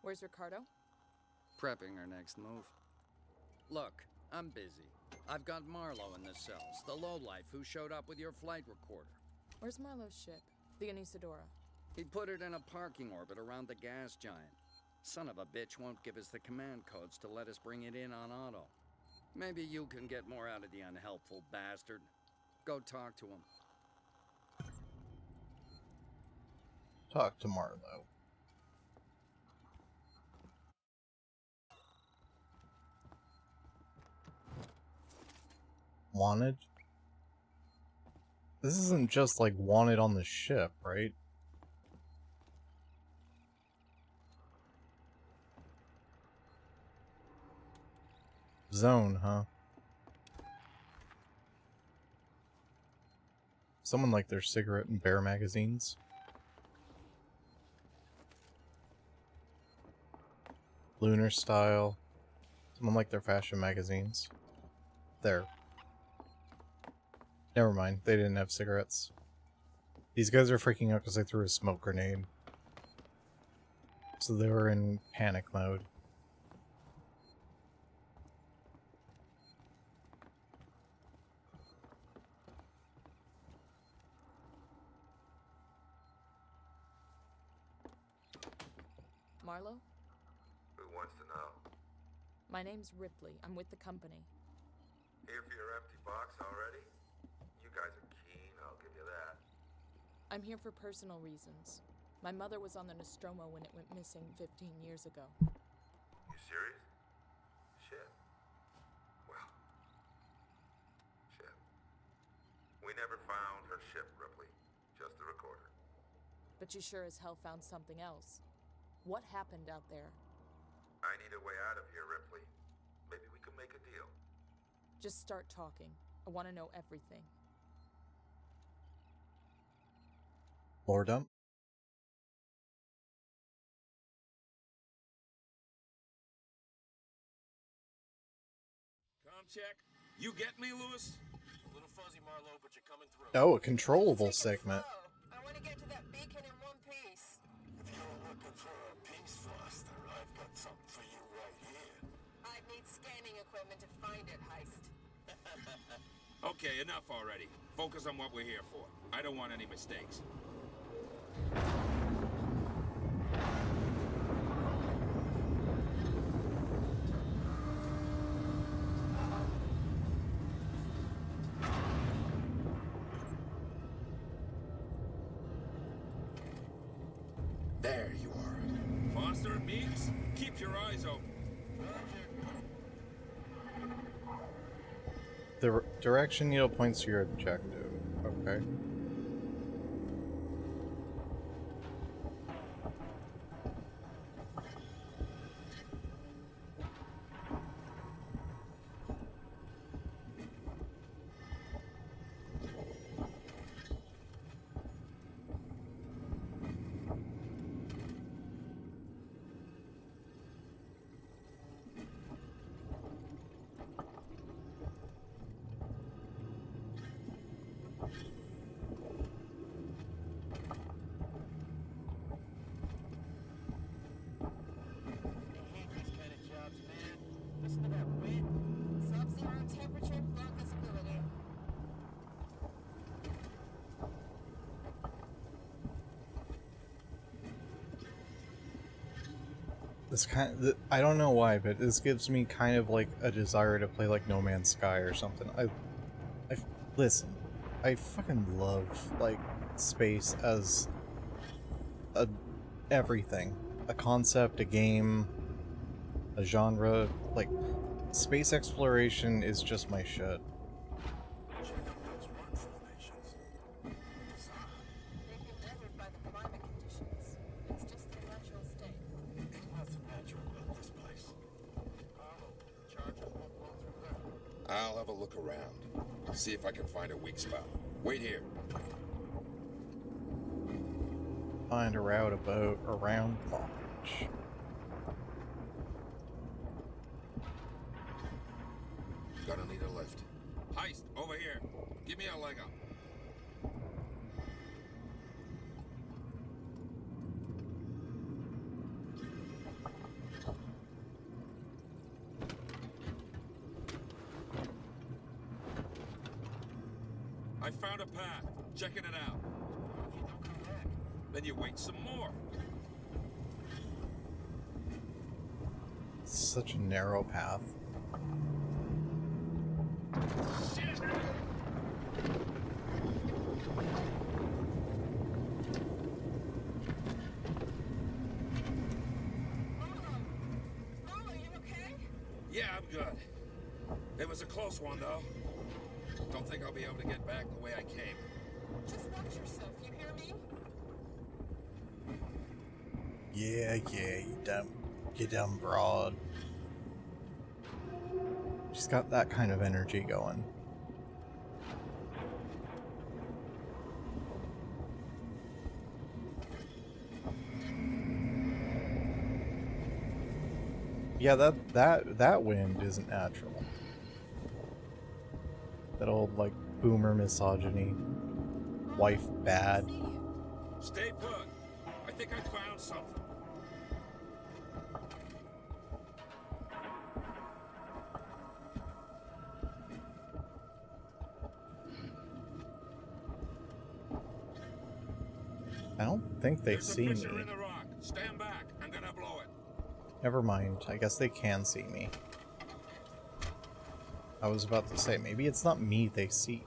Where's Ricardo? Prepping our next move. Look, I'm busy. I've got Marlowe in the cells, the lowlife who showed up with your flight recorder. Where's Marlowe's ship? The Anisadora. He put it in a parking orbit around the gas giant. Son of a bitch won't give us the command codes to let us bring it in on auto. Maybe you can get more out of the unhelpful bastard. Go talk to him. Talk to Marlowe. Wanted? This isn't just like wanted on the ship, right? Zone, huh? Someone like their cigarette and bear magazines. Lunar style. Someone like their fashion magazines. There. Never mind, they didn't have cigarettes. These guys are freaking out because I threw a smoke grenade. So they were in panic mode. Marlowe? Who wants to know? My name's Ripley. I'm with the company. Here for your empty box already? You guys are keen, I'll give you that. I'm here for personal reasons. My mother was on the Nostromo when it went missing 15 years ago. You serious? Shit. Well. Shit. We never found her ship, Ripley. Just the recorder. But you sure as hell found something else. What happened out there? I need a way out of here, Ripley. Maybe we can make a deal. Just start talking. I want to know everything. Lore dump? Com check. You get me, Lewis? A little fuzzy, Marlowe, but you're coming through. Oh, a controllable segment. I want to get to that beacon in one piece. If you're looking for a peace Foster, I've got something for you right here. I'd need scanning equipment to find it, Heist. Okay, enough already. Focus on what we're here for. I don't want any mistakes. There you are. Foster, Meeks, keep your eyes open. The direction needle points to your objective. Okay. This I don't know why, but this gives me kind of like a desire to play like No Man's Sky or something. Listen, I fucking love like space as everything. A concept, a game, a genre. Like, space exploration is just my shit. I'll have a look around. See if I can find a weak spot. Wait here. Find a route about around launch. Gonna need a lift. Heist, over here. Give me a leg up. I found a path. Checking it out. Then you wait some more. Such a narrow path. Yeah, I'm good. It was a close one, though. Don't think I'll be able to get back the way I came. Just watch yourself, you hear me? Yeah, you dumb broad. She's got that kind of energy going. Yeah, that wind isn't natural. That old, like, boomer misogyny. Wife bad. Stay put. I think I found something. I don't think they There's see a me. fissure in the rock. Stand back. I'm gonna blow it. Never mind. I guess they can see me. I was about to say, maybe it's not me they see.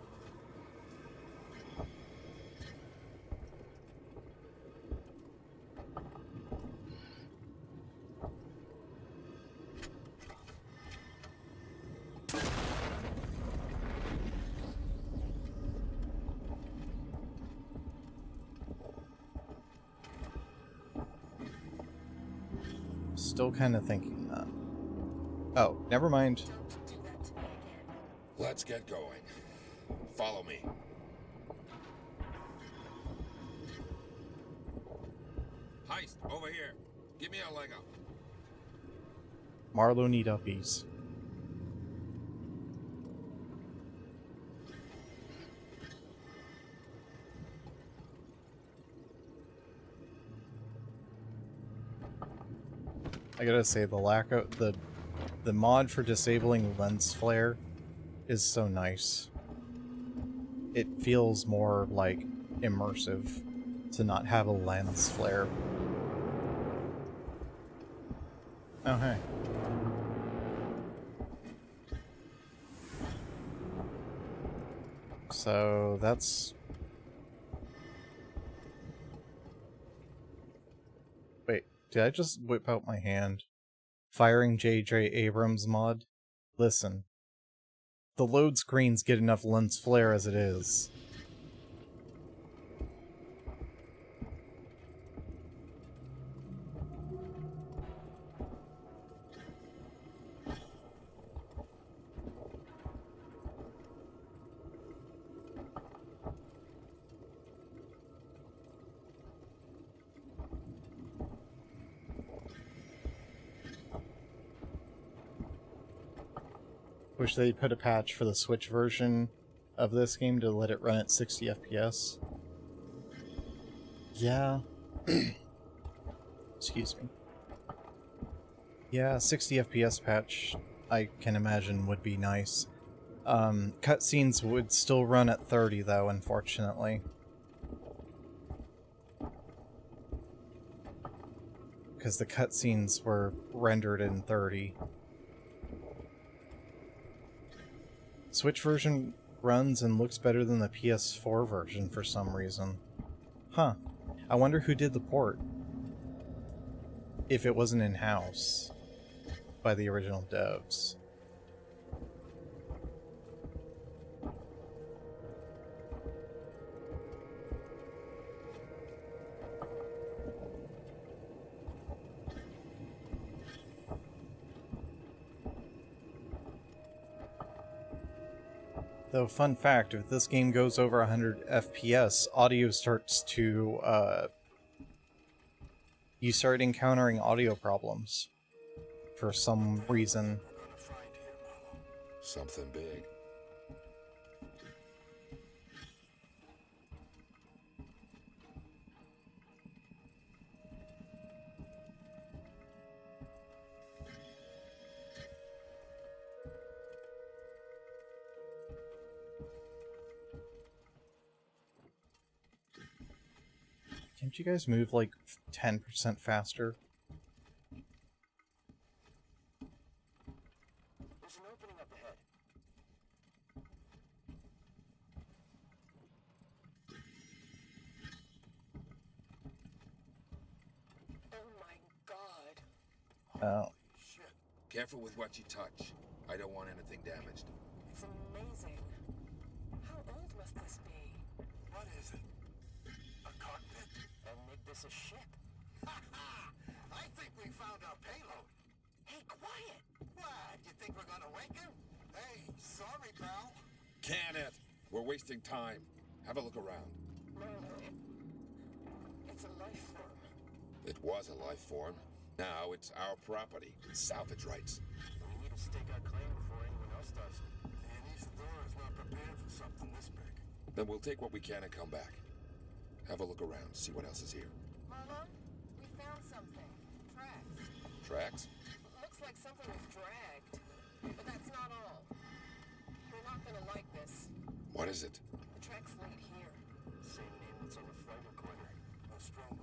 Still kind of thinking that. Oh, never mind. Let's get going. Follow me. Heist, over here. Give me a leg up. Marlowe need uppies. I gotta say, the lack of the mod for disabling lens flare is so nice. It feels more like immersive to not have a lens flare. Oh hey. So that's... Wait, did I just whip out my hand? Firing J.J. Abrams mod? Listen. The load screens get enough lens flare as it is. Wish they put a patch for the Switch version of this game to let it run at 60 FPS. Yeah. Excuse me. Yeah, 60 FPS patch, I can imagine, would be nice. Cutscenes would still run at 30 though, unfortunately. because the cutscenes were rendered in 30. Switch version runs and looks better than the PS4 version for some reason. Huh. I wonder who did the port. If it wasn't in-house by the original devs. Though, fun fact, if this game goes over 100 FPS, audio starts to, you start encountering audio problems. For some reason. Something big. Can't you guys move like 10% faster? There's an opening up ahead. Oh my god. Oh. Shit. Careful with what you touch. I don't want anything damaged. It's amazing. How old must this be? What is it? A cockpit? And make this a ship. I think we found our payload. Hey, quiet! What? You think we're gonna wake him? Hey, sorry, pal. Can it? We're wasting time. Have a look around. Marlo, it's a life form. It was a life form. Now it's our property. Salvage rights. We need to stake our claim before anyone else does. And Isadora's not prepared for something this big. Then we'll take what we can and come back. Have a look around, see what else is here. Marlo, we found something. Tracks. Tracks? Looks like something was dragged. But that's not all. You're not gonna like this. What is it? The tracks lead here. Same name that's on the flight recorder. Nostromo.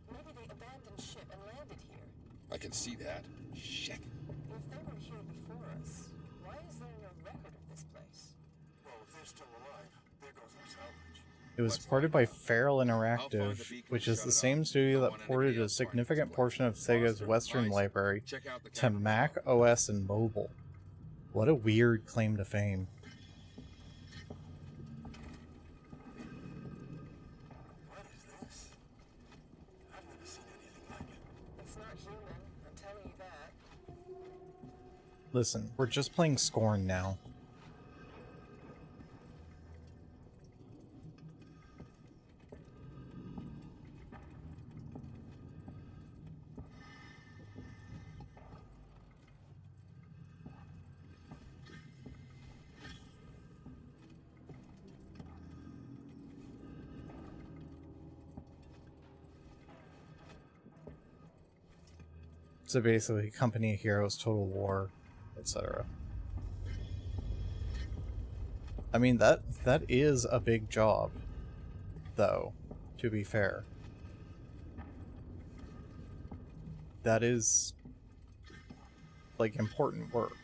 Maybe they abandoned ship and landed here. I can see that. Shit. If they were here before us, why is there no record of this place? Well, if they're still alive, there goes our salvage. It was ported by Feral Interactive, which is the same studio that ported a significant portion of Sega's Western library to Mac OS and mobile. What a weird claim to fame. What is this? I've never seen anything like it. It's not human, I'm telling you that. Listen, we're just playing Scorn now. So basically, Company of Heroes, Total War, etc. I mean, that is a big job, though, to be fair. That is, like, important work.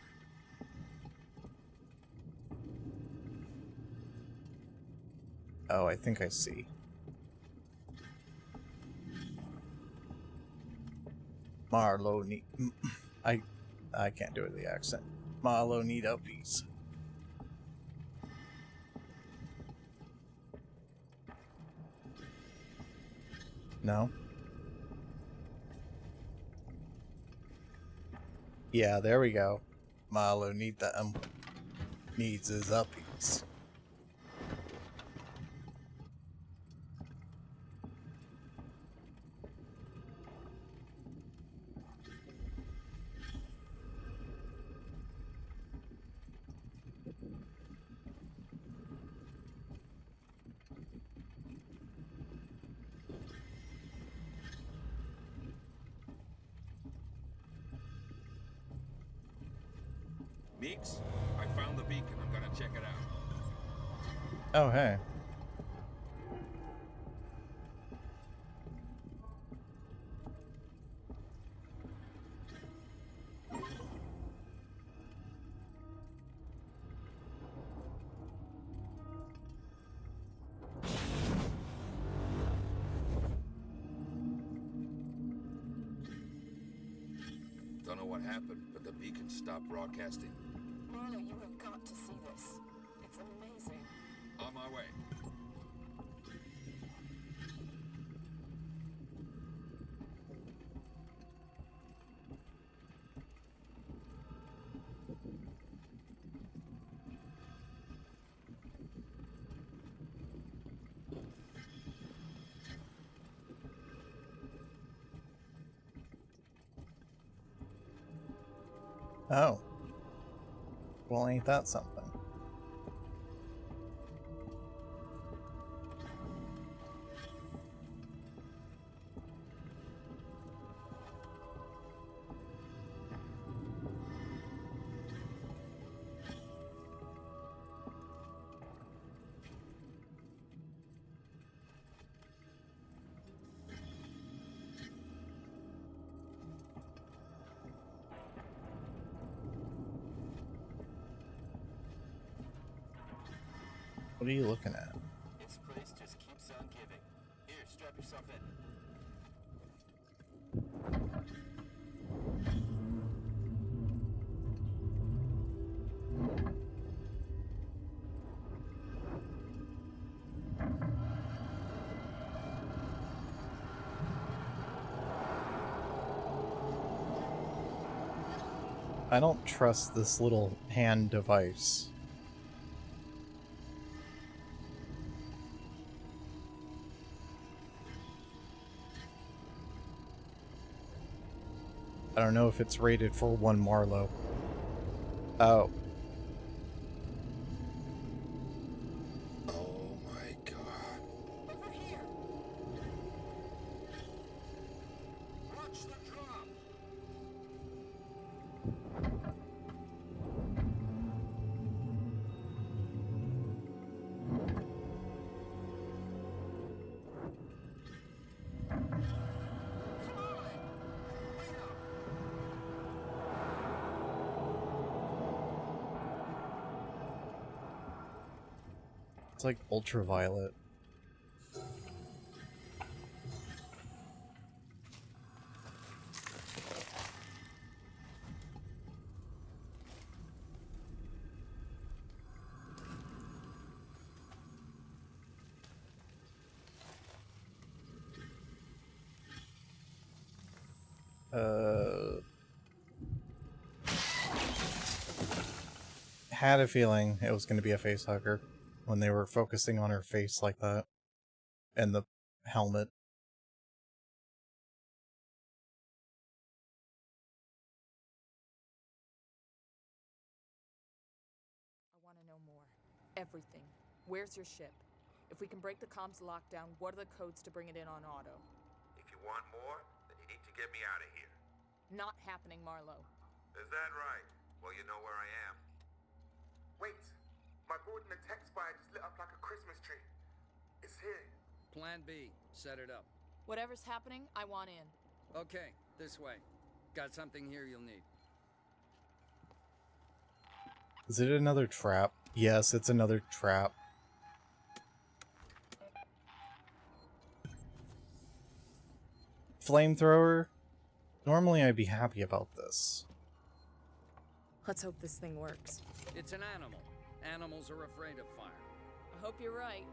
Oh, I think I see. Marlo need... I can't do it the accent. Marlo need uppies. No? Yeah, there we go. Marlo need the needs his uppies. Meeks, I found the beacon. I'm gonna check it out. Oh, hey. don't know what happened, but the beacon stopped broadcasting. Marlo, you have got to see this. It's amazing. On my way. Oh. Well, ain't that something? What are you looking at? This place just keeps on giving. Here, strap yourself in. I don't trust this little hand device. I don't know if it's rated for 1 Marlo. Oh. Oh my god. Over here. Watch the drop. It's like ultraviolet. Had a feeling it was going to be a face hugger when they were focusing on her face like that. And the helmet. I want to know more. Everything. Where's your ship? If we can break the comms lockdown, what are the codes to bring it in on auto? If you want more, then you need to get me out of here. Not happening, Marlo. Is that right? Well, you know where I am. Wait, my board in the tech spire just lit up like a Christmas tree. It's here. Plan B. Set it up. Whatever's happening, I want in. Okay, this way. Got something here you'll need. Is it another trap? Yes, it's another trap. Flamethrower? Normally I'd be happy about this. Let's hope this thing works. It's an animal. Animals are afraid of fire. I hope you're right.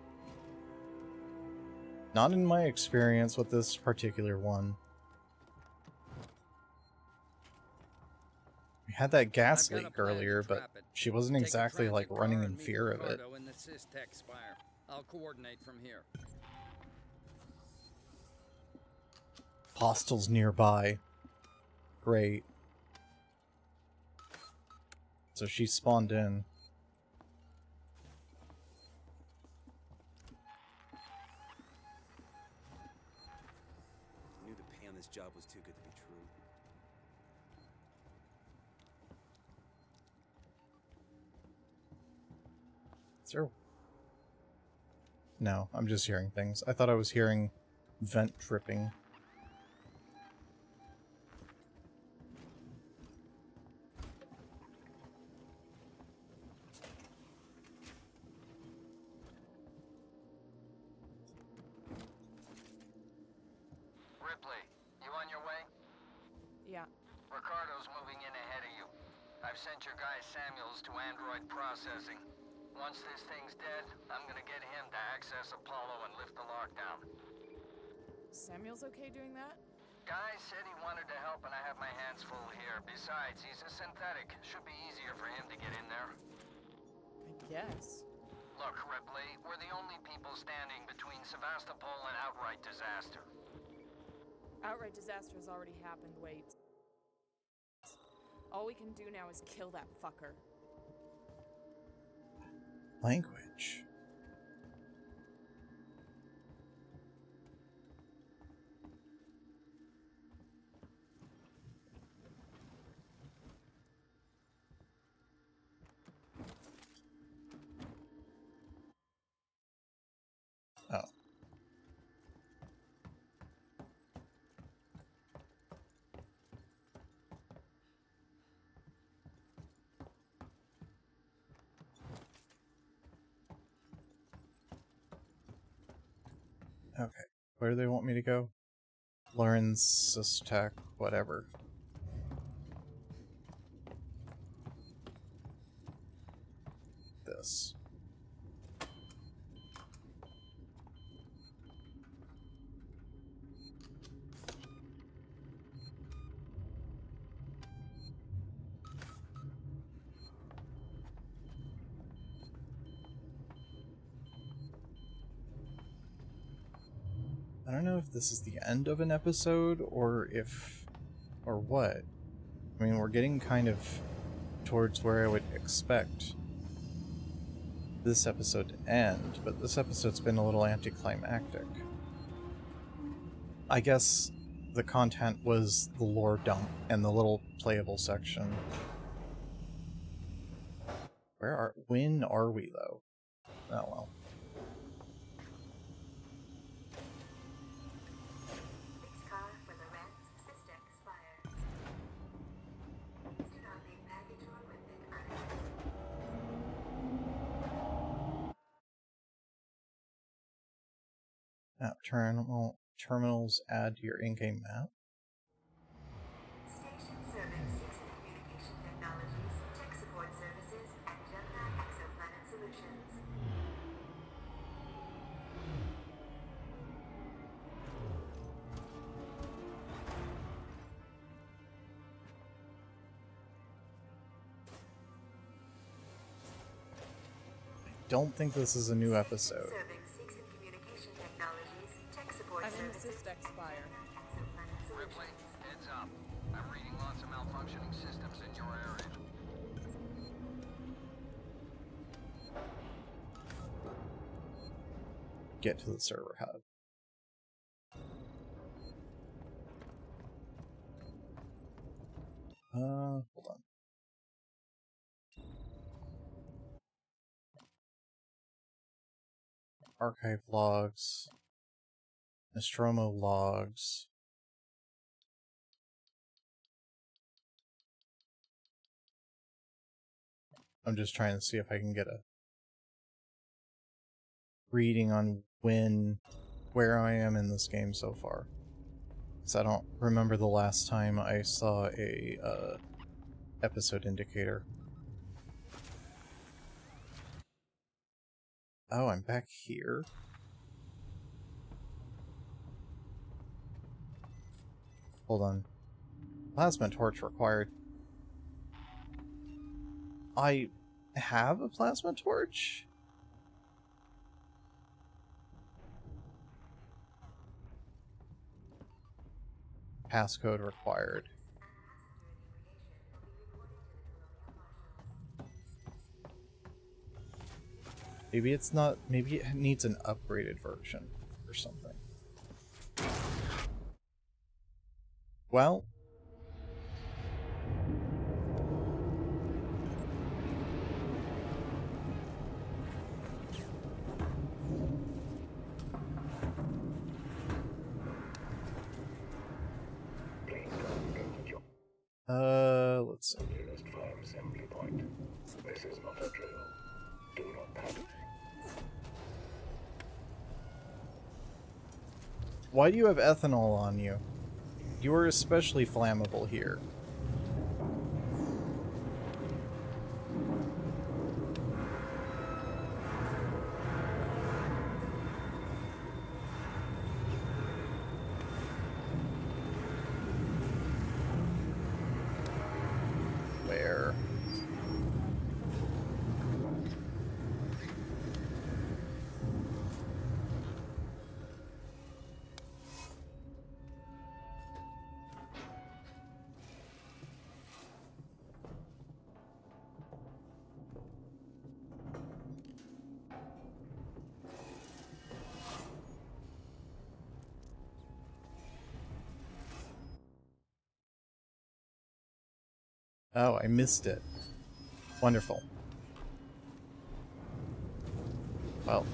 Not in my experience with this particular one. We had that gas leak earlier, but she wasn't exactly like running in fear of it. In the Systech Spire. I'll coordinate from here. Hostiles nearby. Great. So she spawned in. I knew the pay on this job was too good to be true. Is there... No, I'm just hearing things. I thought I was hearing vent dripping. Ripley, you on your way? Yeah. We're Ricardo's moving in ahead of you. I've sent your guy Samuels to android processing. Once this thing's dead, I'm gonna get him to access Apollo and lift the lockdown. Samuel's okay doing that? Guy said he wanted to help and I have my hands full here. Besides, he's a synthetic. Should be easier for him to get in there. I guess. Look, Ripley, we're the only people standing between Sevastopol and outright disaster. Outright disaster has already happened, wait. All we can do now is kill that fucker. Language. Oh. Okay, where do they want me to go? Lawrence, Sistek, whatever. This. I don't know if this is the end of an episode or what. I mean, we're getting kind of towards where I would expect this episode to end, but this episode's been a little anticlimactic. I guess the content was the lore dump and the little playable section. When are we though? Oh well. Terminals add to your in-game map. Station serving Seegson Communication Technologies, Tech Support Services, and Gemini Exoplanet Solutions. I don't think this is a new episode. I'm in the Sistek Spire. Ripley, heads up. I'm reading lots of malfunctioning systems in your area. Get to the server hub. Hold on. Archive logs. Nostromo logs. I'm just trying to see if I can get a reading on where I am in this game so far. Because I don't remember the last time I saw a episode indicator. Oh, I'm back here. Hold on. Plasma torch required. I have a plasma torch? Passcode required. Maybe it's not, maybe it needs an upgraded version or something. Well, let's see. Nearest fire assembly point. This is not a drill. Do not panic. Why do you have ethanol on you? You are especially flammable here. Oh, I missed it. Wonderful. Well.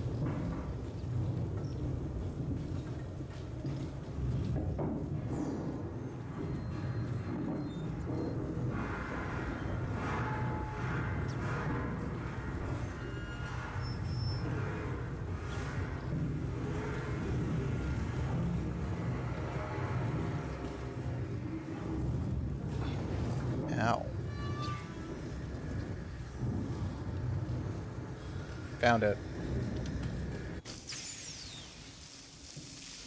Ow. Found it.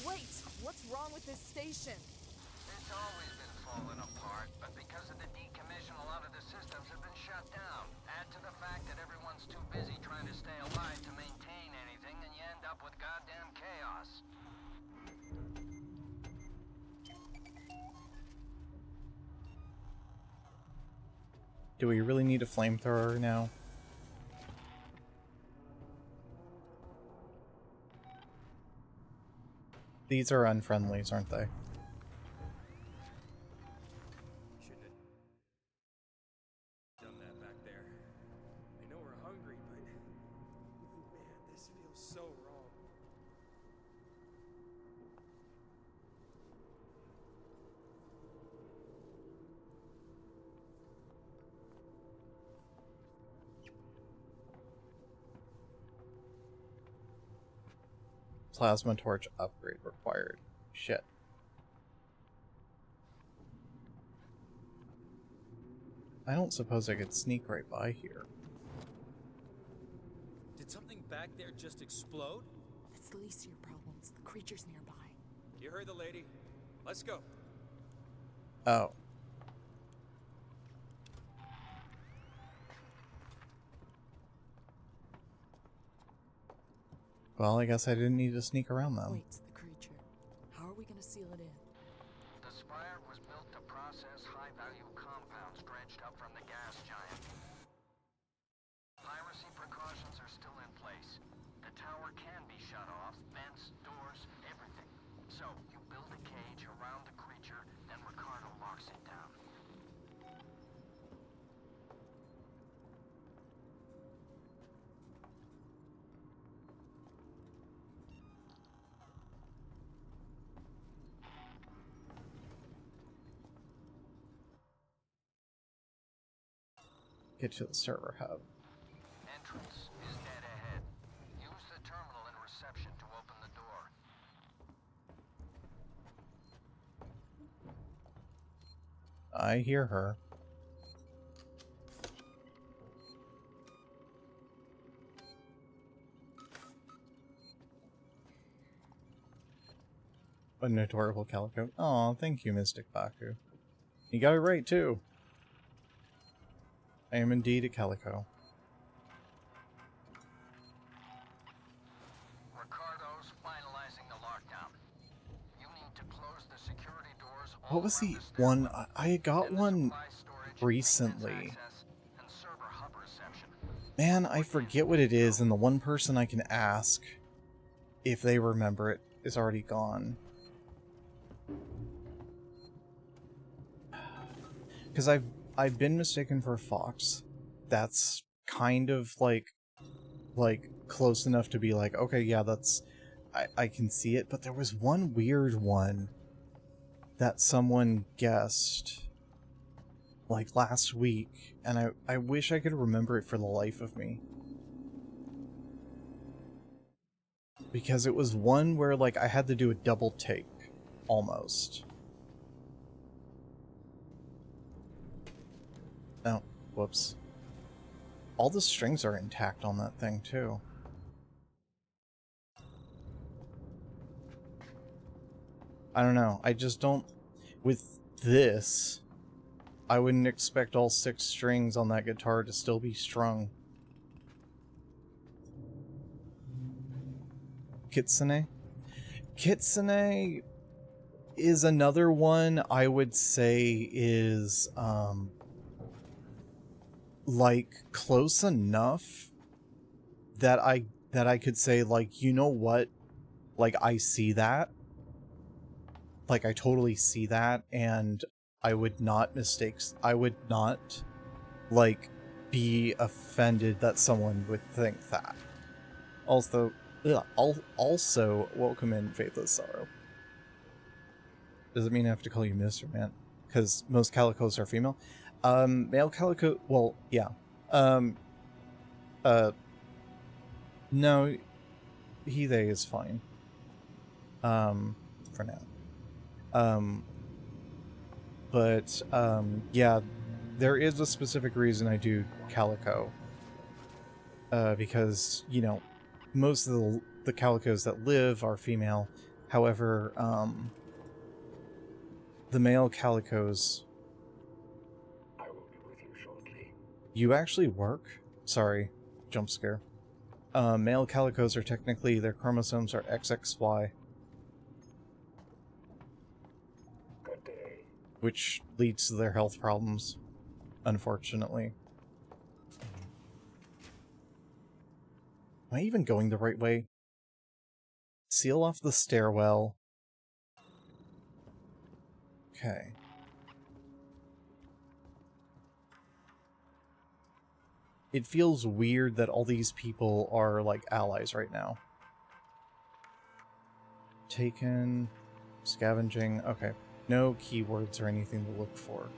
Wait, what's wrong with this station? It's always been falling apart, but because of the decommission, a lot of the systems have been shut down. Add to the fact that everyone's too busy trying to stay alive to maintain anything, and you end up with goddamn chaos. Do we really need a flamethrower now? These are unfriendlies, aren't they? Shouldn't have done that back there. I know we're hungry, but man, this feels so wrong. Plasma torch upgrade required. Shit. I don't suppose I could sneak right by here. Did something back there just explode? That's the least of your problems. The creature's nearby. You heard the lady. Let's go. Oh. Well, I guess I didn't need to sneak around them. Wait, the creature. How are we gonna seal it in? The spire was built to process high-value compounds dredged up from the gas giant. Piracy precautions are still in place. The tower can be shut off, vents, doors, everything. So, you build a cage around the creature, then Ricardo locks it down. Get to the server hub. Entrance is dead ahead. Use the terminal in reception to open the door. I hear her. An adorable calico. Aw, thank you, Mystic Baku. You got it right, too. I am indeed a calico. Ricardo's finalizing the lockdown. You need to close the security doors. What was the one? I got one recently. Man, I forget what it is, and the one person I can ask, if they remember it, is already gone. Because I've been mistaken for Fox. That's kind of like close enough to be like, okay, yeah, that's I can see it, but there was one weird one that someone guessed like last week, and I wish I could remember it for the life of me. Because it was one where like I had to do a double take almost. Oh, whoops. All the strings are intact on that thing, too. I don't know. I just don't... With this, I wouldn't expect all 6 strings on that guitar to still be strung. Kitsune? Kitsune is another one I would say is, like, close enough that I could say, like, you know what? Like, I see that. Like, I totally see that, and I would not I would not, like, be offended that someone would think that. Also, also, welcome in, Faithless Sorrow. Does it mean I have to call you Miss or Man? Because most calicos are female. Male calico, well, yeah. No, he, they is fine. For now. Yeah, there is a specific reason I do calico. Because, you know, most of the calicos that live are female. However, the male calicos... I will be with you shortly. You actually work? Sorry, jump scare. Male calicos are technically, their chromosomes are XXY. Good day. Which leads to their health problems, unfortunately. Am I even going the right way? Seal off the stairwell. Okay. It feels weird that all these people are, like, allies right now. Taken. Scavenging. Okay. No keywords or anything to look for.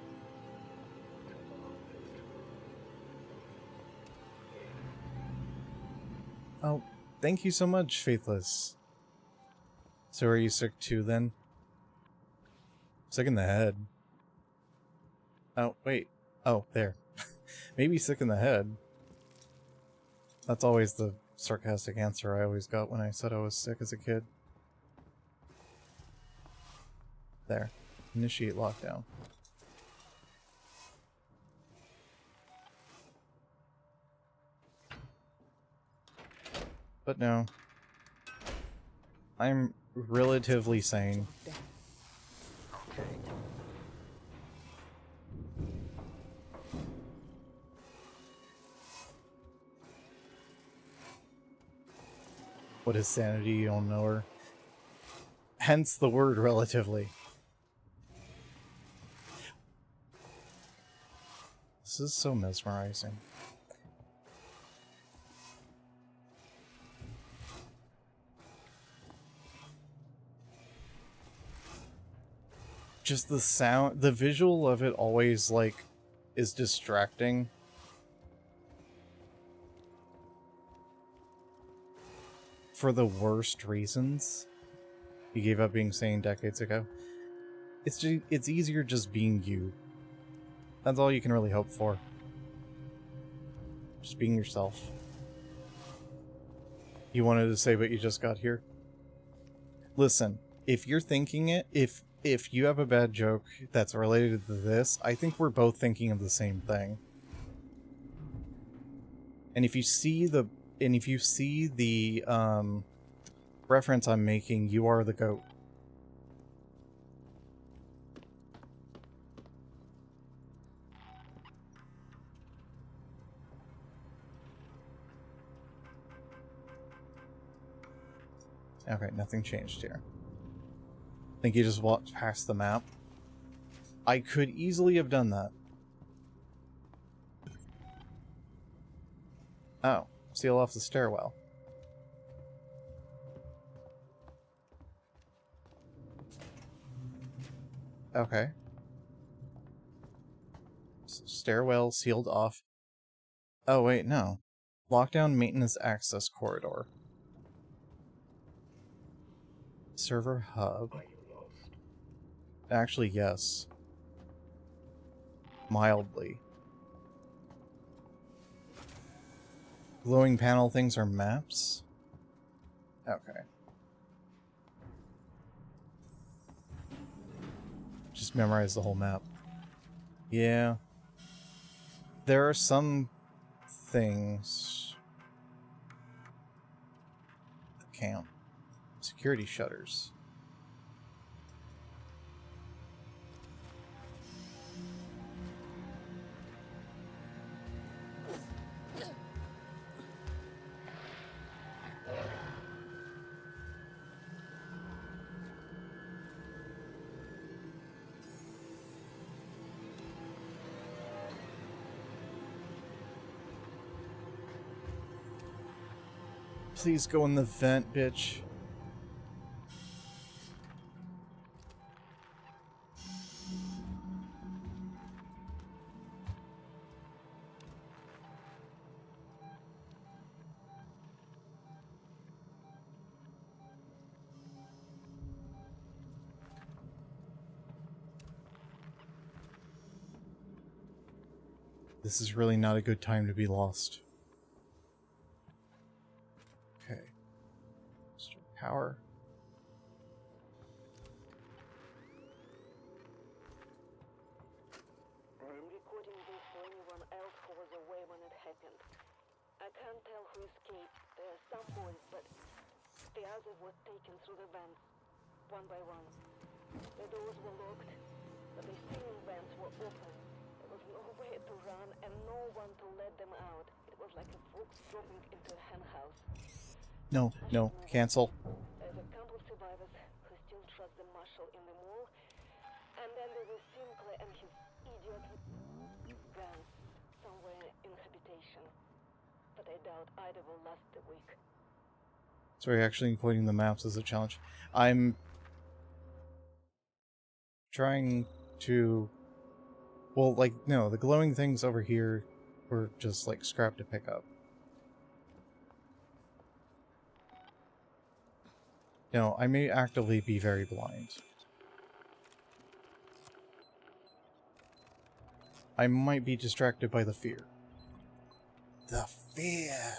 Oh, thank you so much, Faithless. So are you sick too, then? Sick in the head. Oh, wait. Oh, there. Maybe sick in the head. That's always the sarcastic answer I always got when I said I was sick as a kid. There. Initiate lockdown. But no. I'm relatively sane. Okay. What is sanity? You don't know her. Hence the word relatively. This is so mesmerizing. Just the sound, the visual of it always, like, is distracting. For the worst reasons. You gave up being sane decades ago. It's easier just being you. That's all you can really hope for. Just being yourself. You wanted to say, but you just got here? Listen, if you're thinking it, if you have a bad joke that's related to this, I think we're both thinking of the same thing. And if you see the reference I'm making, you are the goat. Okay, nothing changed here. I think you just walked past the map. I could easily have done that. Oh, seal off the stairwell. Okay. Stairwell sealed off. Oh, wait, no. Lockdown maintenance access corridor. Server hub. Actually, yes. Mildly. Glowing panel things are maps? Okay. Just memorize the whole map. Yeah. There are some things that count. Security shutters. Please go in the vent, bitch. This is really not a good time to be lost. Okay. Start power. I'm recording this for anyone else who was away when it happened. I can't tell who escaped. There are some boys, but the others were taken through the vents, one by one. The doors were locked, but the ceiling vents were open. There was nowhere to run and no one to let them out. It was like a fox dropping into a hen house. No, no, cancel. There's a couple survivors who still trust the marshal in the mall. And then there was Sinclair and his idiot guns somewhere in habitation. But I doubt either will last the week. Sorry, actually including the maps as a challenge. I'm trying to... Well, like, no, the glowing things over here were just, like, scrap to pick up. No, I may actively be very blind. I might be distracted by the fear. The fear!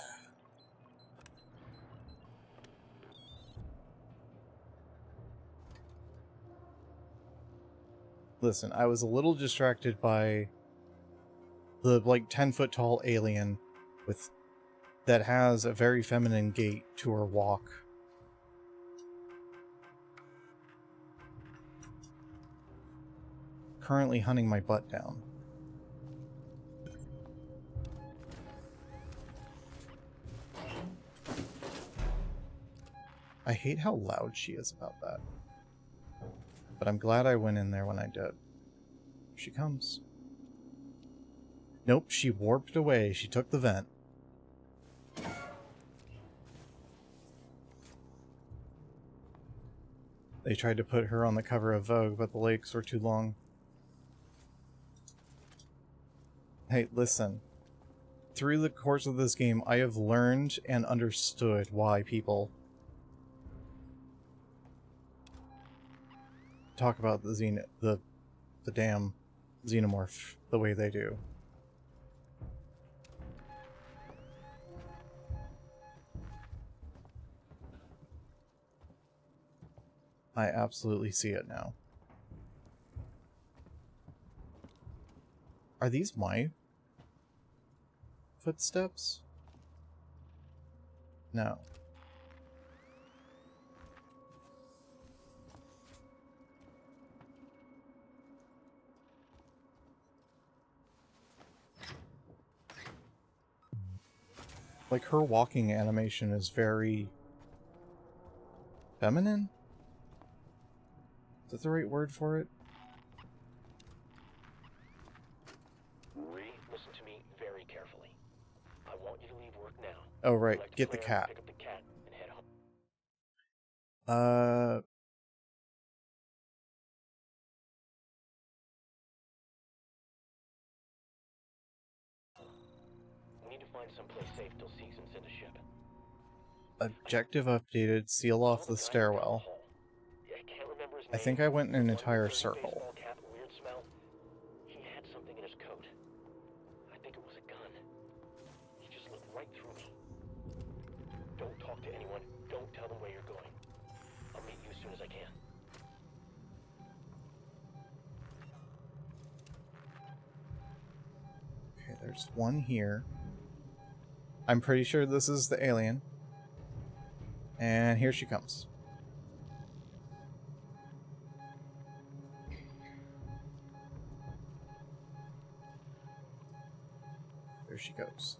Listen, I was a little distracted by the, like, 10-foot tall alien with that has a very feminine gait to her walk. Currently hunting my butt down. I hate how loud she is about that. But I'm glad I went in there when I did. She comes. Nope, she warped away. She took the vent. They tried to put her on the cover of Vogue, but the legs were too long. Hey, listen. Through the course of this game, I have learned and understood why people talk about the damn xenomorph the way they do. I absolutely see it now. Are these my footsteps? No. Like, her walking animation is very feminine? Is that the right word for it? Ree, listen to me very carefully. I want you to leave work now. Oh, right. Like Get the cat. Pick up the cat and head home. We need to find someplace safe till Seegson send a ship. Objective updated. Seal off the stairwell. I think I went in an entire circle. Weird smell. He had something in his coat. I think it was a gun. He just looked right through me. Don't talk to anyone. Don't tell them where you're going. I'll meet you as soon as I can. Okay, there's one here. I'm pretty sure this is the alien. And here she comes. There she goes.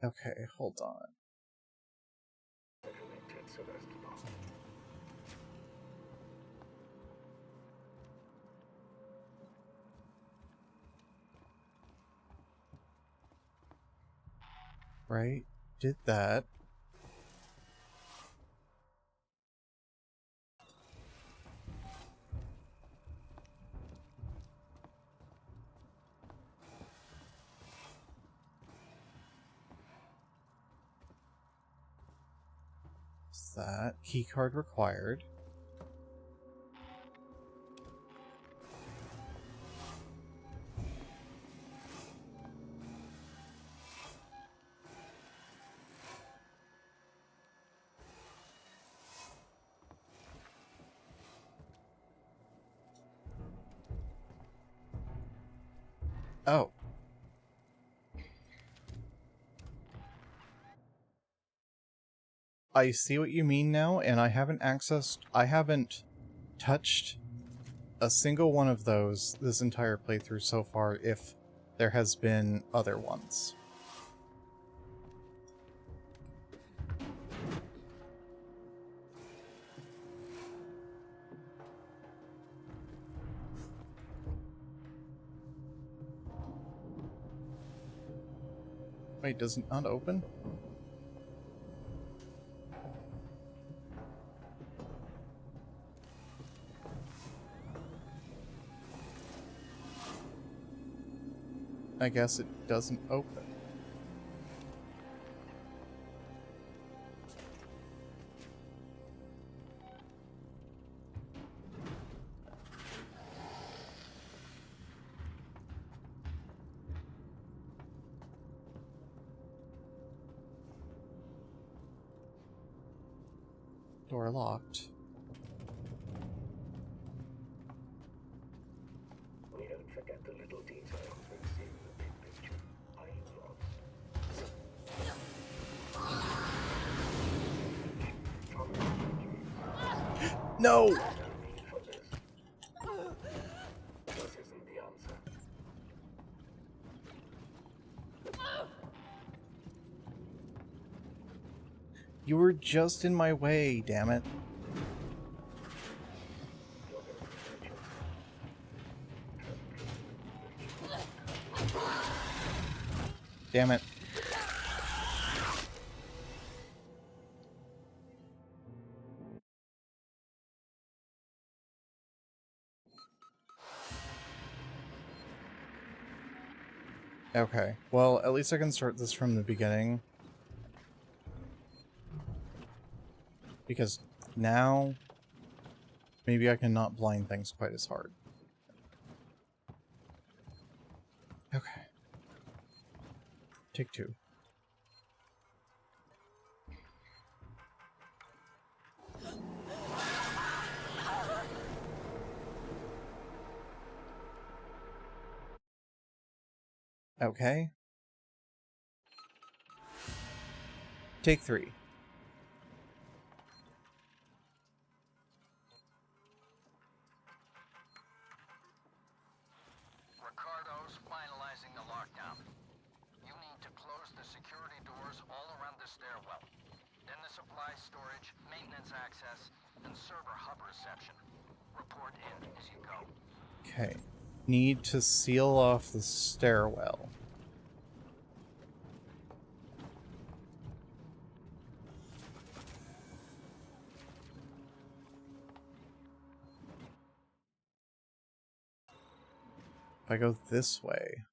Okay, hold on. Right, did that. Is that keycard required? Oh. I see what you mean now, and I haven't touched a single one of those this entire playthrough so far, if there has been other ones. Wait, does it not open? I guess it doesn't open. Door locked. We don't forget the little details when seeing the big picture. Are you lost? No! This isn't the answer. You were just in my way, damn it. Damn it. Okay, well, at least I can start this from the beginning. Because now, maybe I can not blind things quite as hard. Okay. Take two. Okay. Take three. Ricardo's finalizing the lockdown. You need to close the security doors all around the stairwell. Then the supply storage, maintenance access, and server hub reception. Report in as you go. Okay. Need to seal off the stairwell. If I go this way,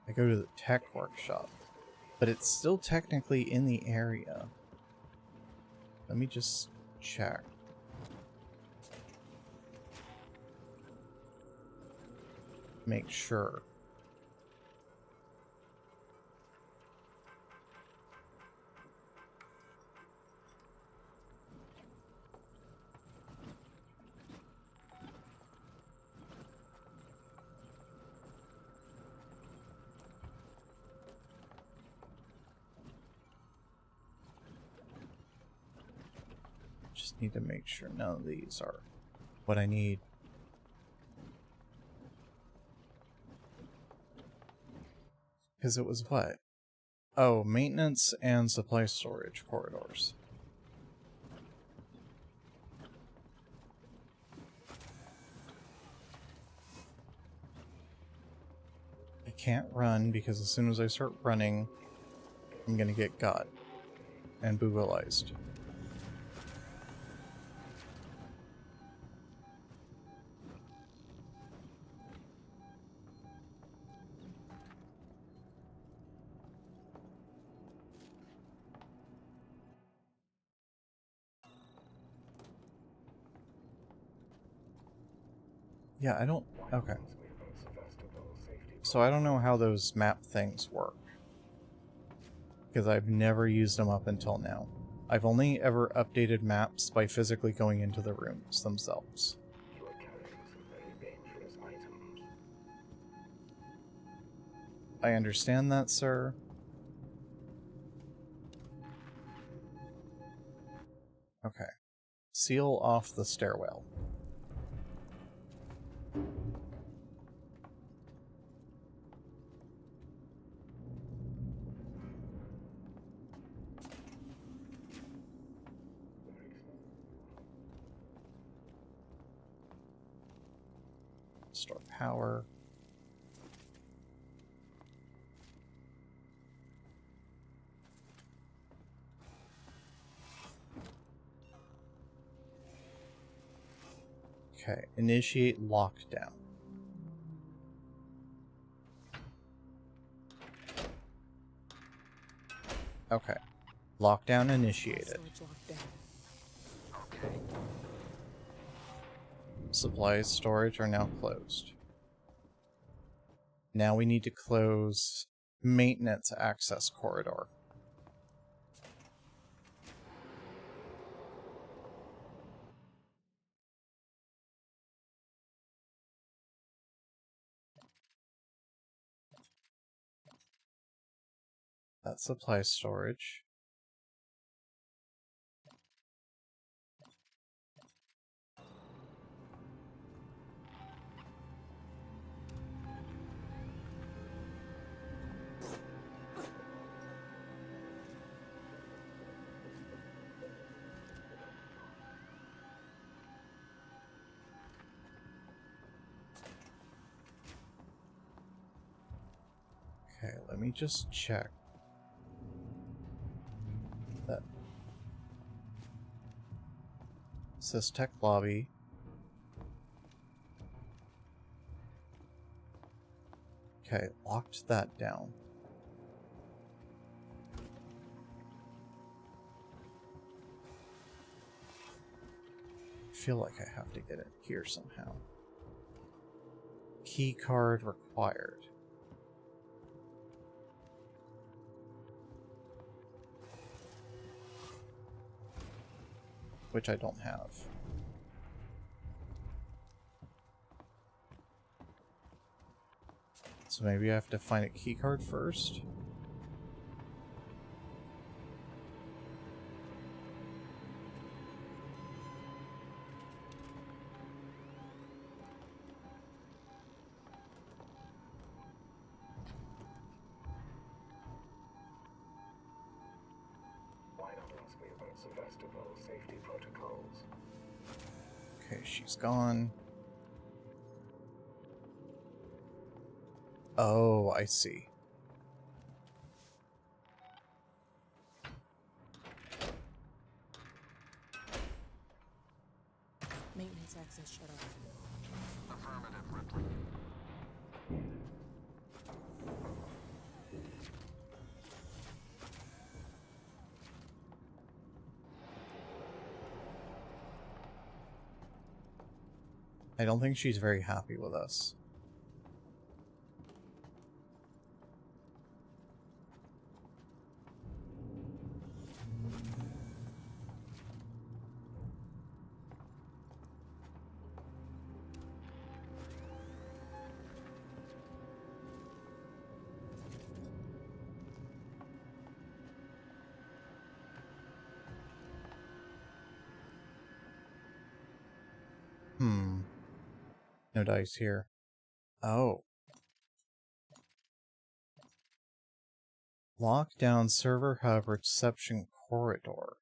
I go to the tech workshop, but it's still technically in the area. Let me just check. Make sure. Just need to make sure none of these are what I need. Because it was what? Oh, maintenance and supply storage corridors. I can't run because as soon as I start running, I'm gonna get got and boogalized. Yeah, I don't... Okay. So I don't know how those map things work, because I've never used them up until now. I've only ever updated maps by physically going into the rooms themselves. You are carrying some very dangerous items. I understand that, sir. Okay. Seal off the stairwell. Store power. Okay, initiate lockdown. Okay, lockdown initiated. Okay. Supplies storage are now closed. Now we need to close maintenance access corridor. That supplies storage. Okay, let me just check that. It says tech lobby. Okay, locked that down. I feel like I have to get it here somehow. Key card required. Which I don't have. So maybe I have to find a key card first? Why not ask me about Sevastopol safety protocols? Okay, she's gone. Oh, I see. Maintenance access shut off. Affirmative, Ripley. I don't think she's very happy with us. No dice here. Oh. Lock down server hub reception corridor.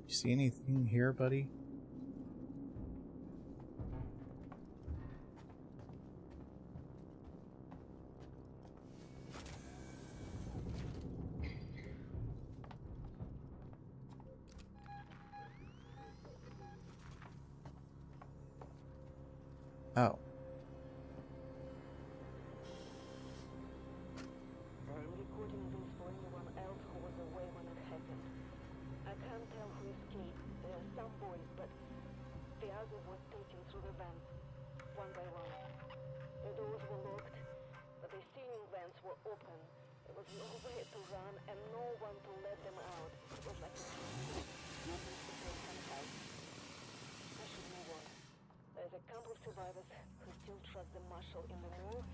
You see anything here, buddy? Oh. I'm recording this for anyone else who was away when it happened. I can't tell who escaped. There are some boys, but the others were taken through the vents, one by one. The doors were locked, but the ceiling vents were open. There was nowhere to run and no one to let them out. It was like a dream. Nothing to take somehow. I should move on. There's a couple of survivors who still trust the marshal in the mall.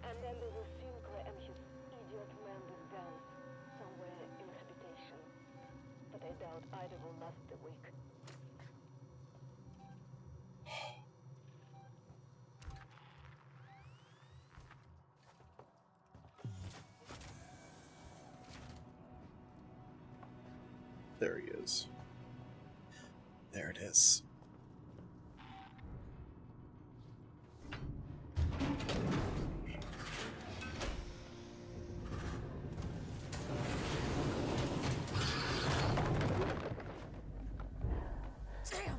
And then there's a Sinclair and his idiot man with guns somewhere in habitation. But I doubt either will last the week. There he is. There it is. Sam!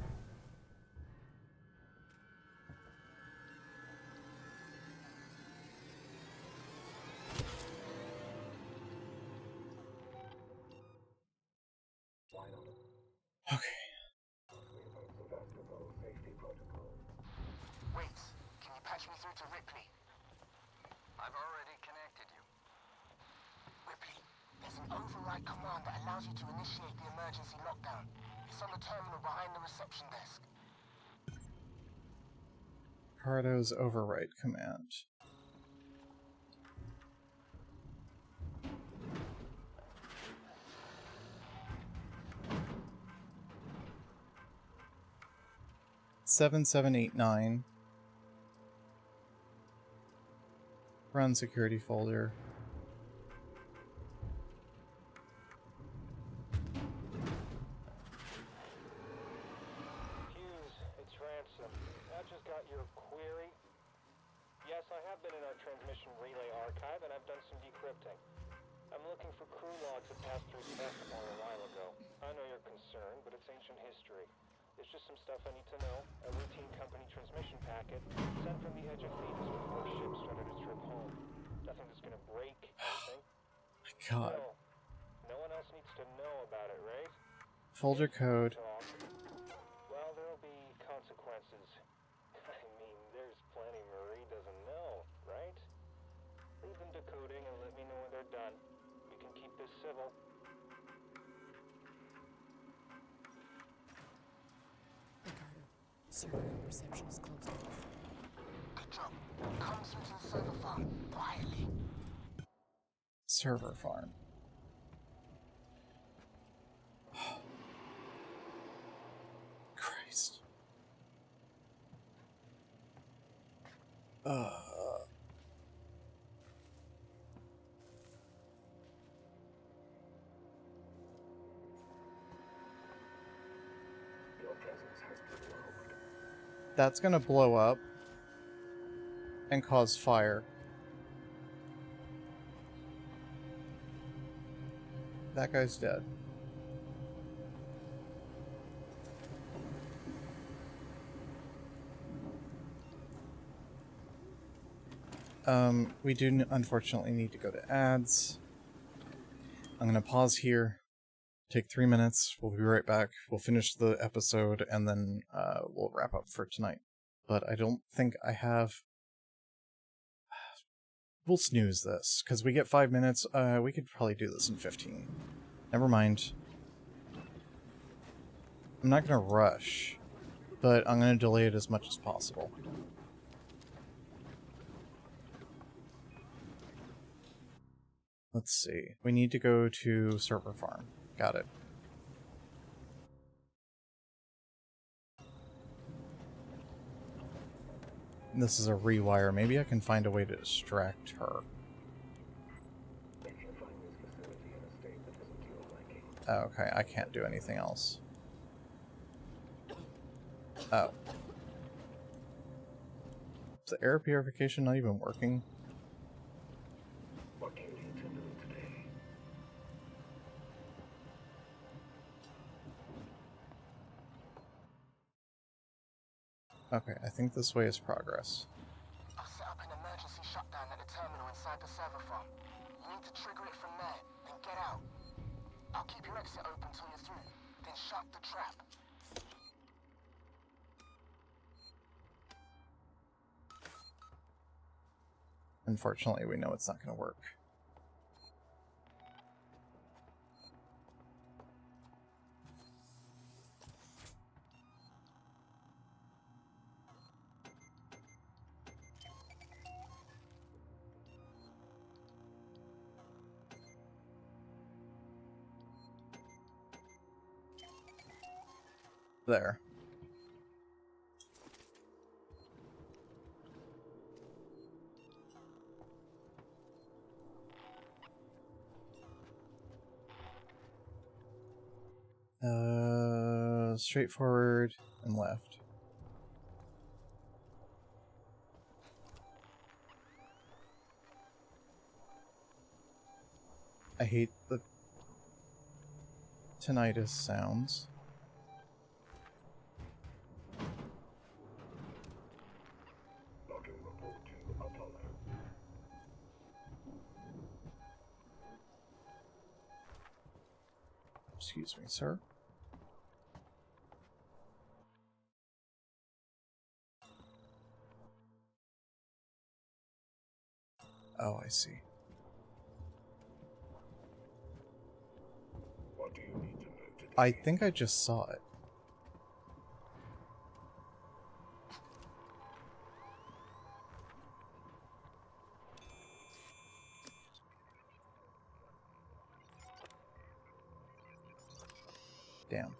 Okay. Wait, can you patch me through to Ripley? I've already connected you. Ripley, there's an override command that allows you to initiate the emergency lockdown. It's on the terminal behind the reception desk. Ricardo's override command. Seven 789. Run security folder. Hughes, it's Ransom. I just got your query. Yes, I have been in our transmission relay archive, and I've done some decrypting. I'm looking for crew logs that passed through Sesamo a while ago. I know you're concerned, but it's ancient history. There's just some stuff I need to know. A routine company transmission packet sent from the edge of Phoenix before ships started a trip home. Nothing that's gonna break anything. My God. No. No one else needs to know about it, right? Folder code. Well, there'll be consequences. I mean, there's plenty Marie doesn't know, right? Leave them decoding and let me know when they're done. We can keep this civil. Ricardo, server reception is closed off. Good job. Come through to the server farm, quietly. Server farm. Christ. That's gonna blow up and cause fire. That guy's dead. We do unfortunately need to go to ads. I'm gonna pause here, take 3 minutes. We'll be right back. We'll finish the episode and then we'll wrap up for tonight. But I don't think I have. We'll snooze this because we get 5 minutes. We could probably do this in 15. Never mind. I'm not gonna rush, but I'm gonna delay it as much as possible. Let's see. We need to go to server farm. Got it. This is a rewire. Maybe I can find a way to distract her. Okay, I can't do anything else. Oh. Is the air purification not even working? What do you need to do today? Okay, I think this way is progress. I've set up an emergency shutdown at the terminal inside the server farm. You need to trigger it from there, then get out. I'll keep your exit open till you're through, then shut the trap. Unfortunately, we know it's not going to work. There. Straight forward and left. I hate the tinnitus sounds. Logging report to Apollo. Excuse me, sir. Oh, I see. What do you need to know today? I think I just saw it. Damn.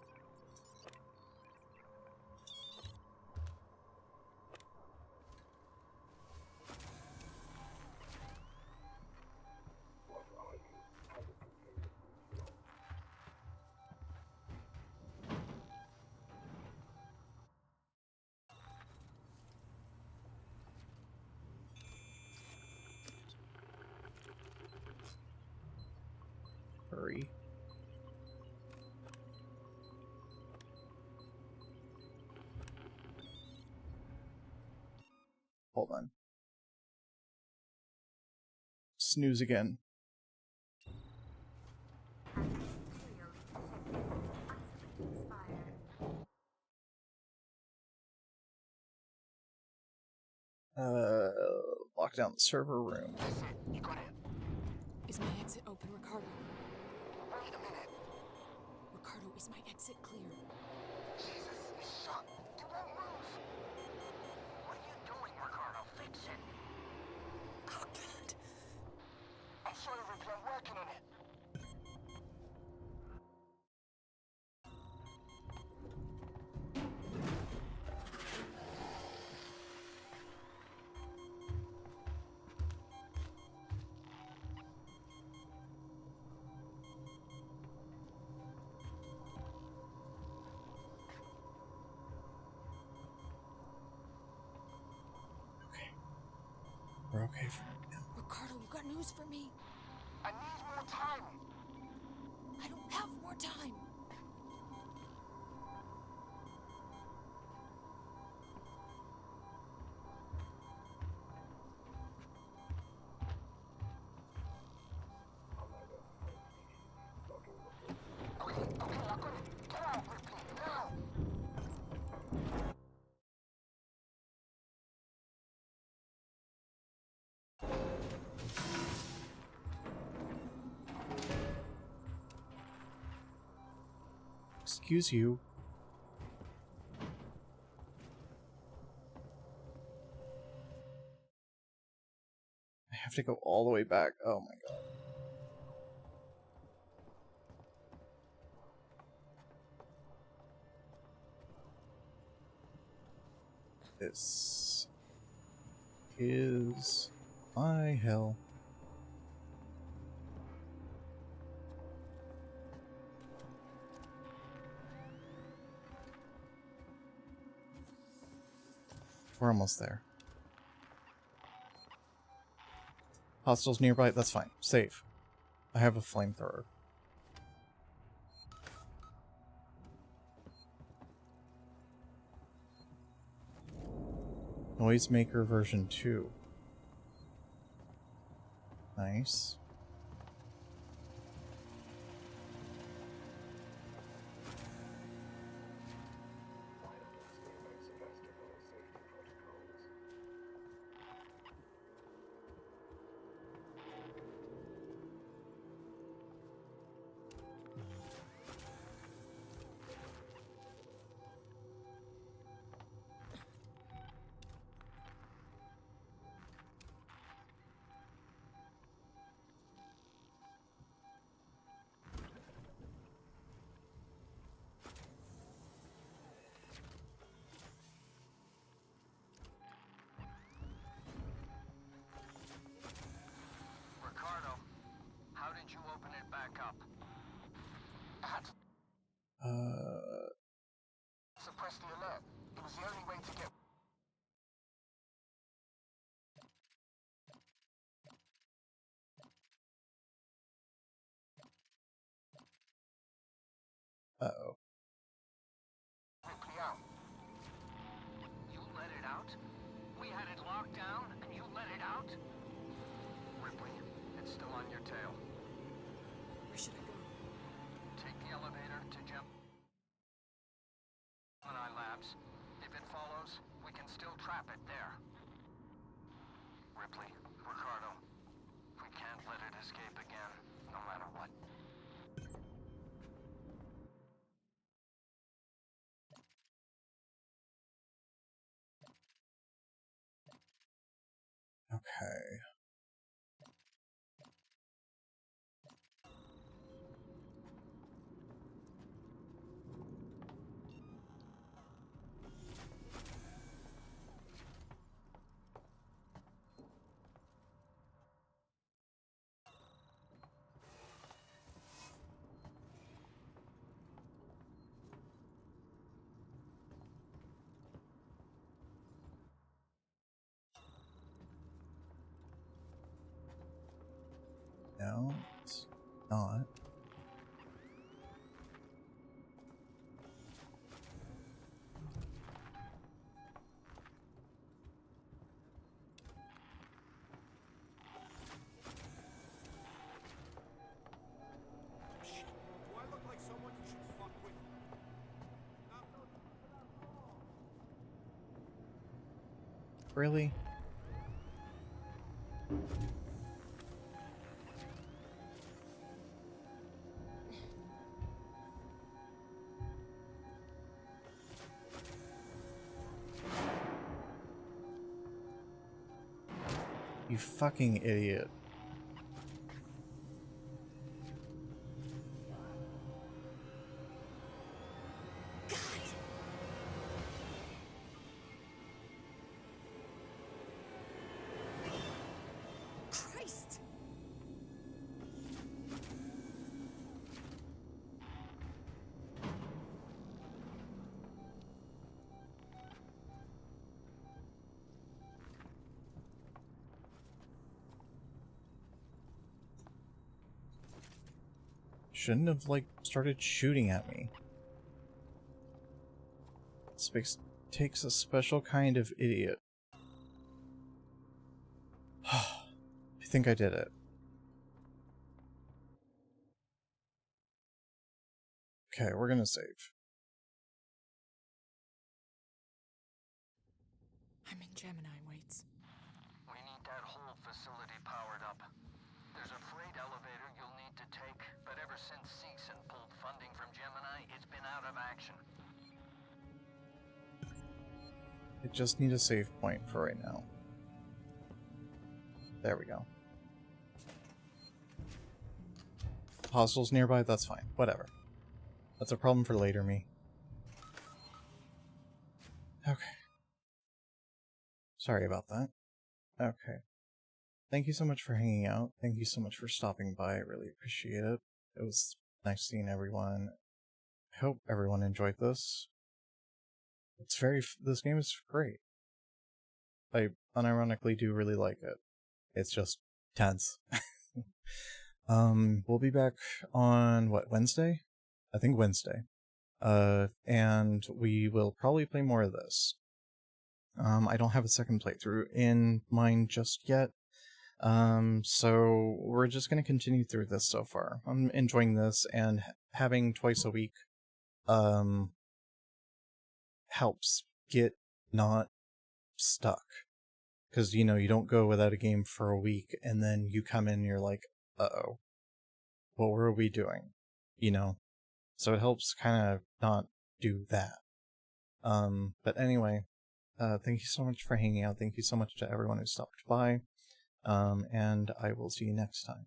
Hurry. Hold on. Snooze again. Lock down the server room. Is my exit open, Ricardo? Wait a minute. Ricardo, is my exit clear? Jesus, it's shut. You won't move. What are you doing, Ricardo? Fix it. Oh, God. I'm sorry, Ripley. I'm working on it. We're okay for now. Ricardo, you got news for me? I need more time. I don't have more time. Excuse you. I have to go all the way back. Oh my god. This is my hell. We're almost there. Hostiles nearby, that's fine. Safe. I have a flamethrower. Noisemaker version 2. Nice. Ricardo, how did you open it back up? Suppress the alert. It was the only way to get... Uh-oh. Ripley out. You let it out? We had it locked down, and you let it out? Ripley, it's still on your tail. Where should I go? Take the elevator to Gemini Labs. If it follows, we can still trap it there. Ripley, Ricardo, we can't let it escape again, no matter what. Okay. No, it's not. Shit. Do I look like someone you should fuck with? Really? You fucking idiot. Christ! Shouldn't have, like, started shooting at me. Space takes a special kind of idiot. I think I did it. Okay, we're gonna save. I'm in Gemini, Waits. We need that whole facility powered up. There's a freight elevator you'll need to take, but ever since Seegson pulled funding from Gemini, it's been out of action. I just need a save point for right now. There we go. Hostiles nearby, that's fine. Whatever. That's a problem for later me. Okay. Sorry about that. Okay. Thank you so much for hanging out. Thank you so much for stopping by. I really appreciate it. It was nice seeing everyone. I hope everyone enjoyed this. This game is great. I unironically do really like it. It's just tense. We'll be back on, what, Wednesday? I think Wednesday. And we will probably play more of this. I don't have a second playthrough in mind just yet. So we're just going to continue through this so far. I'm enjoying this, and having twice a week, helps get not stuck. Because, you know, you don't go without a game for a week, and then you come in and you're like, uh-oh, what were we doing? You know? So it helps kind of not do that. But anyway, thank you so much for hanging out. Thank you so much to everyone who stopped by. And I will see you next time.